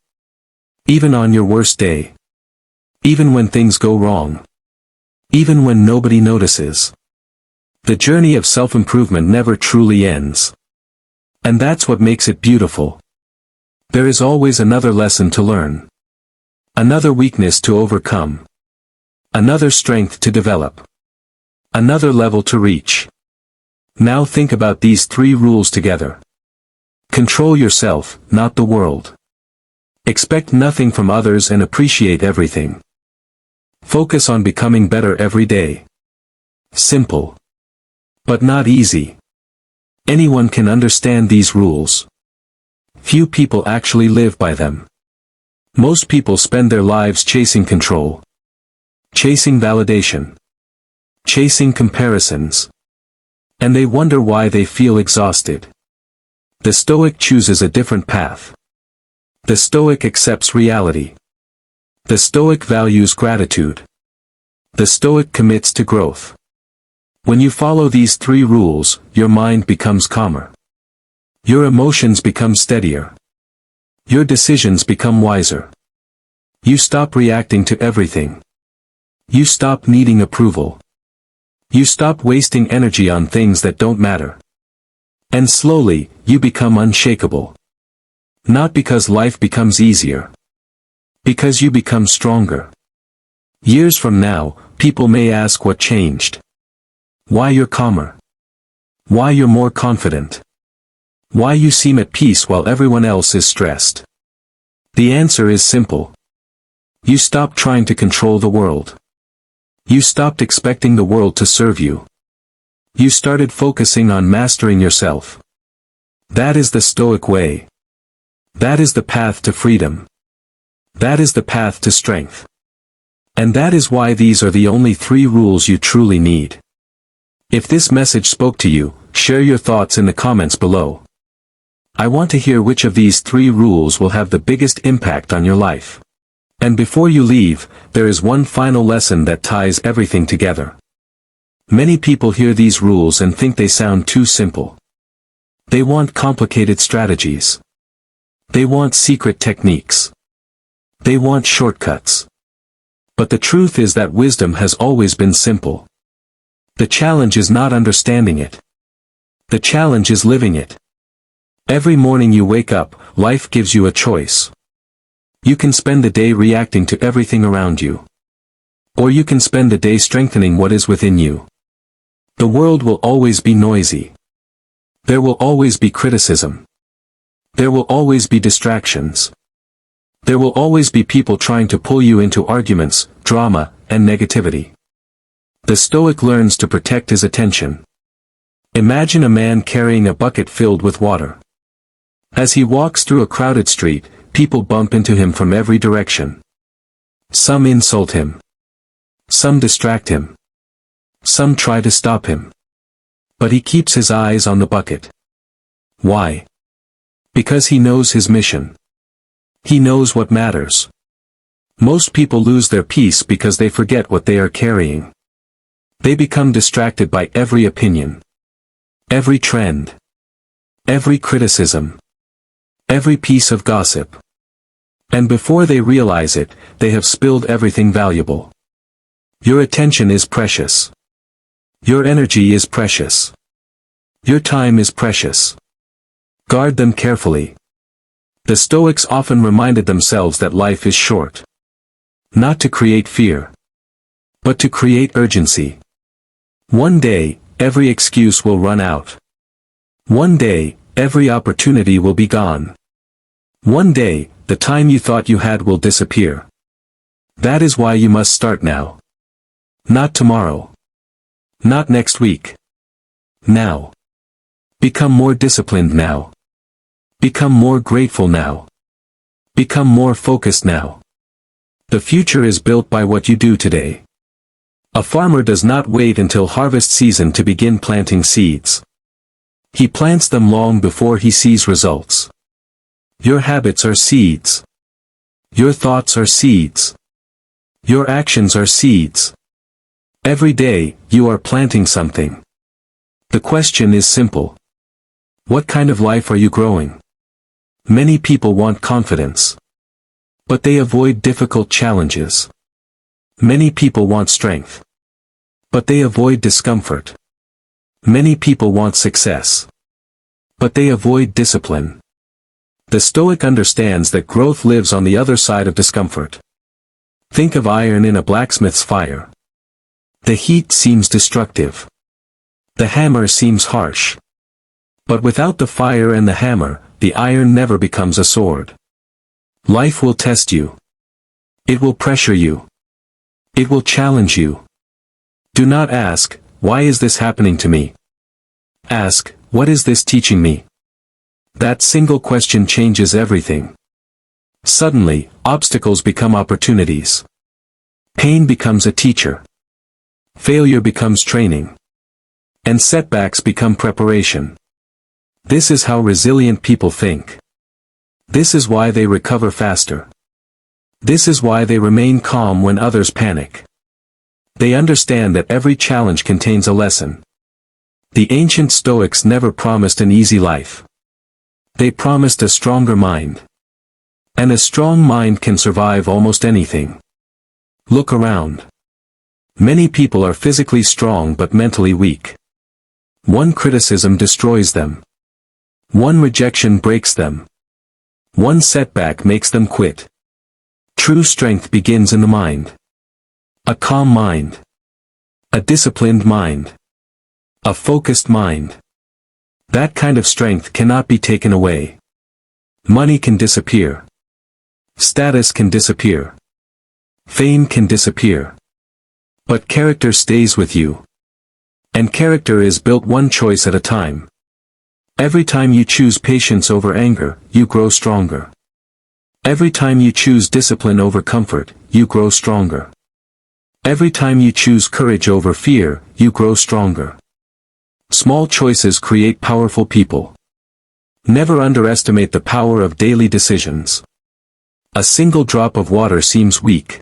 Even on your worst day. Even when things go wrong. Even when nobody notices. The journey of self-improvement never truly ends. And that's what makes it beautiful. There is always another lesson to learn. Another weakness to overcome. Another strength to develop. Another level to reach. Now think about these 3 rules together. Control yourself, not the world. Expect nothing from others and appreciate everything. Focus on becoming better every day. Simple. But not easy. Anyone can understand these rules. Few people actually live by them. Most people spend their lives chasing control. Chasing validation. Chasing comparisons. And they wonder why they feel exhausted. The Stoic chooses a different path. The Stoic accepts reality. The Stoic values gratitude. The Stoic commits to growth. When you follow these 3 rules, your mind becomes calmer. Your emotions become steadier. Your decisions become wiser. You stop reacting to everything. You stop needing approval. You stop wasting energy on things that don't matter. And slowly, you become unshakable. Not because life becomes easier. Because you become stronger. Years from now, people may ask what changed. Why you're calmer. Why you're more confident. Why you seem at peace while everyone else is stressed. The answer is simple. You stopped trying to control the world. You stopped expecting the world to serve you. You started focusing on mastering yourself. That is the Stoic way. That is the path to freedom. That is the path to strength. And that is why these are the only 3 rules you truly need. If this message spoke to you, share your thoughts in the comments below. I want to hear which of these 3 rules will have the biggest impact on your life. And before you leave, there is one final lesson that ties everything together. Many people hear these rules and think they sound too simple. They want complicated strategies. They want secret techniques. They want shortcuts. But the truth is that wisdom has always been simple. The challenge is not understanding it. The challenge is living it. Every morning you wake up, life gives you a choice. You can spend the day reacting to everything around you. Or you can spend the day strengthening what is within you. The world will always be noisy. There will always be criticism. There will always be distractions. There will always be people trying to pull you into arguments, drama, and negativity. The Stoic learns to protect his attention. Imagine a man carrying a bucket filled with water. As he walks through a crowded street, people bump into him from every direction. Some insult him. Some distract him. Some try to stop him. But he keeps his eyes on the bucket. Why? Because he knows his mission. He knows what matters. Most people lose their peace because they forget what they are carrying. They become distracted by every opinion. Every trend. Every criticism. Every piece of gossip. And before they realize it, they have spilled everything valuable. Your attention is precious. Your energy is precious. Your time is precious. Guard them carefully. The Stoics often reminded themselves that life is short. Not to create fear, but to create urgency. One day, every excuse will run out. One day, every opportunity will be gone. One day, the time you thought you had will disappear. That is why you must start now. Not tomorrow. Not next week. Now. Become more disciplined now. Become more grateful now. Become more focused now. The future is built by what you do today. A farmer does not wait until harvest season to begin planting seeds. He plants them long before he sees results. Your habits are seeds. Your thoughts are seeds. Your actions are seeds. Every day, you are planting something. The question is simple. What kind of life are you growing? Many people want confidence. But they avoid difficult challenges. Many people want strength. But they avoid discomfort. Many people want success. But they avoid discipline. The Stoic understands that growth lives on the other side of discomfort. Think of iron in a blacksmith's fire. The heat seems destructive. The hammer seems harsh. But without the fire and the hammer, the iron never becomes a sword. Life will test you. It will pressure you. It will challenge you. Do not ask, why is this happening to me? Ask, what is this teaching me? That single question changes everything. Suddenly, obstacles become opportunities. Pain becomes a teacher. Failure becomes training. And setbacks become preparation. This is how resilient people think. This is why they recover faster. This is why they remain calm when others panic. They understand that every challenge contains a lesson. The ancient Stoics never promised an easy life. They promised a stronger mind. And a strong mind can survive almost anything. Look around. Many people are physically strong but mentally weak. One criticism destroys them. One rejection breaks them. One setback makes them quit. True strength begins in the mind. A calm mind. A disciplined mind. A focused mind. That kind of strength cannot be taken away. Money can disappear. Status can disappear. Fame can disappear. But character stays with you. And character is built one choice at a time. Every time you choose patience over anger, you grow stronger. Every time you choose discipline over comfort, you grow stronger. Every time you choose courage over fear, you grow stronger. Small choices create powerful people. Never underestimate the power of daily decisions. A single drop of water seems weak.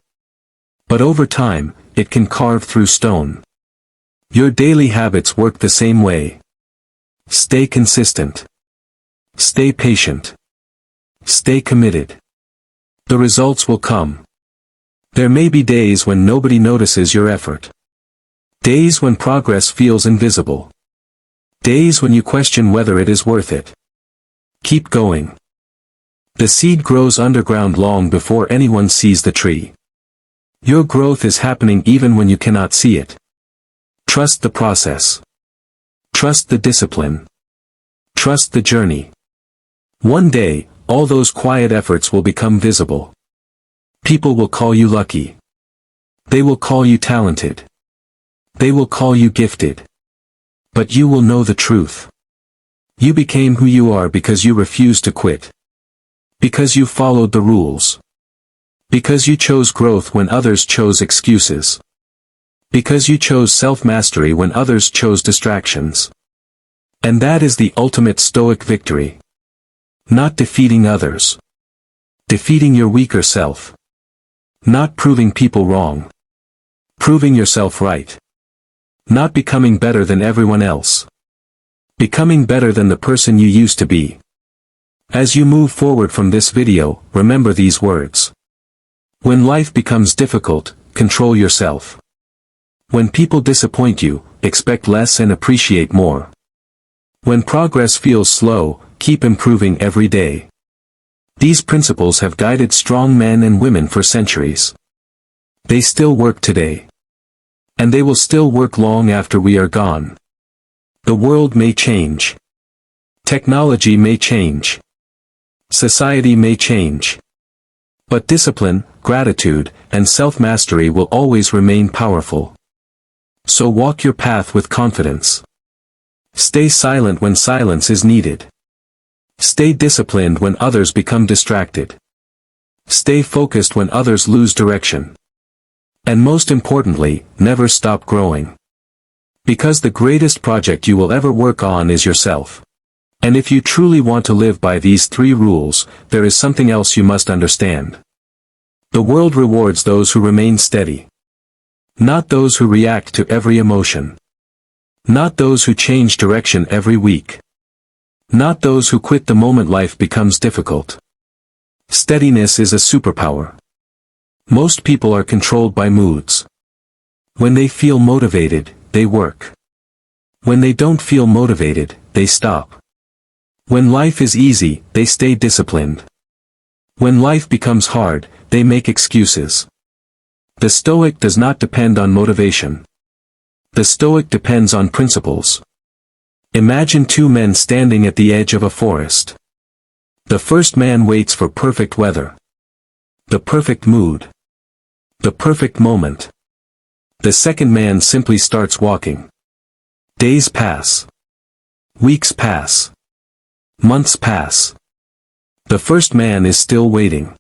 But over time, it can carve through stone. Your daily habits work the same way. Stay consistent. Stay patient. Stay committed. The results will come. There may be days when nobody notices your effort. Days when progress feels invisible. Days when you question whether it is worth it. Keep going. The seed grows underground long before anyone sees the tree. Your growth is happening even when you cannot see it. Trust the process. Trust the discipline. Trust the journey. One day, all those quiet efforts will become visible. People will call you lucky. They will call you talented. They will call you gifted. But you will know the truth. You became who you are because you refused to quit. Because you followed the rules. Because you chose growth when others chose excuses. Because you chose self-mastery when others chose distractions. And that is the ultimate Stoic victory. Not defeating others. Defeating your weaker self. Not proving people wrong. Proving yourself right. Not becoming better than everyone else. Becoming better than the person you used to be. As you move forward from this video, remember these words. When life becomes difficult, control yourself. When people disappoint you, expect less and appreciate more. When progress feels slow, keep improving every day. These principles have guided strong men and women for centuries. They still work today. And they will still work long after we are gone. The world may change. Technology may change. Society may change. But discipline, gratitude, and self-mastery will always remain powerful. So walk your path with confidence. Stay silent when silence is needed. Stay disciplined when others become distracted. Stay focused when others lose direction. And most importantly, never stop growing. Because the greatest project you will ever work on is yourself. And if you truly want to live by these 3 rules, there is something else you must understand. The world rewards those who remain steady. Not those who react to every emotion. Not those who change direction every week. Not those who quit the moment life becomes difficult. Steadiness is a superpower. Most people are controlled by moods. When they feel motivated, they work. When they don't feel motivated, they stop. When life is easy, they stay disciplined. When life becomes hard, they make excuses. The Stoic does not depend on motivation. The Stoic depends on principles. Imagine 2 men standing at the edge of a forest. The first man waits for perfect weather. The perfect mood. The perfect moment. The second man simply starts walking. Days pass. Weeks pass. Months pass. The first man is still waiting.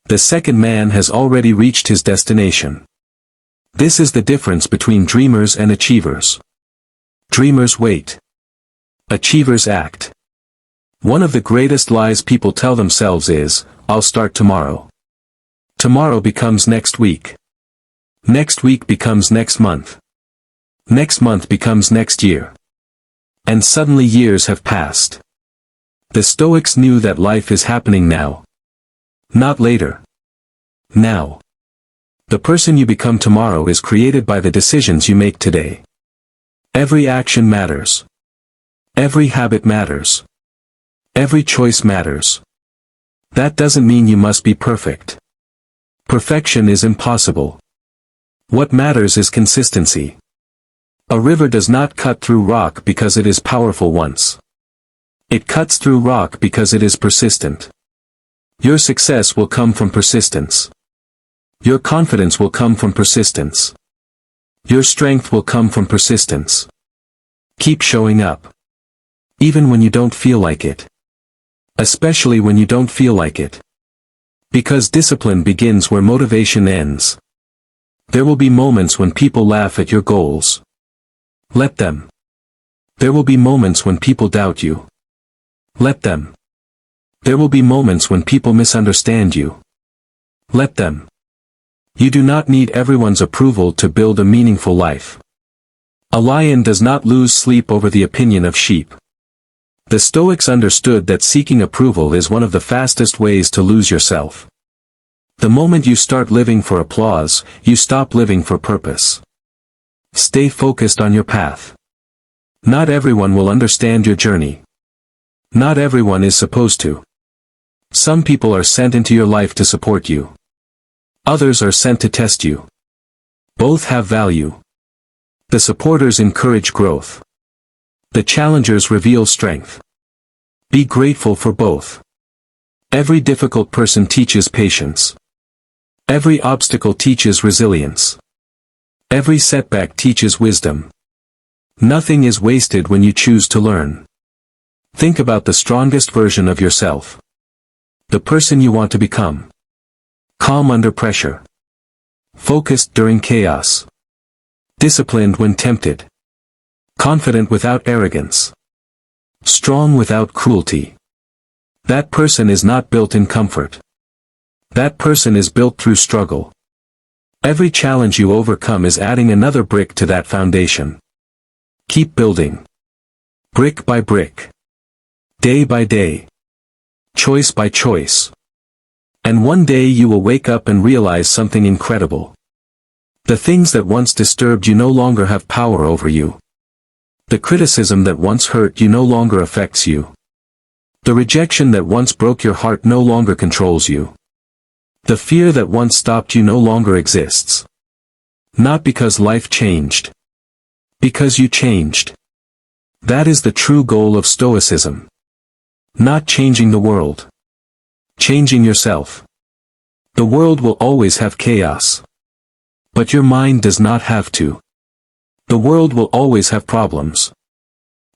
The second man has already reached his destination. This is the difference between dreamers and achievers. Dreamers wait. Achievers act. One of the greatest lies people tell themselves is, I'll start tomorrow. Tomorrow becomes next week. Next week becomes next month. Next month becomes next year. And suddenly years have passed. The Stoics knew that life is happening now. Not later. Now. The person you become tomorrow is created by the decisions you make today. Every action matters. Every habit matters. Every choice matters. That doesn't mean you must be perfect. Perfection is impossible. What matters is consistency. A river does not cut through rock because it is powerful once. It cuts through rock because it is persistent. Your success will come from persistence. Your confidence will come from persistence. Your strength will come from persistence. Keep showing up. Even when you don't feel like it. Especially when you don't feel like it. Because discipline begins where motivation ends. There will be moments when people laugh at your goals. Let them. There will be moments when people doubt you. Let them. There will be moments when people misunderstand you. Let them. You do not need everyone's approval to build a meaningful life. A lion does not lose sleep over the opinion of sheep. The Stoics understood that seeking approval is one of the fastest ways to lose yourself. The moment you start living for applause, you stop living for purpose. Stay focused on your path. Not everyone will understand your journey. Not everyone is supposed to. Some people are sent into your life to support you. Others are sent to test you. Both have value. The supporters encourage growth. The challengers reveal strength. Be grateful for both. Every difficult person teaches patience. Every obstacle teaches resilience. Every setback teaches wisdom. Nothing is wasted when you choose to learn. Think about the strongest version of yourself. The person you want to become. Calm under pressure. Focused during chaos. Disciplined when tempted. Confident without arrogance. Strong without cruelty. That person is not built in comfort. That person is built through struggle. Every challenge you overcome is adding another brick to that foundation. Keep building. Brick by brick. Day by day. Choice by choice. And one day you will wake up and realize something incredible. The things that once disturbed you no longer have power over you. The criticism that once hurt you no longer affects you. The rejection that once broke your heart no longer controls you. The fear that once stopped you no longer exists. Not because life changed. Because you changed. That is the true goal of Stoicism. Not changing the world. Changing yourself. The world will always have chaos. But your mind does not have to. The world will always have problems.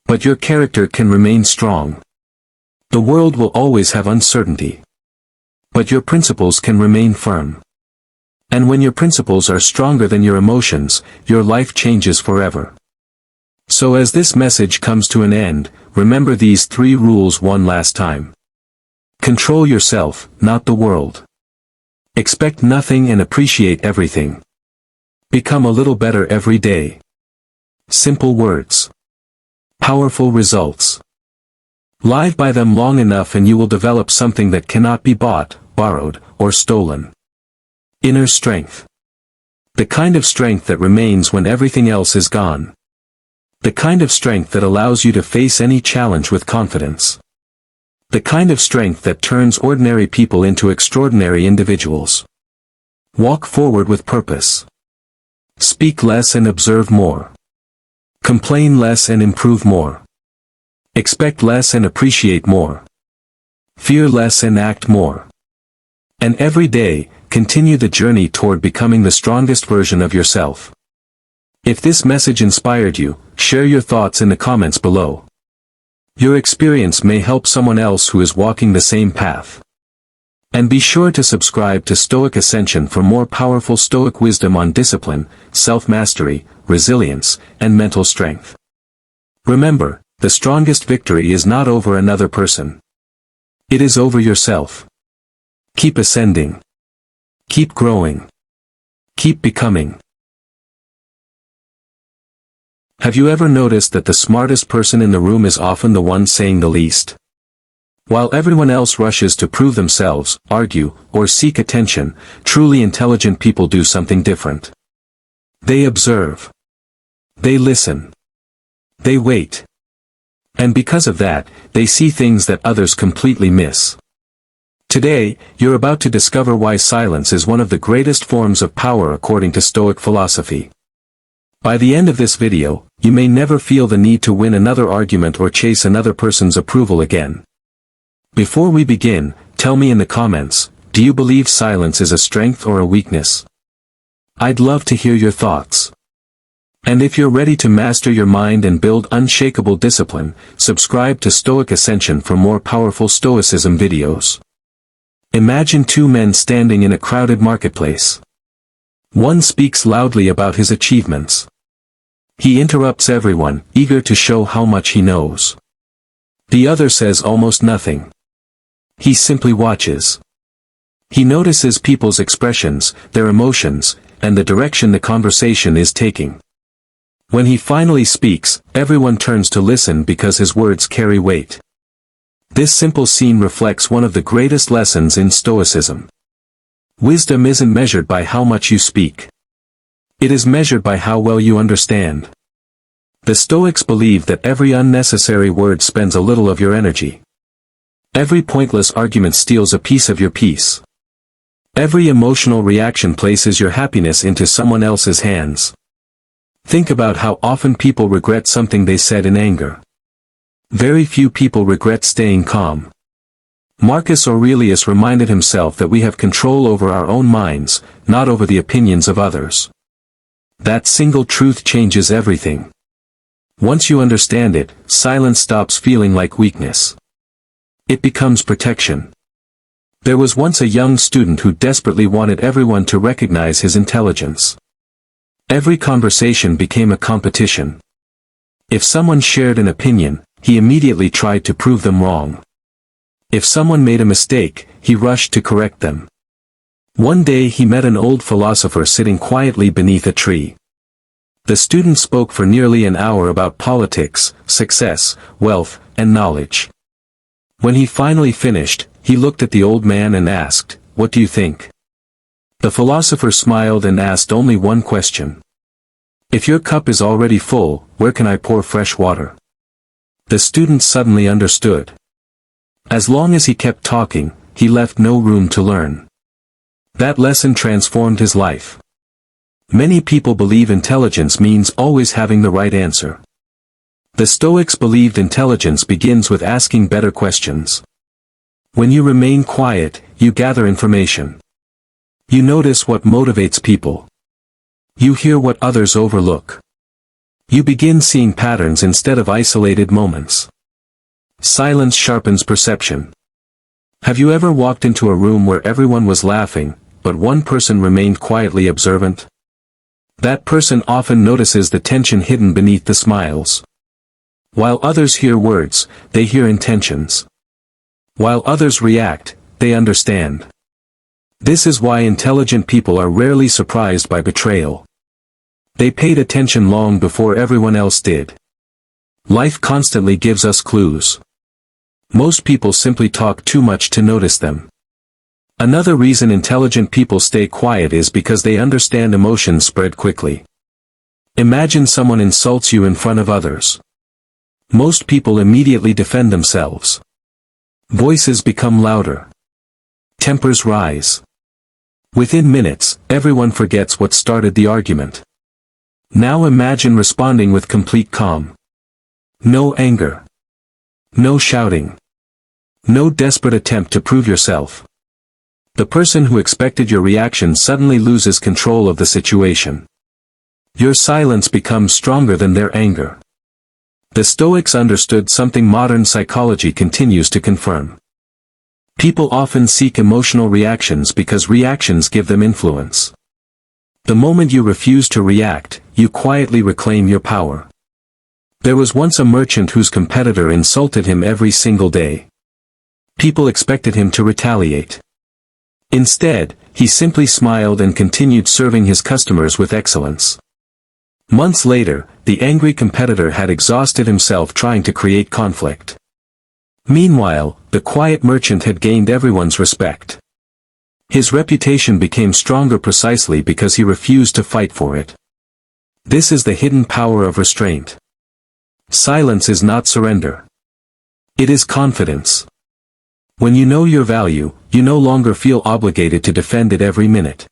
But your character can remain strong. The world will always have uncertainty. But your principles can remain firm. And when your principles are stronger than your emotions, your life changes forever. So as this message comes to an end, remember these 3 rules one last time. Control yourself, not the world. Expect nothing and appreciate everything. Become a little better every day. Simple words. Powerful results. Live by them long enough and you will develop something that cannot be bought, borrowed, or stolen. Inner strength. The kind of strength that remains when everything else is gone. The kind of strength that allows you to face any challenge with confidence. The kind of strength that turns ordinary people into extraordinary individuals. Walk forward with purpose. Speak less and observe more. Complain less and improve more. Expect less and appreciate more. Fear less and act more. And every day, continue the journey toward becoming the strongest version of yourself. If this message inspired you, share your thoughts in the comments below. Your experience may help someone else who is walking the same path. And be sure to subscribe to Stoic Ascension for more powerful Stoic wisdom on discipline, self-mastery, resilience, and mental strength. Remember, the strongest victory is not over another person. It is over yourself. Keep ascending. Keep growing. Keep becoming. Have you ever noticed that the smartest person in the room is often the one saying the least? While everyone else rushes to prove themselves, argue, or seek attention, truly intelligent people do something different. They observe. They listen. They wait. And because of that, they see things that others completely miss. Today, you're about to discover why silence is one of the greatest forms of power according to Stoic philosophy. By the end of this video, you may never feel the need to win another argument or chase another person's approval again. Before we begin, tell me in the comments, do you believe silence is a strength or a weakness? I'd love to hear your thoughts. And if you're ready to master your mind and build unshakable discipline, subscribe to Stoic Ascension for more powerful Stoicism videos. Imagine 2 men standing in a crowded marketplace. One speaks loudly about his achievements. He interrupts everyone, eager to show how much he knows. The other says almost nothing. He simply watches. He notices people's expressions, their emotions, and the direction the conversation is taking. When he finally speaks, everyone turns to listen because his words carry weight. This simple scene reflects one of the greatest lessons in Stoicism. Wisdom isn't measured by how much you speak. It is measured by how well you understand. The Stoics believe that every unnecessary word spends a little of your energy. Every pointless argument steals a piece of your peace. Every emotional reaction places your happiness into someone else's hands. Think about how often people regret something they said in anger. Very few people regret staying calm. Marcus Aurelius reminded himself that we have control over our own minds, not over the opinions of others. That single truth changes everything. Once you understand it, silence stops feeling like weakness. It becomes protection. There was once a young student who desperately wanted everyone to recognize his intelligence. Every conversation became a competition. If someone shared an opinion, he immediately tried to prove them wrong. If someone made a mistake, he rushed to correct them. One day he met an old philosopher sitting quietly beneath a tree. The student spoke for nearly an hour about politics, success, wealth, and knowledge. When he finally finished, he looked at the old man and asked, "What do you think?" The philosopher smiled and asked only one question. "If your cup is already full, where can I pour fresh water?" The student suddenly understood. As long as he kept talking, he left no room to learn. That lesson transformed his life. Many people believe intelligence means always having the right answer. The Stoics believed intelligence begins with asking better questions. When you remain quiet, you gather information. You notice what motivates people. You hear what others overlook. You begin seeing patterns instead of isolated moments. Silence sharpens perception. Have you ever walked into a room where everyone was laughing, but one person remained quietly observant? That person often notices the tension hidden beneath the smiles. While others hear words, they hear intentions. While others react, they understand. This is why intelligent people are rarely surprised by betrayal. They paid attention long before everyone else did. Life constantly gives us clues. Most people simply talk too much to notice them. Another reason intelligent people stay quiet is because they understand emotions spread quickly. Imagine someone insults you in front of others. Most people immediately defend themselves. Voices become louder. Tempers rise. Within minutes, everyone forgets what started the argument. Now imagine responding with complete calm. No anger. No shouting. No desperate attempt to prove yourself. The person who expected your reaction suddenly loses control of the situation. Your silence becomes stronger than their anger. The Stoics understood something modern psychology continues to confirm. People often seek emotional reactions because reactions give them influence. The moment you refuse to react, you quietly reclaim your power. There was once a merchant whose competitor insulted him every single day. People expected him to retaliate. Instead, he simply smiled and continued serving his customers with excellence. Months later, the angry competitor had exhausted himself trying to create conflict. Meanwhile, the quiet merchant had gained everyone's respect. His reputation became stronger precisely because he refused to fight for it. This is the hidden power of restraint. Silence is not surrender. It is confidence. When you know your value, you no longer feel obligated to defend it every minute.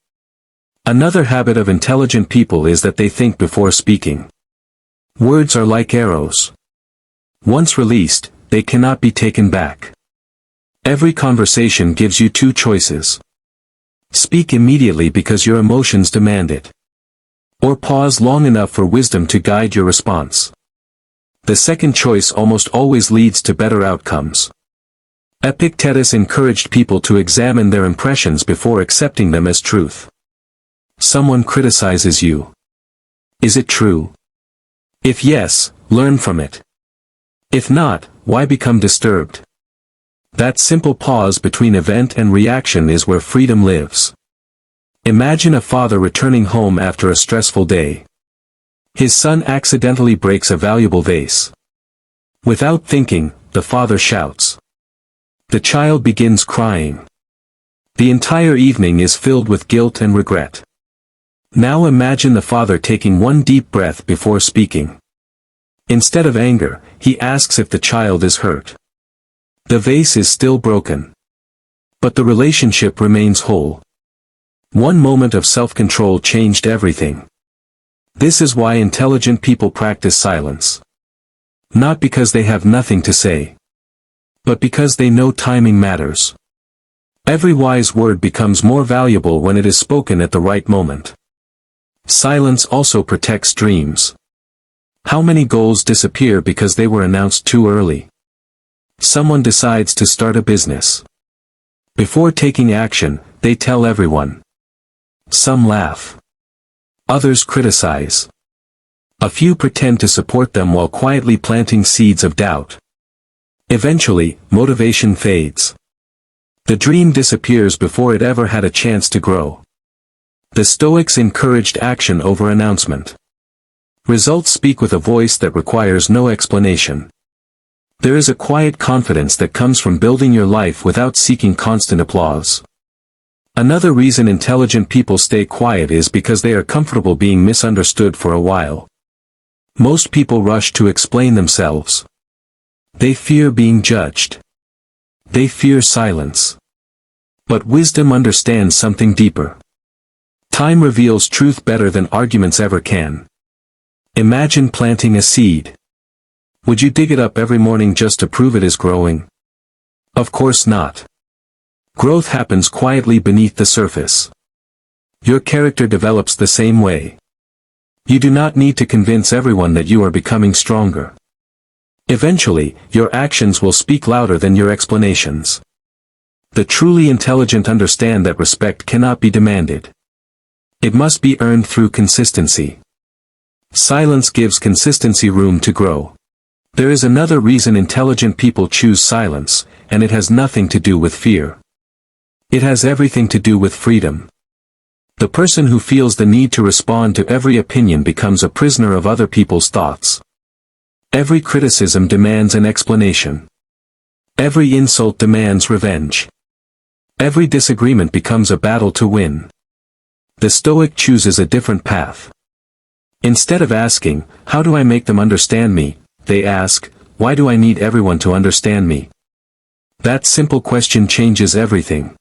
Another habit of intelligent people is that they think before speaking. Words are like arrows. Once released, they cannot be taken back. Every conversation gives you two choices. Speak immediately because your emotions demand it. Or pause long enough for wisdom to guide your response. The second choice almost always leads to better outcomes. Epictetus encouraged people to examine their impressions before accepting them as truth. Someone criticizes you. Is it true? If yes, learn from it. If not, why become disturbed? That simple pause between event and reaction is where freedom lives. Imagine a father returning home after a stressful day. His son accidentally breaks a valuable vase. Without thinking, the father shouts. The child begins crying. The entire evening is filled with guilt and regret. Now imagine the father taking one deep breath before speaking. Instead of anger, he asks if the child is hurt. The vase is still broken. But the relationship remains whole. One moment of self-control changed everything. This is why intelligent people practice silence. Not because they have nothing to say, but because they know timing matters. Every wise word becomes more valuable when it is spoken at the right moment. Silence also protects dreams. How many goals disappear because they were announced too early? Someone decides to start a business. Before taking action, they tell everyone. Some laugh. Others criticize. A few pretend to support them while quietly planting seeds of doubt. Eventually, motivation fades. The dream disappears before it ever had a chance to grow. The Stoics encouraged action over announcement. Results speak with a voice that requires no explanation. There is a quiet confidence that comes from building your life without seeking constant applause. Another reason intelligent people stay quiet is because they are comfortable being misunderstood for a while. Most people rush to explain themselves. They fear being judged. They fear silence. But wisdom understands something deeper. Time reveals truth better than arguments ever can. Imagine planting a seed. Would you dig it up every morning just to prove it is growing? Of course not. Growth happens quietly beneath the surface. Your character develops the same way. You do not need to convince everyone that you are becoming stronger. Eventually, your actions will speak louder than your explanations. The truly intelligent understand that respect cannot be demanded. It must be earned through consistency. Silence gives consistency room to grow. There is another reason intelligent people choose silence, and it has nothing to do with fear. It has everything to do with freedom. The person who feels the need to respond to every opinion becomes a prisoner of other people's thoughts. Every criticism demands an explanation. Every insult demands revenge. Every disagreement becomes a battle to win. The Stoic chooses a different path. Instead of asking, "How do I make them understand me?" they ask, "Why do I need everyone to understand me?" That simple question changes everything.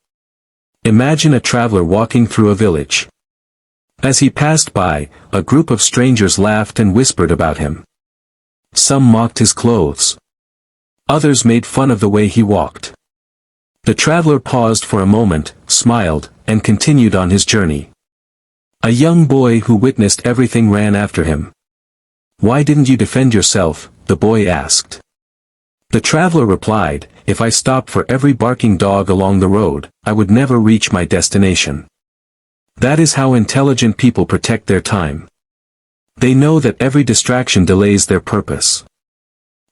Imagine a traveler walking through a village. As he passed by, a group of strangers laughed and whispered about him. Some mocked his clothes. Others made fun of the way he walked. The traveler paused for a moment, smiled, and continued on his journey. A young boy who witnessed everything ran after him. "Why didn't you defend yourself?" the boy asked. The traveler replied, "If I stopped for every barking dog along the road, I would never reach my destination." That is how intelligent people protect their time. They know that every distraction delays their purpose.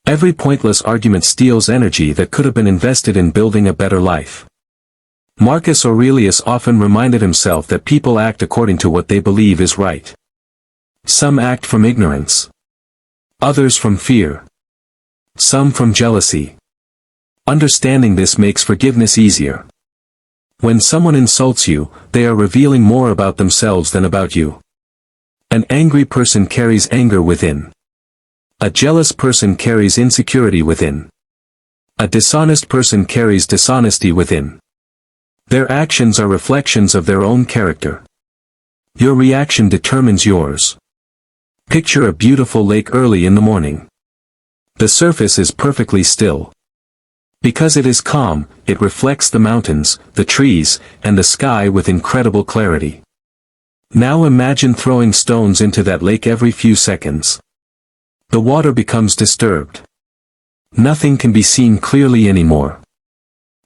Every pointless argument steals energy that could have been invested in building a better life. Marcus Aurelius often reminded himself that people act according to what they believe is right. Some act from ignorance. Others from fear. Some from jealousy. Understanding this makes forgiveness easier. When someone insults you, they are revealing more about themselves than about you. An angry person carries anger within. A jealous person carries insecurity within. A dishonest person carries dishonesty within. Their actions are reflections of their own character. Your reaction determines yours. Picture a beautiful lake early in the morning. The surface is perfectly still. Because it is calm, it reflects the mountains, the trees, and the sky with incredible clarity. Now imagine throwing stones into that lake every few seconds. The water becomes disturbed. Nothing can be seen clearly anymore.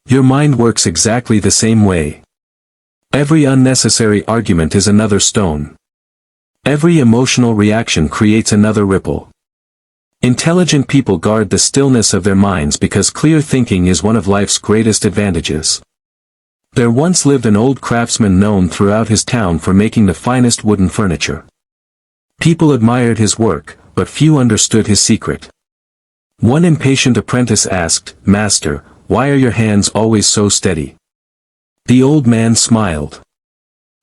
Your mind works exactly the same way. Every unnecessary argument is another stone. Every emotional reaction creates another ripple. Intelligent people guard the stillness of their minds because clear thinking is one of life's greatest advantages. There once lived an old craftsman known throughout his town for making the finest wooden furniture. People admired his work, but few understood his secret. One impatient apprentice asked, "Master, why are your hands always so steady?" The old man smiled.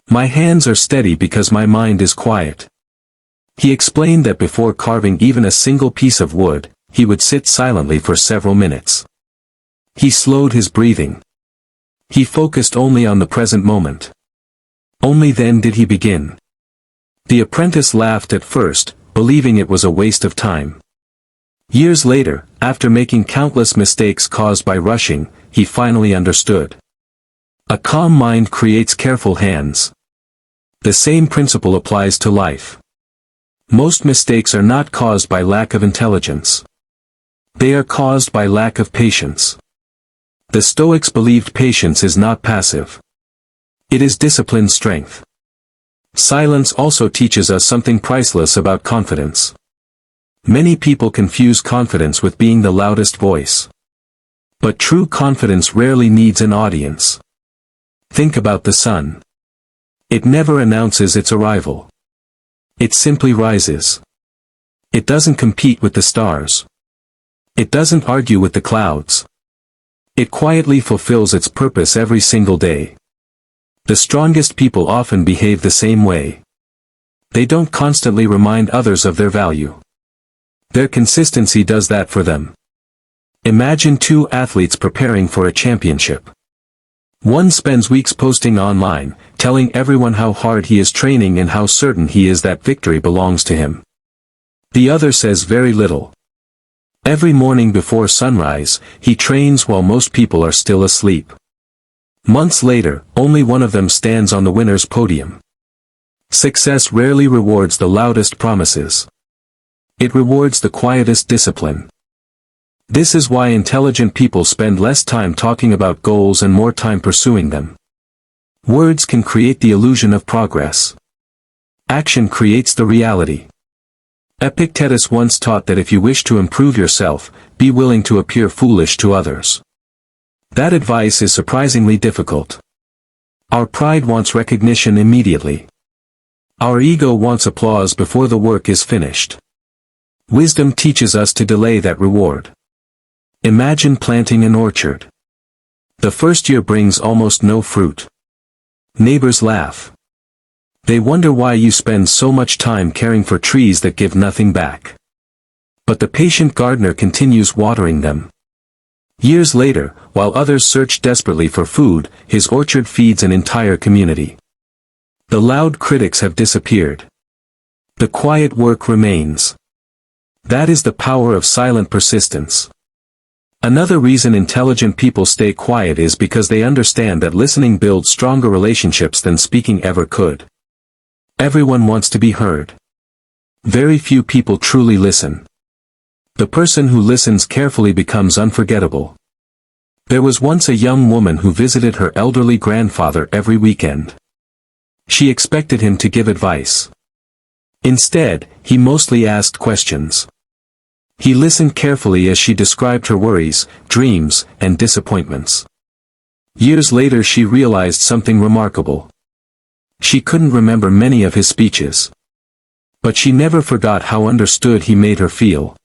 "My hands are steady because my mind is quiet." He explained that before carving even a single piece of wood, he would sit silently for several minutes. He slowed his breathing. He focused only on the present moment. Only then did he begin. The apprentice laughed at first, believing it was a waste of time. Years later, after making countless mistakes caused by rushing, he finally understood. A calm mind creates careful hands. The same principle applies to life. Most mistakes are not caused by lack of intelligence. They are caused by lack of patience. The Stoics believed patience is not passive. It is disciplined strength. Silence also teaches us something priceless about confidence. Many people confuse confidence with being the loudest voice. But true confidence rarely needs an audience. Think about the sun. It never announces its arrival. It simply rises. It doesn't compete with the stars. It doesn't argue with the clouds. It quietly fulfills its purpose every single day. The strongest people often behave the same way. They don't constantly remind others of their value. Their consistency does that for them. Imagine two athletes preparing for a championship. One spends weeks posting online, telling everyone how hard he is training and how certain he is that victory belongs to him. The other says very little. Every morning before sunrise, he trains while most people are still asleep. Months later, only one of them stands on the winner's podium. Success rarely rewards the loudest promises. It rewards the quietest discipline. This is why intelligent people spend less time talking about goals and more time pursuing them. Words can create the illusion of progress. Action creates the reality. Epictetus once taught that if you wish to improve yourself, be willing to appear foolish to others. That advice is surprisingly difficult. Our pride wants recognition immediately. Our ego wants applause before the work is finished. Wisdom teaches us to delay that reward. Imagine planting an orchard. The first year brings almost no fruit. Neighbors laugh. They wonder why you spend so much time caring for trees that give nothing back. But the patient gardener continues watering them. Years later, while others search desperately for food, his orchard feeds an entire community. The loud critics have disappeared. The quiet work remains. That is the power of silent persistence. Another reason intelligent people stay quiet is because they understand that listening builds stronger relationships than speaking ever could. Everyone wants to be heard. Very few people truly listen. The person who listens carefully becomes unforgettable. There was once a young woman who visited her elderly grandfather every weekend. She expected him to give advice. Instead, he mostly asked questions. He listened carefully as she described her worries, dreams, and disappointments. Years later she realized something remarkable. She couldn't remember many of his speeches. But she never forgot how understood he made her feel.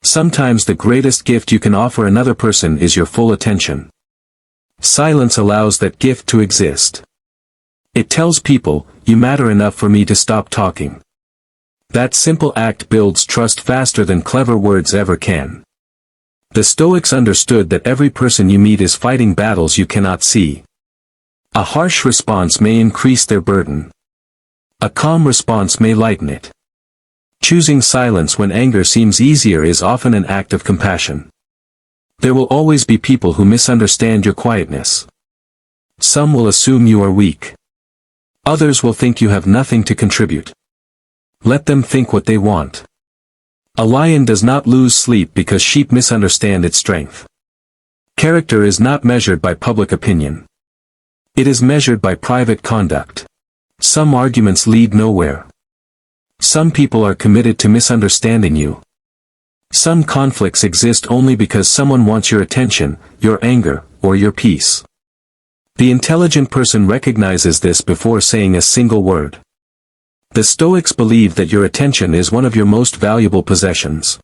Sometimes the greatest gift you can offer another person is your full attention. Silence allows that gift to exist. It tells people, you matter enough for me to stop talking. That simple act builds trust faster than clever words ever can. The Stoics understood that every person you meet is fighting battles you cannot see. A harsh response may increase their burden. A calm response may lighten it. Choosing silence when anger seems easier is often an act of compassion. There will always be people who misunderstand your quietness. Some will assume you are weak. Others will think you have nothing to contribute. Let them think what they want. A lion does not lose sleep because sheep misunderstand its strength. Character is not measured by public opinion. It is measured by private conduct. Some arguments lead nowhere. Some people are committed to misunderstanding you. Some conflicts exist only because someone wants your attention, your anger, or your peace. The intelligent person recognizes this before saying a single word. The Stoics believe that your attention is one of your most valuable possessions.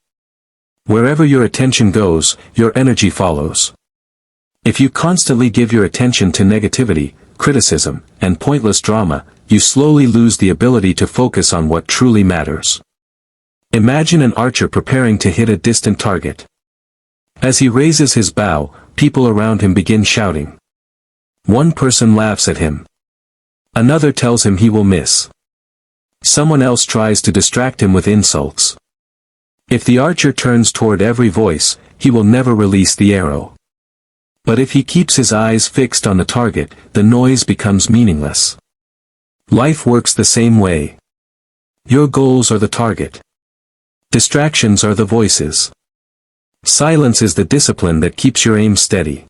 Wherever your attention goes, your energy follows. If you constantly give your attention to negativity, criticism, and pointless drama, you slowly lose the ability to focus on what truly matters. Imagine an archer preparing to hit a distant target. As he raises his bow, people around him begin shouting. One person laughs at him. Another tells him he will miss. Someone else tries to distract him with insults. If the archer turns toward every voice, he will never release the arrow. But if he keeps his eyes fixed on the target, the noise becomes meaningless. Life works the same way. Your goals are the target. Distractions are the voices. Silence is the discipline that keeps your aim steady.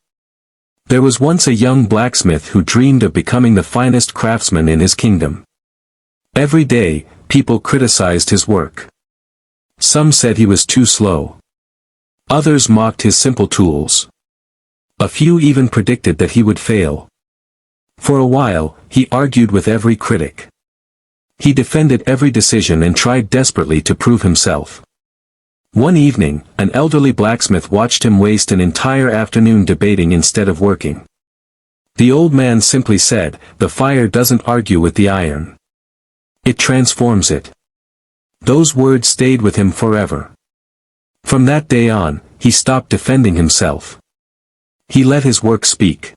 There was once a young blacksmith who dreamed of becoming the finest craftsman in his kingdom. Every day, people criticized his work. Some said he was too slow. Others mocked his simple tools. A few even predicted that he would fail. For a while, he argued with every critic. He defended every decision and tried desperately to prove himself. One evening, an elderly blacksmith watched him waste an entire afternoon debating instead of working. The old man simply said, "The fire doesn't argue with the iron. It transforms it." Those words stayed with him forever. From that day on, he stopped defending himself. He let his work speak.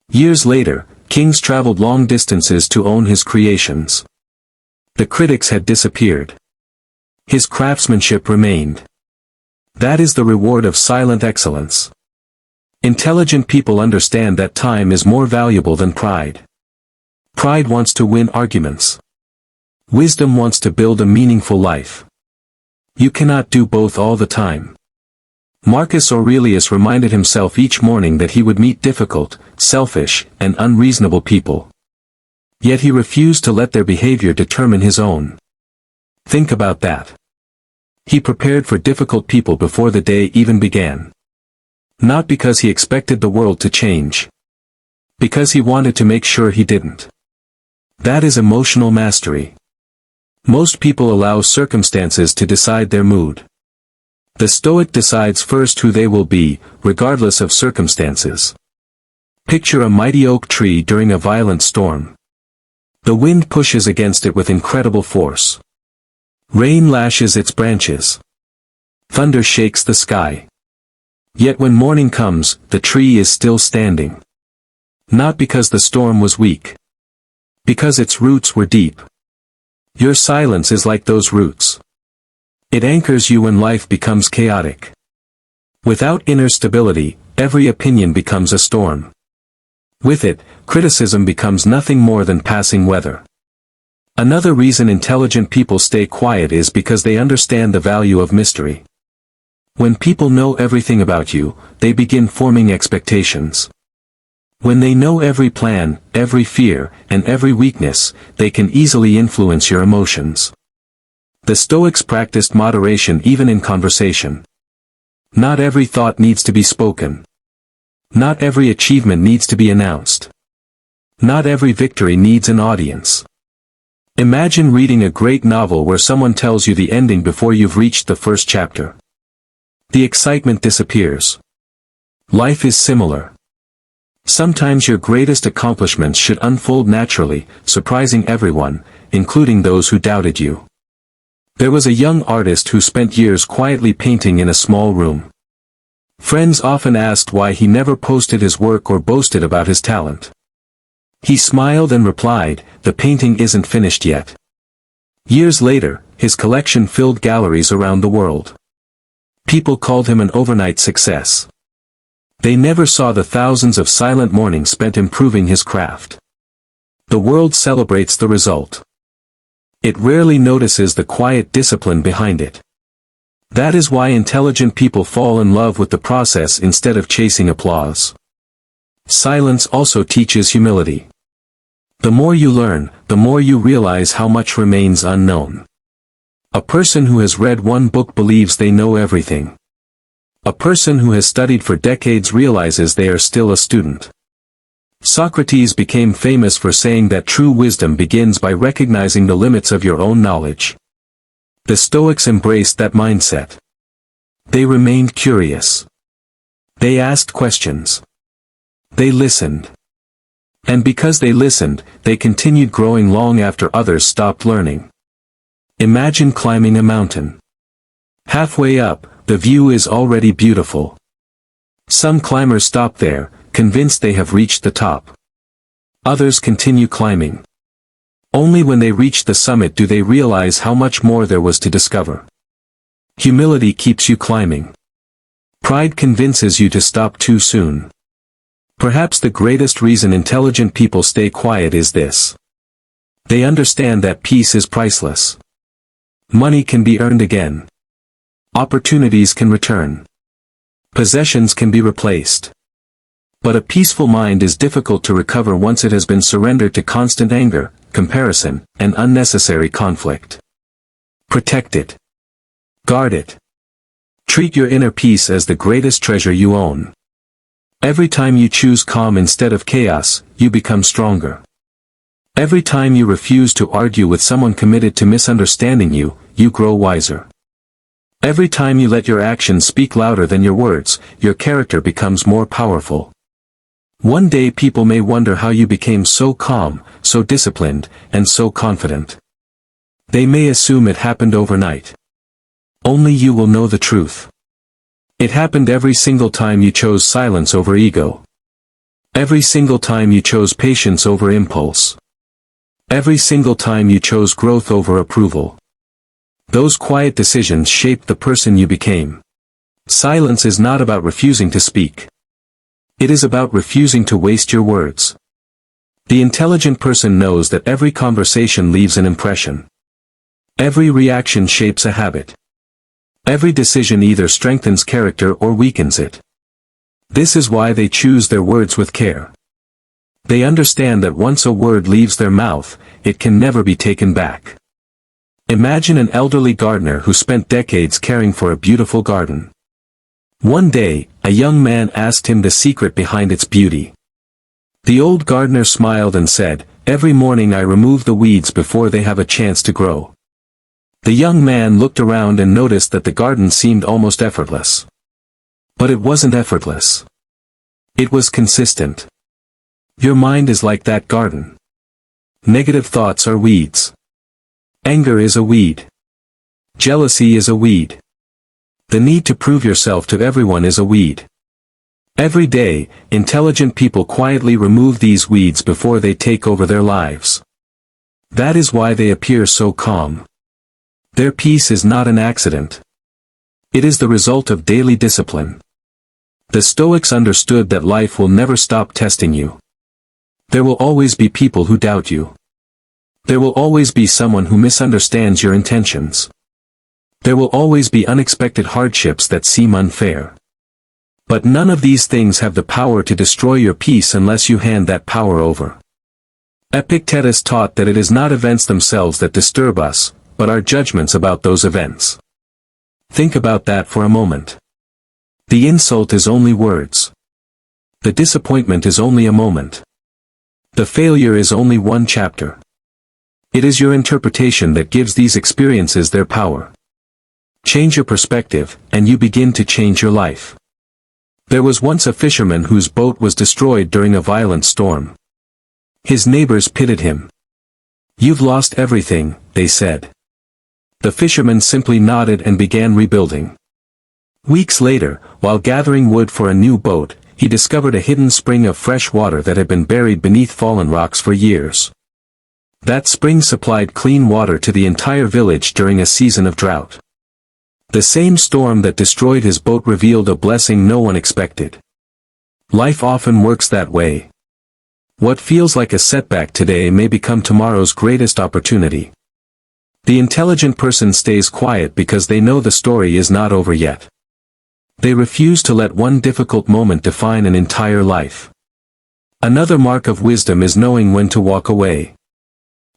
Years later, kings traveled long distances to own his creations. The critics had disappeared. His craftsmanship remained. That is the reward of silent excellence. Intelligent people understand that time is more valuable than pride. Pride wants to win arguments. Wisdom wants to build a meaningful life. You cannot do both all the time. Marcus Aurelius reminded himself each morning that he would meet difficult, selfish, and unreasonable people. Yet he refused to let their behavior determine his own. Think about that. He prepared for difficult people before the day even began. Not because he expected the world to change. Because he wanted to make sure he didn't. That is emotional mastery. Most people allow circumstances to decide their mood. The Stoic decides first who they will be, regardless of circumstances. Picture a mighty oak tree during a violent storm. The wind pushes against it with incredible force. Rain lashes its branches. Thunder shakes the sky. Yet when morning comes, the tree is still standing. Not because the storm was weak. Because its roots were deep. Your silence is like those roots. It anchors you when life becomes chaotic. Without inner stability, every opinion becomes a storm. With it, criticism becomes nothing more than passing weather. Another reason intelligent people stay quiet is because they understand the value of mystery. When people know everything about you, they begin forming expectations. When they know every plan, every fear, and every weakness, they can easily influence your emotions. The Stoics practiced moderation even in conversation. Not every thought needs to be spoken. Not every achievement needs to be announced. Not every victory needs an audience. Imagine reading a great novel where someone tells you the ending before you've reached the first chapter. The excitement disappears. Life is similar. Sometimes your greatest accomplishments should unfold naturally, surprising everyone, including those who doubted you. There was a young artist who spent years quietly painting in a small room. Friends often asked why he never posted his work or boasted about his talent. He smiled and replied, "The painting isn't finished yet." Years later, his collection filled galleries around the world. People called him an overnight success. They never saw the thousands of silent mornings spent improving his craft. The world celebrates the result. It rarely notices the quiet discipline behind it. That is why intelligent people fall in love with the process instead of chasing applause. Silence also teaches humility. The more you learn, the more you realize how much remains unknown. A person who has read one book believes they know everything. A person who has studied for decades realizes they are still a student. Socrates became famous for saying that true wisdom begins by recognizing the limits of your own knowledge. The Stoics embraced that mindset. They remained curious. They asked questions. They listened. And because they listened, they continued growing long after others stopped learning. Imagine climbing a mountain. Halfway up, the view is already beautiful. Some climbers stop there, convinced they have reached the top. Others continue climbing. Only when they reach the summit do they realize how much more there was to discover. Humility keeps you climbing. Pride convinces you to stop too soon. Perhaps the greatest reason intelligent people stay quiet is this. They understand that peace is priceless. Money can be earned again. Opportunities can return. Possessions can be replaced. But a peaceful mind is difficult to recover once it has been surrendered to constant anger, comparison, and unnecessary conflict. Protect it. Guard it. Treat your inner peace as the greatest treasure you own. Every time you choose calm instead of chaos, you become stronger. Every time you refuse to argue with someone committed to misunderstanding you, you grow wiser. Every time you let your actions speak louder than your words, your character becomes more powerful. One day people may wonder how you became so calm, so disciplined, and so confident. They may assume it happened overnight. Only you will know the truth. It happened every single time you chose silence over ego. Every single time you chose patience over impulse. Every single time you chose growth over approval. Those quiet decisions shaped the person you became. Silence is not about refusing to speak. It is about refusing to waste your words. The intelligent person knows that every conversation leaves an impression. Every reaction shapes a habit. Every decision either strengthens character or weakens it. This is why they choose their words with care. They understand that once a word leaves their mouth, it can never be taken back. Imagine an elderly gardener who spent decades caring for a beautiful garden. One day, a young man asked him the secret behind its beauty. The old gardener smiled and said, "Every morning I remove the weeds before they have a chance to grow." The young man looked around and noticed that the garden seemed almost effortless. But it wasn't effortless. It was consistent. Your mind is like that garden. Negative thoughts are weeds. Anger is a weed. Jealousy is a weed. The need to prove yourself to everyone is a weed. Every day, intelligent people quietly remove these weeds before they take over their lives. That is why they appear so calm. Their peace is not an accident. It is the result of daily discipline. The Stoics understood that life will never stop testing you. There will always be people who doubt you. There will always be someone who misunderstands your intentions. There will always be unexpected hardships that seem unfair. But none of these things have the power to destroy your peace unless you hand that power over. Epictetus taught that it is not events themselves that disturb us, but our judgments about those events. Think about that for a moment. The insult is only words. The disappointment is only a moment. The failure is only one chapter. It is your interpretation that gives these experiences their power. Change your perspective, and you begin to change your life. There was once a fisherman whose boat was destroyed during a violent storm. His neighbors pitied him. "You've lost everything," they said. The fisherman simply nodded and began rebuilding. Weeks later, while gathering wood for a new boat, he discovered a hidden spring of fresh water that had been buried beneath fallen rocks for years. That spring supplied clean water to the entire village during a season of drought. The same storm that destroyed his boat revealed a blessing no one expected. Life often works that way. What feels like a setback today may become tomorrow's greatest opportunity. The intelligent person stays quiet because they know the story is not over yet. They refuse to let one difficult moment define an entire life. Another mark of wisdom is knowing when to walk away.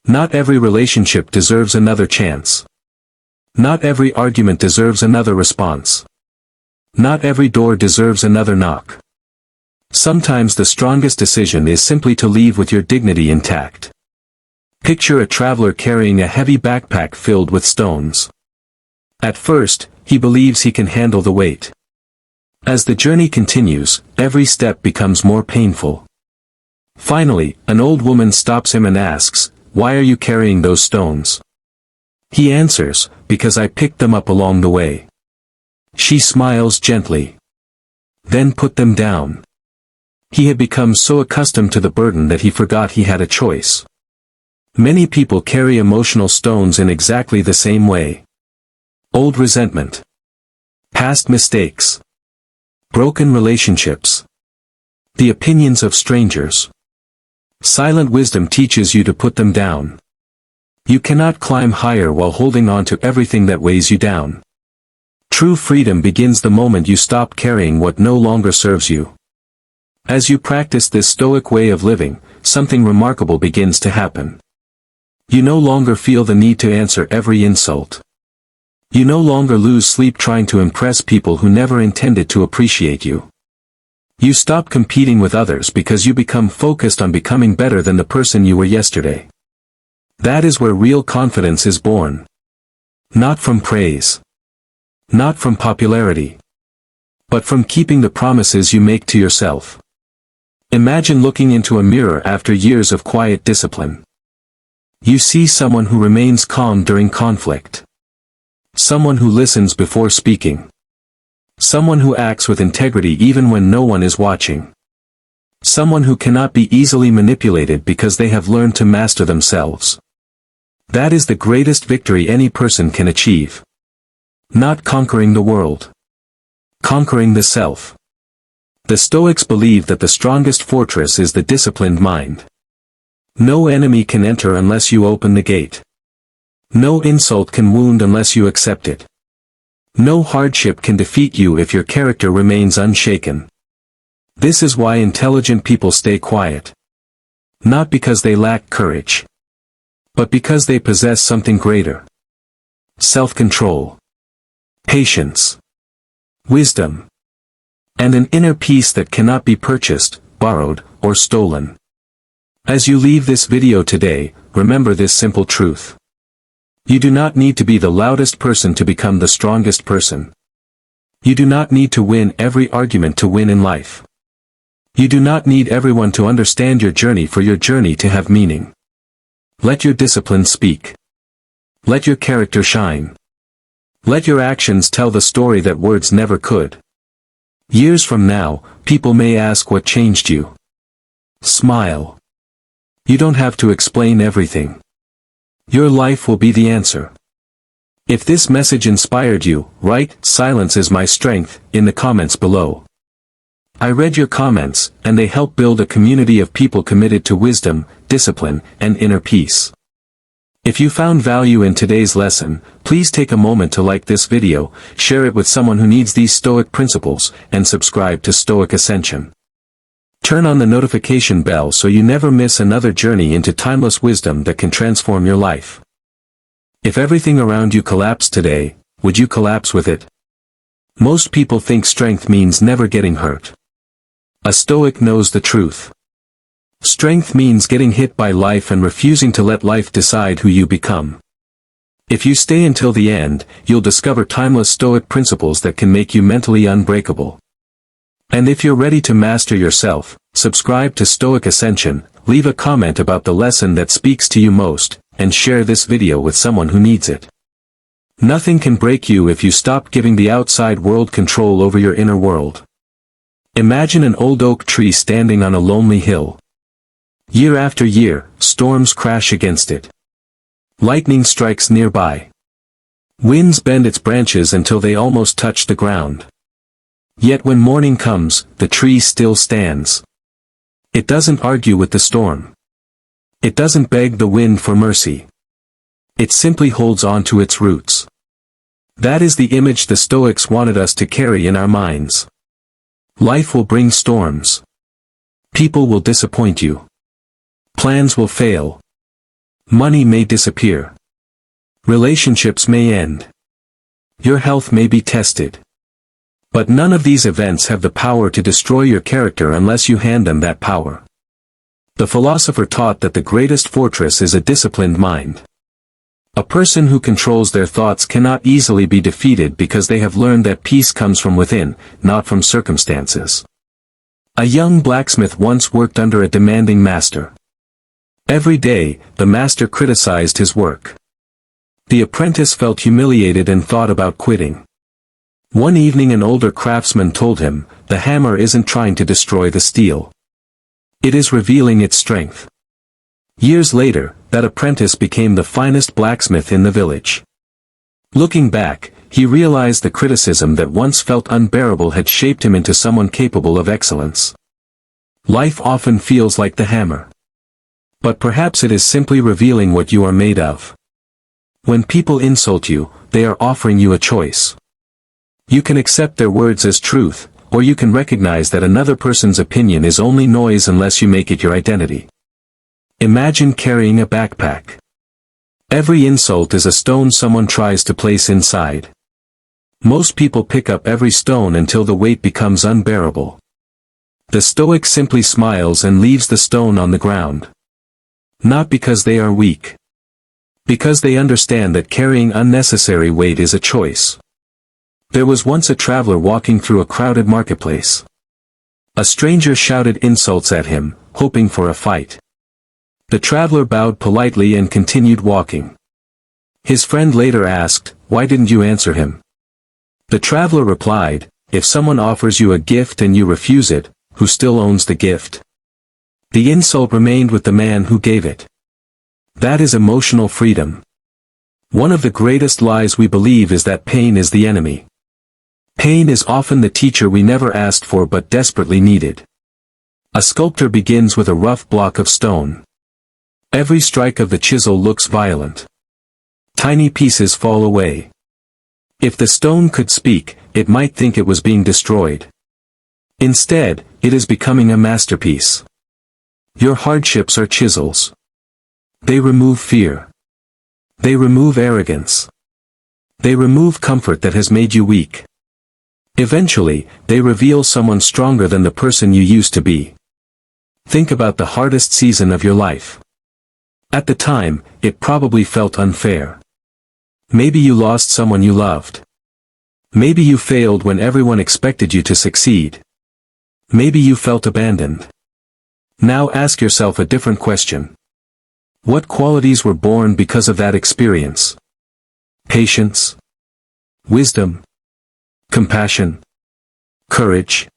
Not every relationship deserves another chance. Not every argument deserves another response. Not every door deserves another knock. Sometimes the strongest decision is simply to leave with your dignity intact. Picture a traveler carrying a heavy backpack filled with stones. At first, he believes he can handle the weight. As the journey continues, every step becomes more painful. Finally, an old woman stops him and asks, "Why are you carrying those stones?" He answers, "Because I picked them up along the way." She smiles gently. "Then put them down." He had become so accustomed to the burden that he forgot he had a choice. Many people carry emotional stones in exactly the same way. Old resentment. Past mistakes. Broken relationships. The opinions of strangers. Silent wisdom teaches you to put them down. You cannot climb higher while holding on to everything that weighs you down. True freedom begins the moment you stop carrying what no longer serves you. As you practice this Stoic way of living, something remarkable begins to happen. You no longer feel the need to answer every insult. You no longer lose sleep trying to impress people who never intended to appreciate you. You stop competing with others because you become focused on becoming better than the person you were yesterday. That is where real confidence is born. Not from praise. Not from popularity. But from keeping the promises you make to yourself. Imagine looking into a mirror after years of quiet discipline. You see someone who remains calm during conflict. Someone who listens before speaking. Someone who acts with integrity even when no one is watching. Someone who cannot be easily manipulated because they have learned to master themselves. That is the greatest victory any person can achieve. Not conquering the world. Conquering the self. The Stoics believe that the strongest fortress is the disciplined mind. No enemy can enter unless you open the gate. No insult can wound unless you accept it. No hardship can defeat you if your character remains unshaken. This is why intelligent people stay quiet. Not because they lack courage. But because they possess something greater. Self-control. Patience. Wisdom. And an inner peace that cannot be purchased, borrowed, or stolen. As you leave this video today, remember this simple truth. You do not need to be the loudest person to become the strongest person. You do not need to win every argument to win in life. You do not need everyone to understand your journey for your journey to have meaning. Let your discipline speak. Let your character shine. Let your actions tell the story that words never could. Years from now, people may ask what changed you. Smile. You don't have to explain everything. Your life will be the answer. If this message inspired you, write "Silence is my strength" in the comments below. I read your comments, and they help build a community of people committed to wisdom, discipline, and inner peace. If you found value in today's lesson, please take a moment to like this video, share it with someone who needs these Stoic principles, and subscribe to Stoic Ascension. Turn on the notification bell so you never miss another journey into timeless wisdom that can transform your life. If everything around you collapsed today, would you collapse with it? Most people think strength means never getting hurt. A Stoic knows the truth. Strength means getting hit by life and refusing to let life decide who you become. If you stay until the end, you'll discover timeless Stoic principles that can make you mentally unbreakable. And if you're ready to master yourself, subscribe to Stoic Ascension, leave a comment about the lesson that speaks to you most, and share this video with someone who needs it. Nothing can break you if you stop giving the outside world control over your inner world. Imagine an old oak tree standing on a lonely hill. Year after year, storms crash against it. Lightning strikes nearby. Winds bend its branches until they almost touch the ground. Yet when morning comes, the tree still stands. It doesn't argue with the storm. It doesn't beg the wind for mercy. It simply holds on to its roots. That is the image the Stoics wanted us to carry in our minds. Life will bring storms. People will disappoint you. Plans will fail. Money may disappear. Relationships may end. Your health may be tested. But none of these events have the power to destroy your character unless you hand them that power. The philosopher taught that the greatest fortress is a disciplined mind. A person who controls their thoughts cannot easily be defeated because they have learned that peace comes from within, not from circumstances. A young blacksmith once worked under a demanding master. Every day, the master criticized his work. The apprentice felt humiliated and thought about quitting. One evening an older craftsman told him, "The hammer isn't trying to destroy the steel. It is revealing its strength." Years later, that apprentice became the finest blacksmith in the village. Looking back, he realized the criticism that once felt unbearable had shaped him into someone capable of excellence. Life often feels like the hammer. But perhaps it is simply revealing what you are made of. When people insult you, they are offering you a choice. You can accept their words as truth, or you can recognize that another person's opinion is only noise unless you make it your identity. Imagine carrying a backpack. Every insult is a stone someone tries to place inside. Most people pick up every stone until the weight becomes unbearable. The Stoic simply smiles and leaves the stone on the ground. Not because they are weak. Because they understand that carrying unnecessary weight is a choice. There was once a traveler walking through a crowded marketplace. A stranger shouted insults at him, hoping for a fight. The traveler bowed politely and continued walking. His friend later asked, "Why didn't you answer him?" The traveler replied, "If someone offers you a gift and you refuse it, who still owns the gift?" The insult remained with the man who gave it. That is emotional freedom. One of the greatest lies we believe is that pain is the enemy. Pain is often the teacher we never asked for but desperately needed. A sculptor begins with a rough block of stone. Every strike of the chisel looks violent. Tiny pieces fall away. If the stone could speak, it might think it was being destroyed. Instead, it is becoming a masterpiece. Your hardships are chisels. They remove fear. They remove arrogance. They remove comfort that has made you weak. Eventually, they reveal someone stronger than the person you used to be. Think about the hardest season of your life. At the time, it probably felt unfair. Maybe you lost someone you loved. Maybe you failed when everyone expected you to succeed. Maybe you felt abandoned. Now ask yourself a different question. What qualities were born because of that experience? Patience? Wisdom? Compassion? Courage?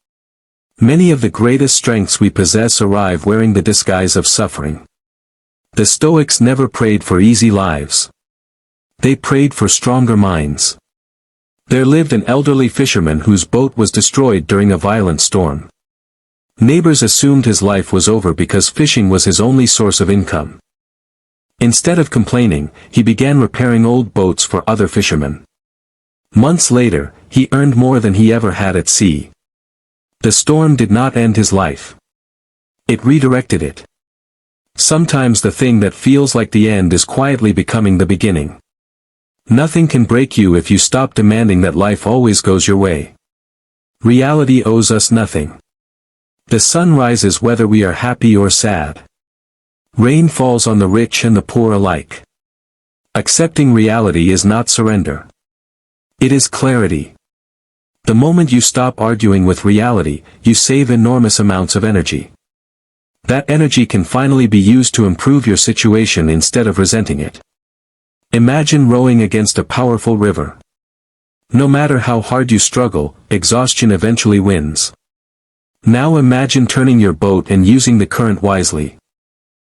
Many of the greatest strengths we possess arrive wearing the disguise of suffering. The Stoics never prayed for easy lives. They prayed for stronger minds. There lived an elderly fisherman whose boat was destroyed during a violent storm. Neighbors assumed his life was over because fishing was his only source of income. Instead of complaining, he began repairing old boats for other fishermen. Months later, he earned more than he ever had at sea. The storm did not end his life. It redirected it. Sometimes the thing that feels like the end is quietly becoming the beginning. Nothing can break you if you stop demanding that life always goes your way. Reality owes us nothing. The sun rises whether we are happy or sad. Rain falls on the rich and the poor alike. Accepting reality is not surrender. It is clarity. The moment you stop arguing with reality, you save enormous amounts of energy. That energy can finally be used to improve your situation instead of resenting it. Imagine rowing against a powerful river. No matter how hard you struggle, exhaustion eventually wins. Now imagine turning your boat and using the current wisely.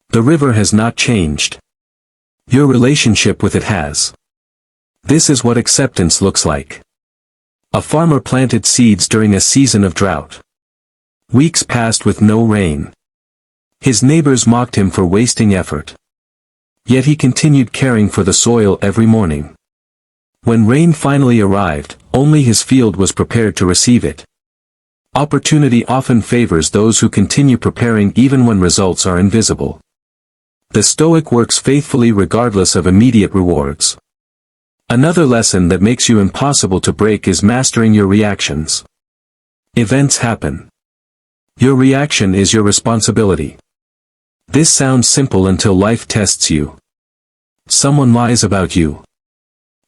The river has not changed. Your relationship with it has. This is what acceptance looks like. A farmer planted seeds during a season of drought. Weeks passed with no rain. His neighbors mocked him for wasting effort. Yet he continued caring for the soil every morning. When rain finally arrived, only his field was prepared to receive it. Opportunity often favors those who continue preparing even when results are invisible. The Stoic works faithfully regardless of immediate rewards. Another lesson that makes you impossible to break is mastering your reactions. Events happen. Your reaction is your responsibility. This sounds simple until life tests you. Someone lies about you.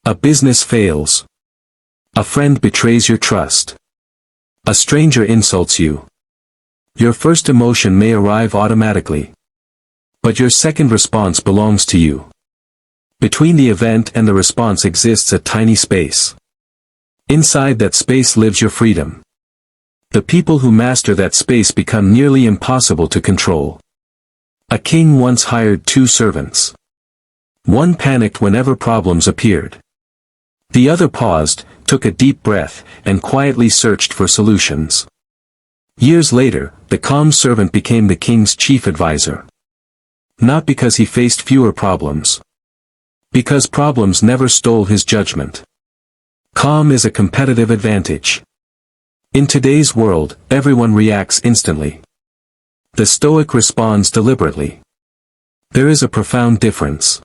A business fails. A friend betrays your trust. A stranger insults you. Your first emotion may arrive automatically. But your second response belongs to you. Between the event and the response exists a tiny space. Inside that space lives your freedom. The people who master that space become nearly impossible to control. A king once hired 2 servants. One panicked whenever problems appeared. The other paused, took a deep breath, and quietly searched for solutions. Years later, the calm servant became the king's chief advisor. Not because he faced fewer problems. Because problems never stole his judgment. Calm is a competitive advantage. In today's world, everyone reacts instantly. The Stoic responds deliberately. There is a profound difference.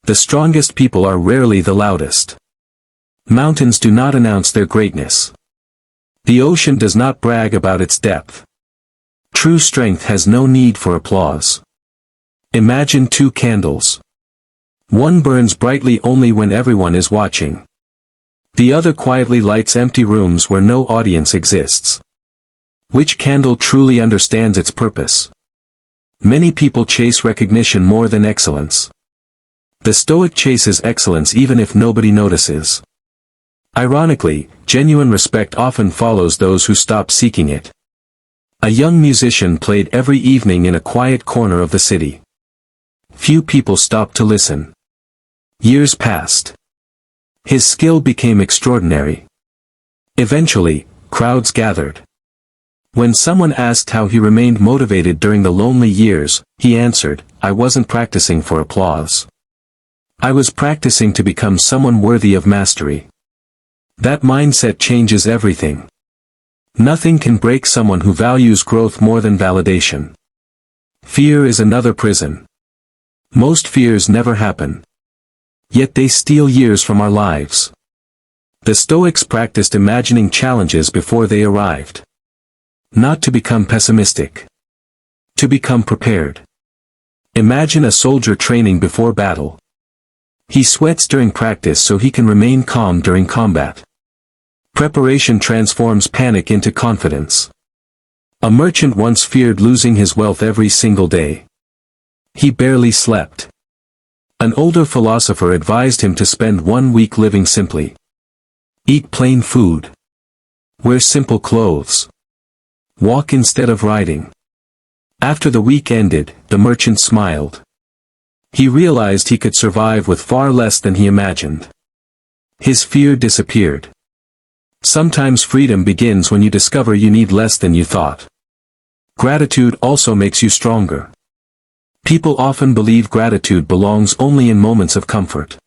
The strongest people are rarely the loudest. Mountains do not announce their greatness. The ocean does not brag about its depth. True strength has no need for applause. Imagine 2 candles. One burns brightly only when everyone is watching. The other quietly lights empty rooms where no audience exists. Which candle truly understands its purpose? Many people chase recognition more than excellence. The Stoic chases excellence even if nobody notices. Ironically, genuine respect often follows those who stop seeking it. A young musician played every evening in a quiet corner of the city. Few people stopped to listen. Years passed. His skill became extraordinary. Eventually, crowds gathered. When someone asked how he remained motivated during the lonely years, he answered, "I wasn't practicing for applause. I was practicing to become someone worthy of mastery." That mindset changes everything. Nothing can break someone who values growth more than validation. Fear is another prison. Most fears never happen. Yet they steal years from our lives. The Stoics practiced imagining challenges before they arrived. Not to become pessimistic. To become prepared. Imagine a soldier training before battle. He sweats during practice so he can remain calm during combat. Preparation transforms panic into confidence. A merchant once feared losing his wealth every single day. He barely slept. An older philosopher advised him to spend 1 week living simply. Eat plain food. Wear simple clothes. Walk instead of riding. After the week ended, the merchant smiled. He realized he could survive with far less than he imagined. His fear disappeared. Sometimes freedom begins when you discover you need less than you thought. Gratitude also makes you stronger. People often believe gratitude belongs only in moments of comfort.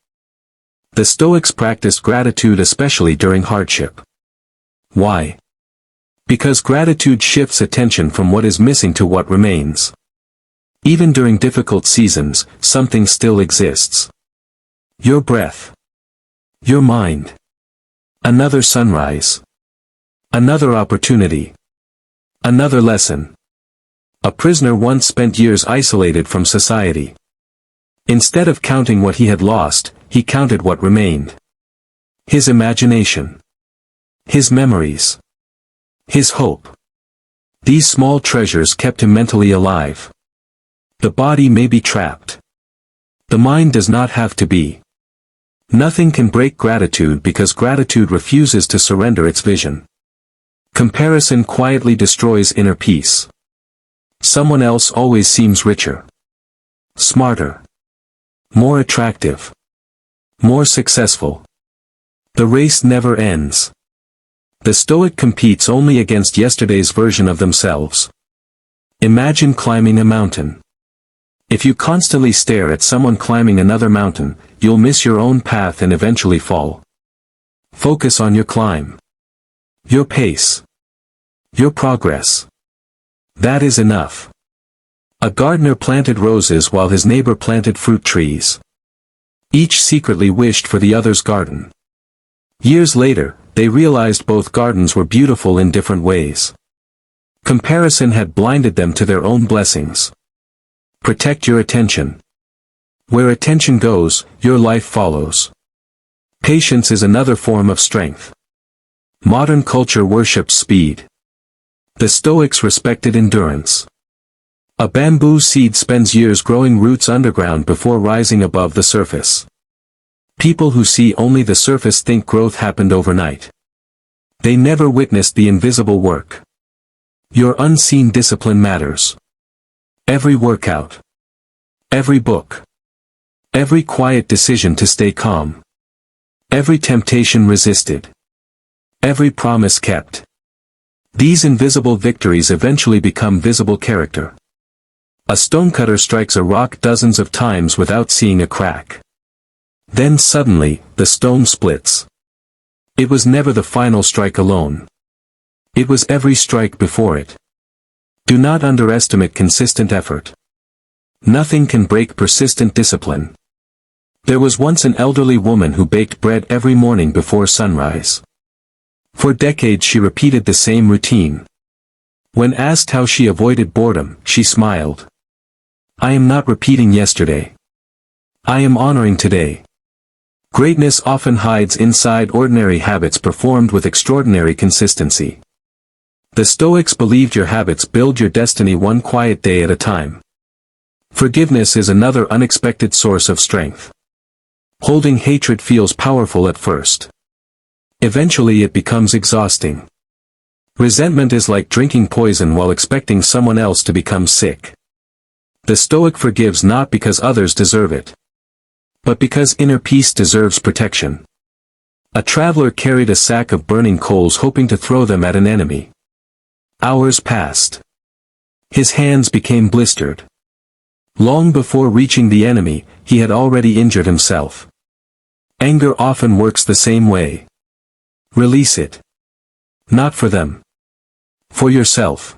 The Stoics practiced gratitude especially during hardship. Why? Because gratitude shifts attention from what is missing to what remains. Even during difficult seasons, something still exists. Your breath. Your mind. Another sunrise. Another opportunity. Another lesson. A prisoner once spent years isolated from society. Instead of counting what he had lost, he counted what remained. His imagination. His memories. His hope. These small treasures kept him mentally alive. The body may be trapped. The mind does not have to be. Nothing can break gratitude because gratitude refuses to surrender its vision. Comparison quietly destroys inner peace. Someone else always seems richer. Smarter. More attractive. More successful. The race never ends. The Stoic competes only against yesterday's version of themselves. Imagine climbing a mountain. If you constantly stare at someone climbing another mountain, you'll miss your own path and eventually fall. Focus on your climb. Your pace. Your progress. That is enough. A gardener planted roses while his neighbor planted fruit trees. Each secretly wished for the other's garden. Years later, they realized both gardens were beautiful in different ways. Comparison had blinded them to their own blessings. Protect your attention. Where attention goes, your life follows. Patience is another form of strength. Modern culture worships speed. The Stoics respected endurance. A bamboo seed spends years growing roots underground before rising above the surface. People who see only the surface think growth happened overnight. They never witnessed the invisible work. Your unseen discipline matters. Every workout. Every book. Every quiet decision to stay calm. Every temptation resisted. Every promise kept. These invisible victories eventually become visible character. A stonecutter strikes a rock dozens of times without seeing a crack. Then suddenly, the stone splits. It was never the final strike alone. It was every strike before it. Do not underestimate consistent effort. Nothing can break persistent discipline. There was once an elderly woman who baked bread every morning before sunrise. For decades she repeated the same routine. When asked how she avoided boredom, she smiled. I am not repeating yesterday. I am honoring today. Greatness often hides inside ordinary habits performed with extraordinary consistency. The Stoics believed your habits build your destiny one quiet day at a time. Forgiveness is another unexpected source of strength. Holding hatred feels powerful at first. Eventually it becomes exhausting. Resentment is like drinking poison while expecting someone else to become sick. The Stoic forgives not because others deserve it, but because inner peace deserves protection. A traveler carried a sack of burning coals hoping to throw them at an enemy. Hours passed. His hands became blistered. Long before reaching the enemy, he had already injured himself. Anger often works the same way. Release it. Not for them. For yourself.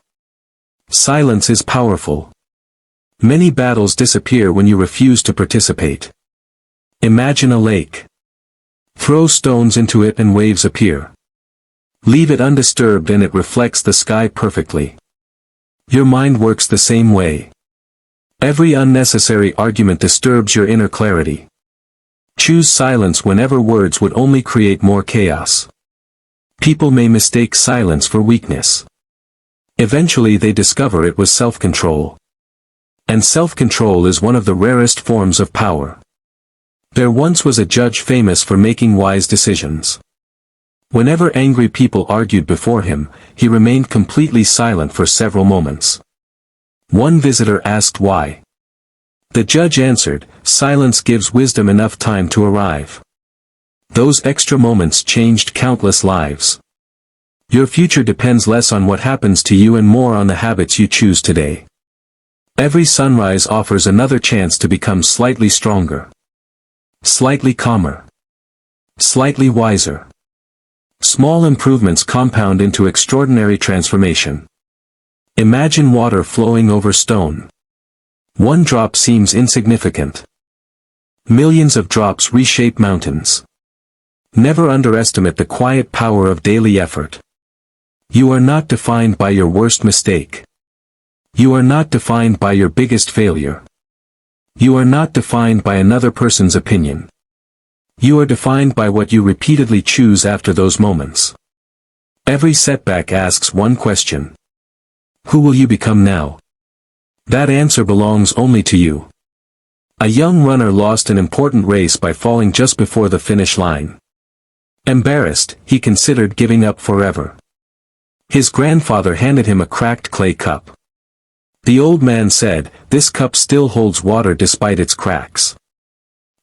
Silence is powerful. Many battles disappear when you refuse to participate. Imagine a lake. Throw stones into it and waves appear. Leave it undisturbed and it reflects the sky perfectly. Your mind works the same way. Every unnecessary argument disturbs your inner clarity. Choose silence whenever words would only create more chaos. People may mistake silence for weakness. Eventually they discover it was self-control. And self-control is one of the rarest forms of power. There once was a judge famous for making wise decisions. Whenever angry people argued before him, he remained completely silent for several moments. One visitor asked why. The judge answered, silence gives wisdom enough time to arrive. Those extra moments changed countless lives. Your future depends less on what happens to you and more on the habits you choose today. Every sunrise offers another chance to become slightly stronger. Slightly calmer. Slightly wiser. Small improvements compound into extraordinary transformation. Imagine water flowing over stone. One drop seems insignificant. Millions of drops reshape mountains. Never underestimate the quiet power of daily effort. You are not defined by your worst mistake. You are not defined by your biggest failure. You are not defined by another person's opinion. You are defined by what you repeatedly choose after those moments. Every setback asks one question. Who will you become now? That answer belongs only to you. A young runner lost an important race by falling just before the finish line. Embarrassed, he considered giving up forever. His grandfather handed him a cracked clay cup. The old man said, "This cup still holds water despite its cracks.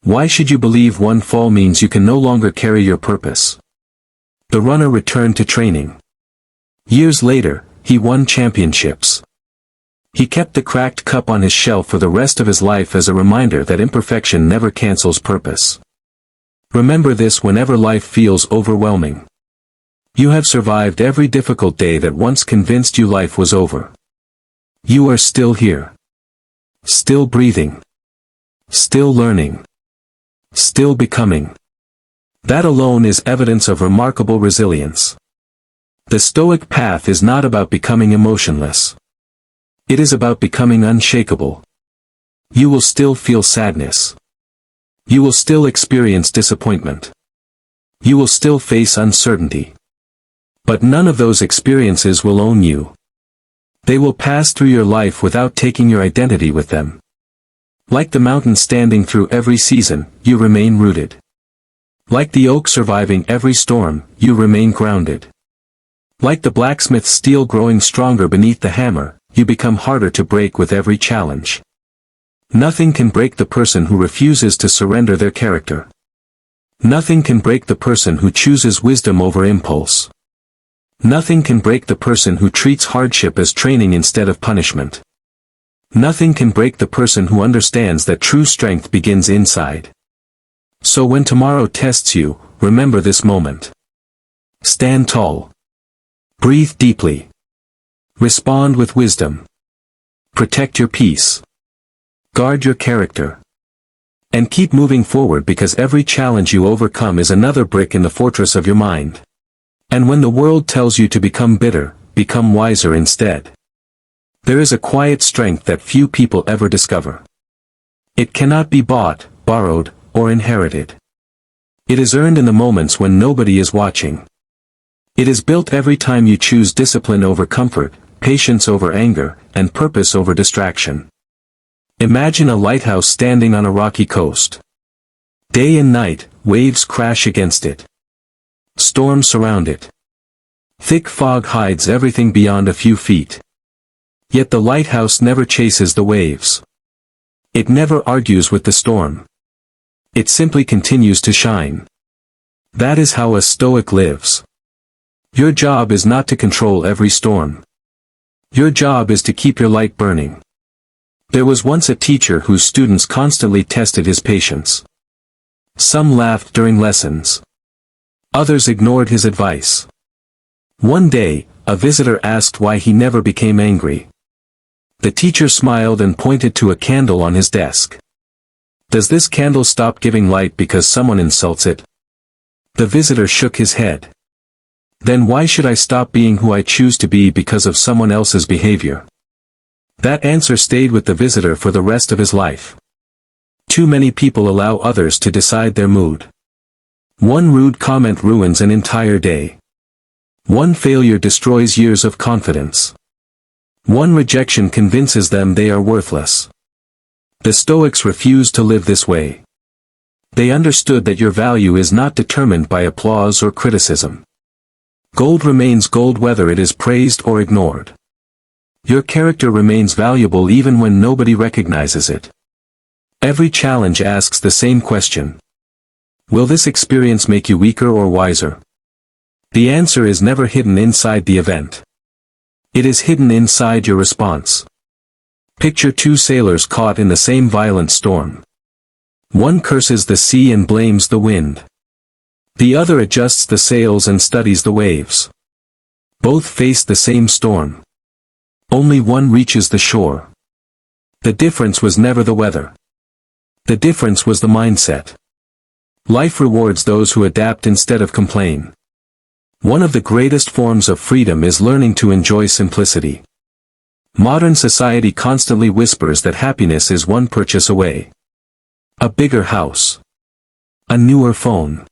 Why should you believe one fall means you can no longer carry your purpose?" The runner returned to training. Years later, he won championships. He kept the cracked cup on his shelf for the rest of his life as a reminder that imperfection never cancels purpose. Remember this whenever life feels overwhelming. You have survived every difficult day that once convinced you life was over. You are still here. Still breathing. Still learning. Still becoming. That alone is evidence of remarkable resilience. The Stoic path is not about becoming emotionless. It is about becoming unshakable. You will still feel sadness. You will still experience disappointment. You will still face uncertainty. But none of those experiences will own you. They will pass through your life without taking your identity with them. Like the mountain standing through every season, you remain rooted. Like the oak surviving every storm, you remain grounded. Like the blacksmith's steel growing stronger beneath the hammer, you become harder to break with every challenge. Nothing can break the person who refuses to surrender their character. Nothing can break the person who chooses wisdom over impulse. Nothing can break the person who treats hardship as training instead of punishment. Nothing can break the person who understands that true strength begins inside. So when tomorrow tests you, remember this moment. Stand tall. Breathe deeply. Respond with wisdom. Protect your peace. Guard your character. And keep moving forward, because every challenge you overcome is another brick in the fortress of your mind. And when the world tells you to become bitter, become wiser instead. There is a quiet strength that few people ever discover. It cannot be bought, borrowed, or inherited. It is earned in the moments when nobody is watching. It is built every time you choose discipline over comfort, patience over anger, and purpose over distraction. Imagine a lighthouse standing on a rocky coast. Day and night, waves crash against it. Storms surround it. Thick fog hides everything beyond a few feet. Yet the lighthouse never chases the waves. It never argues with the storm. It simply continues to shine. That is how a Stoic lives. Your job is not to control every storm. Your job is to keep your light burning. There was once a teacher whose students constantly tested his patience. Some laughed during lessons. Others ignored his advice. One day, a visitor asked why he never became angry. The teacher smiled and pointed to a candle on his desk. Does this candle stop giving light because someone insults it? The visitor shook his head. Then why should I stop being who I choose to be because of someone else's behavior? That answer stayed with the visitor for the rest of his life. Too many people allow others to decide their mood. One rude comment ruins an entire day. One failure destroys years of confidence. One rejection convinces them they are worthless. The Stoics refused to live this way. They understood that your value is not determined by applause or criticism. Gold remains gold whether it is praised or ignored. Your character remains valuable even when nobody recognizes it. Every challenge asks the same question. Will this experience make you weaker or wiser? The answer is never hidden inside the event. It is hidden inside your response. Picture two sailors caught in the same violent storm. One curses the sea and blames the wind. The other adjusts the sails and studies the waves. Both face the same storm. Only one reaches the shore. The difference was never the weather. The difference was the mindset. Life rewards those who adapt instead of complain. One of the greatest forms of freedom is learning to enjoy simplicity. Modern society constantly whispers that happiness is one purchase away. A bigger house. A newer phone.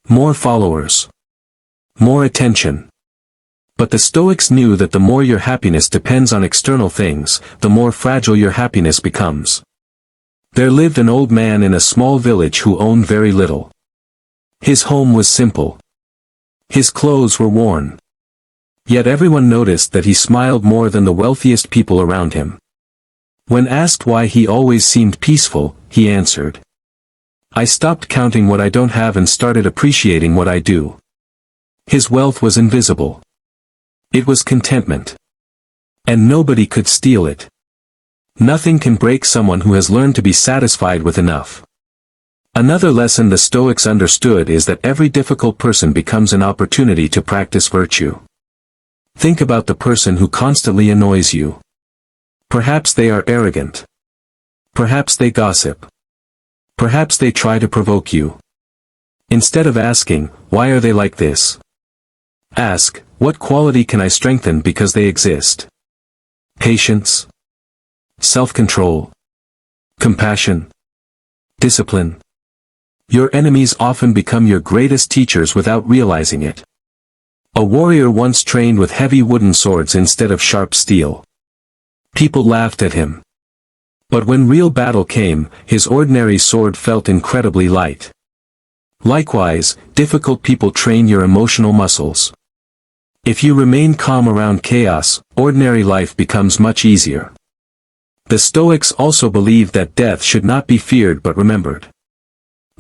More followers. More attention. But the Stoics knew that the more your happiness depends on external things, the more fragile your happiness becomes. There lived an old man in a small village who owned very little. His home was simple. His clothes were worn. Yet everyone noticed that he smiled more than the wealthiest people around him. When asked why he always seemed peaceful, he answered, "I stopped counting what I don't have and started appreciating what I do." His wealth was invisible. It was contentment. And nobody could steal it. Nothing can break someone who has learned to be satisfied with enough. Another lesson the Stoics understood is that every difficult person becomes an opportunity to practice virtue. Think about the person who constantly annoys you. Perhaps they are arrogant. Perhaps they gossip. Perhaps they try to provoke you. Instead of asking, why are they like this? Ask, what quality can I strengthen because they exist? Patience, self-control, compassion, discipline. Your enemies often become your greatest teachers without realizing it. A warrior once trained with heavy wooden swords instead of sharp steel. People laughed at him. But when real battle came, his ordinary sword felt incredibly light. Likewise, difficult people train your emotional muscles. If you remain calm around chaos, ordinary life becomes much easier. The Stoics also believed that death should not be feared but remembered.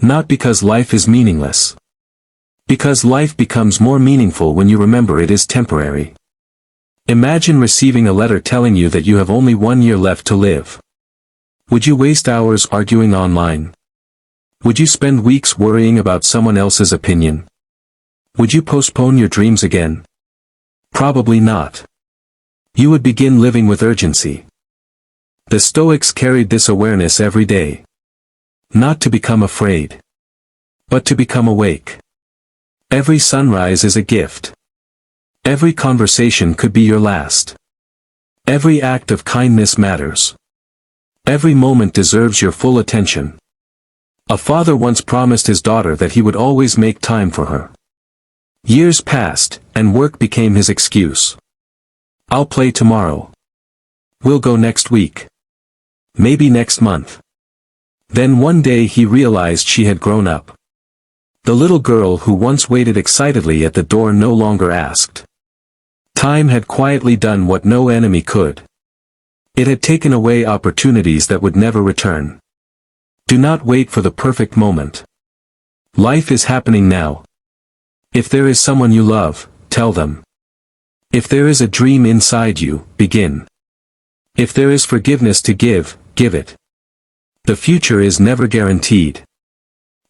Not because life is meaningless. Because life becomes more meaningful when you remember it is temporary. Imagine receiving a letter telling you that you have only 1 year left to live. Would you waste hours arguing online? Would you spend weeks worrying about someone else's opinion? Would you postpone your dreams again? Probably not. You would begin living with urgency. The Stoics carried this awareness every day. Not to become afraid, but to become awake. Every sunrise is a gift. Every conversation could be your last. Every act of kindness matters. Every moment deserves your full attention. A father once promised his daughter that he would always make time for her. Years passed, and work became his excuse. I'll play tomorrow. We'll go next week. Maybe next month. Then one day he realized she had grown up. The little girl who once waited excitedly at the door no longer asked. Time had quietly done what no enemy could. It had taken away opportunities that would never return. Do not wait for the perfect moment. Life is happening now. If there is someone you love, tell them. If there is a dream inside you, begin. If there is forgiveness to give, give it. The future is never guaranteed.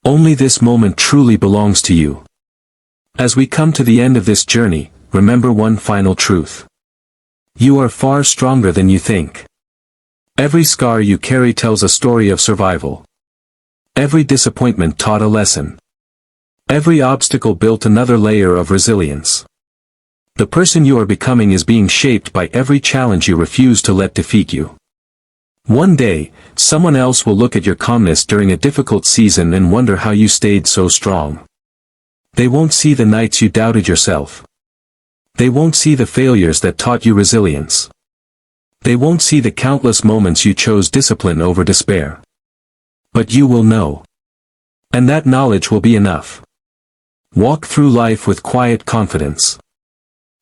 Only this moment truly belongs to you. As we come to the end of this journey, remember one final truth. You are far stronger than you think. Every scar you carry tells a story of survival. Every disappointment taught a lesson. Every obstacle built another layer of resilience. The person you are becoming is being shaped by every challenge you refuse to let defeat you. One day, someone else will look at your calmness during a difficult season and wonder how you stayed so strong. They won't see the nights you doubted yourself. They won't see the failures that taught you resilience. They won't see the countless moments you chose discipline over despair. But you will know. And that knowledge will be enough. Walk through life with quiet confidence.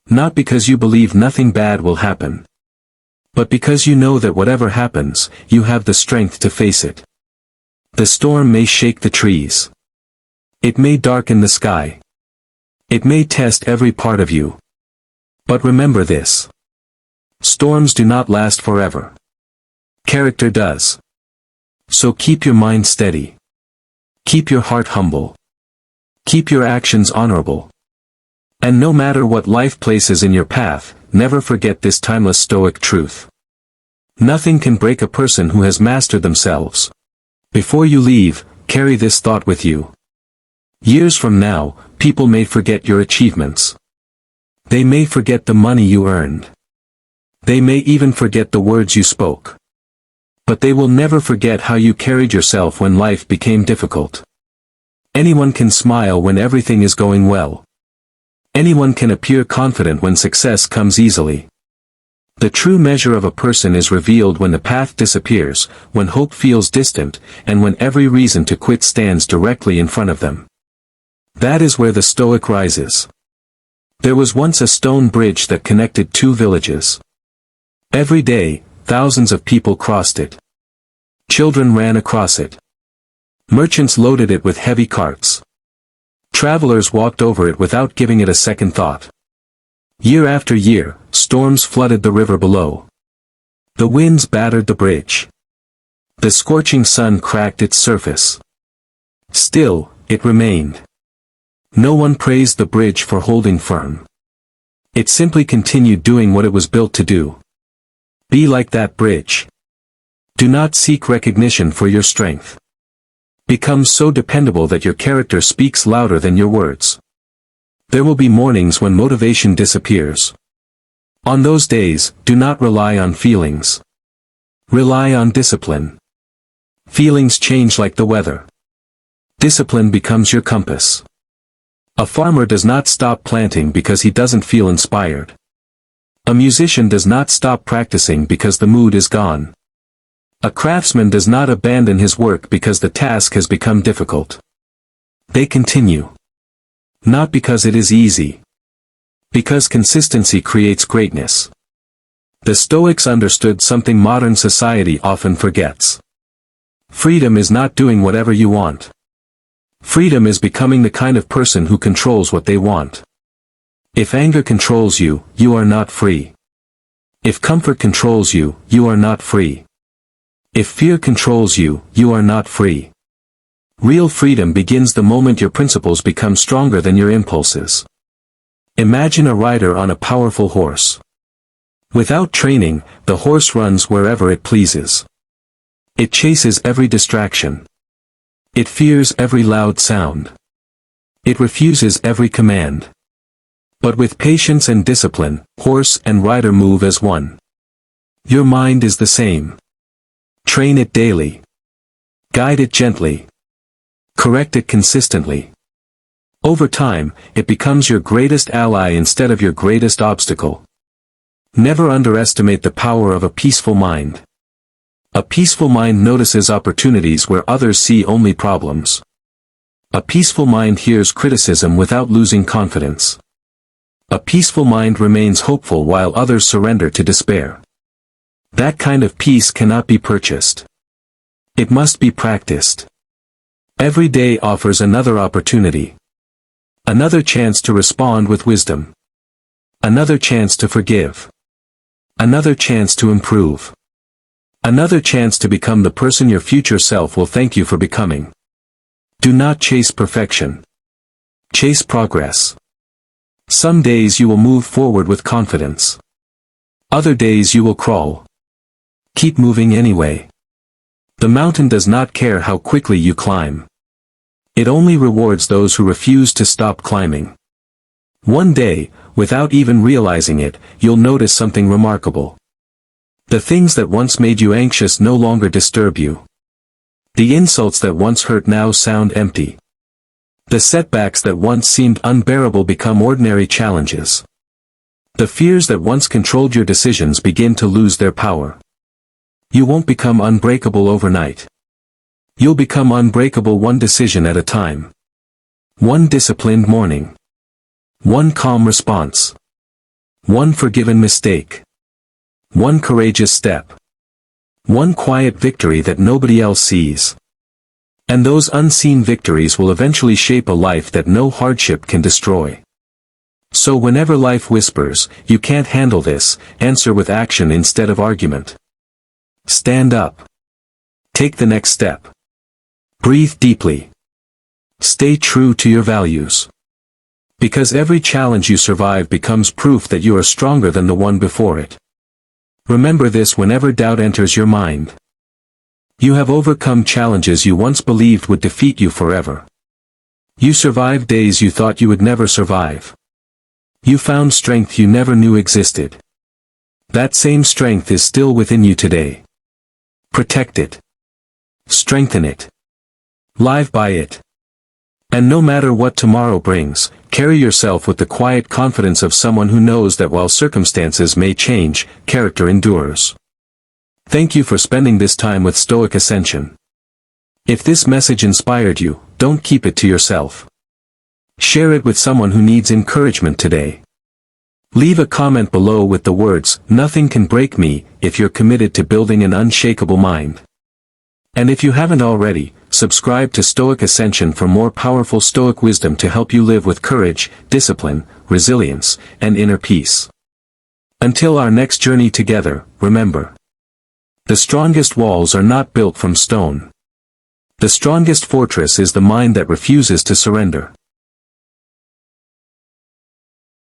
Not because you believe nothing bad will happen. But because you know that whatever happens, you have the strength to face it. The storm may shake the trees. It may darken the sky. It may test every part of you. But remember this. Storms do not last forever. Character does. So keep your mind steady. Keep your heart humble. Keep your actions honorable. And no matter what life places in your path, never forget this timeless Stoic truth. Nothing can break a person who has mastered themselves. Before you leave, carry this thought with you. Years from now, people may forget your achievements. They may forget the money you earned. They may even forget the words you spoke. But they will never forget how you carried yourself when life became difficult. Anyone can smile when everything is going well. Anyone can appear confident when success comes easily. The true measure of a person is revealed when the path disappears, when hope feels distant, and when every reason to quit stands directly in front of them. That is where the Stoic rises. There was once a stone bridge that connected two villages. Every day, thousands of people crossed it. Children ran across it. Merchants loaded it with heavy carts. Travelers walked over it without giving it a second thought. Year after year, storms flooded the river below. The winds battered the bridge. The scorching sun cracked its surface. Still, it remained. No one praised the bridge for holding firm. It simply continued doing what it was built to do. Be like that bridge. Do not seek recognition for your strength. Become so dependable that your character speaks louder than your words. There will be mornings when motivation disappears. On those days, do not rely on feelings. Rely on discipline. Feelings change like the weather. Discipline becomes your compass. A farmer does not stop planting because he doesn't feel inspired. A musician does not stop practicing because the mood is gone. A craftsman does not abandon his work because the task has become difficult. They continue. Not because it is easy. Because consistency creates greatness. The Stoics understood something modern society often forgets. Freedom is not doing whatever you want. Freedom is becoming the kind of person who controls what they want. If anger controls you, you are not free. If comfort controls you, you are not free. If fear controls you, you are not free. Real freedom begins the moment your principles become stronger than your impulses. Imagine a rider on a powerful horse. Without training, the horse runs wherever it pleases. It chases every distraction. It fears every loud sound. It refuses every command. But with patience and discipline, horse and rider move as one. Your mind is the same. Train it daily. Guide it gently. Correct it consistently. Over time, it becomes your greatest ally instead of your greatest obstacle. Never underestimate the power of a peaceful mind. A peaceful mind notices opportunities where others see only problems. A peaceful mind hears criticism without losing confidence. A peaceful mind remains hopeful while others surrender to despair. That kind of peace cannot be purchased. It must be practiced. Every day offers another opportunity. Another chance to respond with wisdom. Another chance to forgive. Another chance to improve. Another chance to become the person your future self will thank you for becoming. Do not chase perfection. Chase progress. Some days you will move forward with confidence. Other days you will crawl. Keep moving anyway. The mountain does not care how quickly you climb. It only rewards those who refuse to stop climbing. One day, without even realizing it, you'll notice something remarkable. The things that once made you anxious no longer disturb you. The insults that once hurt now sound empty. The setbacks that once seemed unbearable become ordinary challenges. The fears that once controlled your decisions begin to lose their power. You won't become unbreakable overnight. You'll become unbreakable one decision at a time. One disciplined morning. One calm response. One forgiven mistake. One courageous step. One quiet victory that nobody else sees. And those unseen victories will eventually shape a life that no hardship can destroy. So whenever life whispers, "You can't handle this," answer with action instead of argument. Stand up. Take the next step. Breathe deeply. Stay true to your values. Because every challenge you survive becomes proof that you are stronger than the one before it. Remember this whenever doubt enters your mind. You have overcome challenges you once believed would defeat you forever. You survived days you thought you would never survive. You found strength you never knew existed. That same strength is still within you today. Protect it. Strengthen it. Live by it. And no matter what tomorrow brings, carry yourself with the quiet confidence of someone who knows that while circumstances may change, character endures. Thank you for spending this time with Stoic Ascension. If this message inspired you, don't keep it to yourself. Share it with someone who needs encouragement today. Leave a comment below with the words, "Nothing can break me," if you're committed to building an unshakable mind. And if you haven't already, subscribe to Stoic Ascension for more powerful Stoic wisdom to help you live with courage, discipline, resilience, and inner peace. Until our next journey together, remember. The strongest walls are not built from stone. The strongest fortress is the mind that refuses to surrender.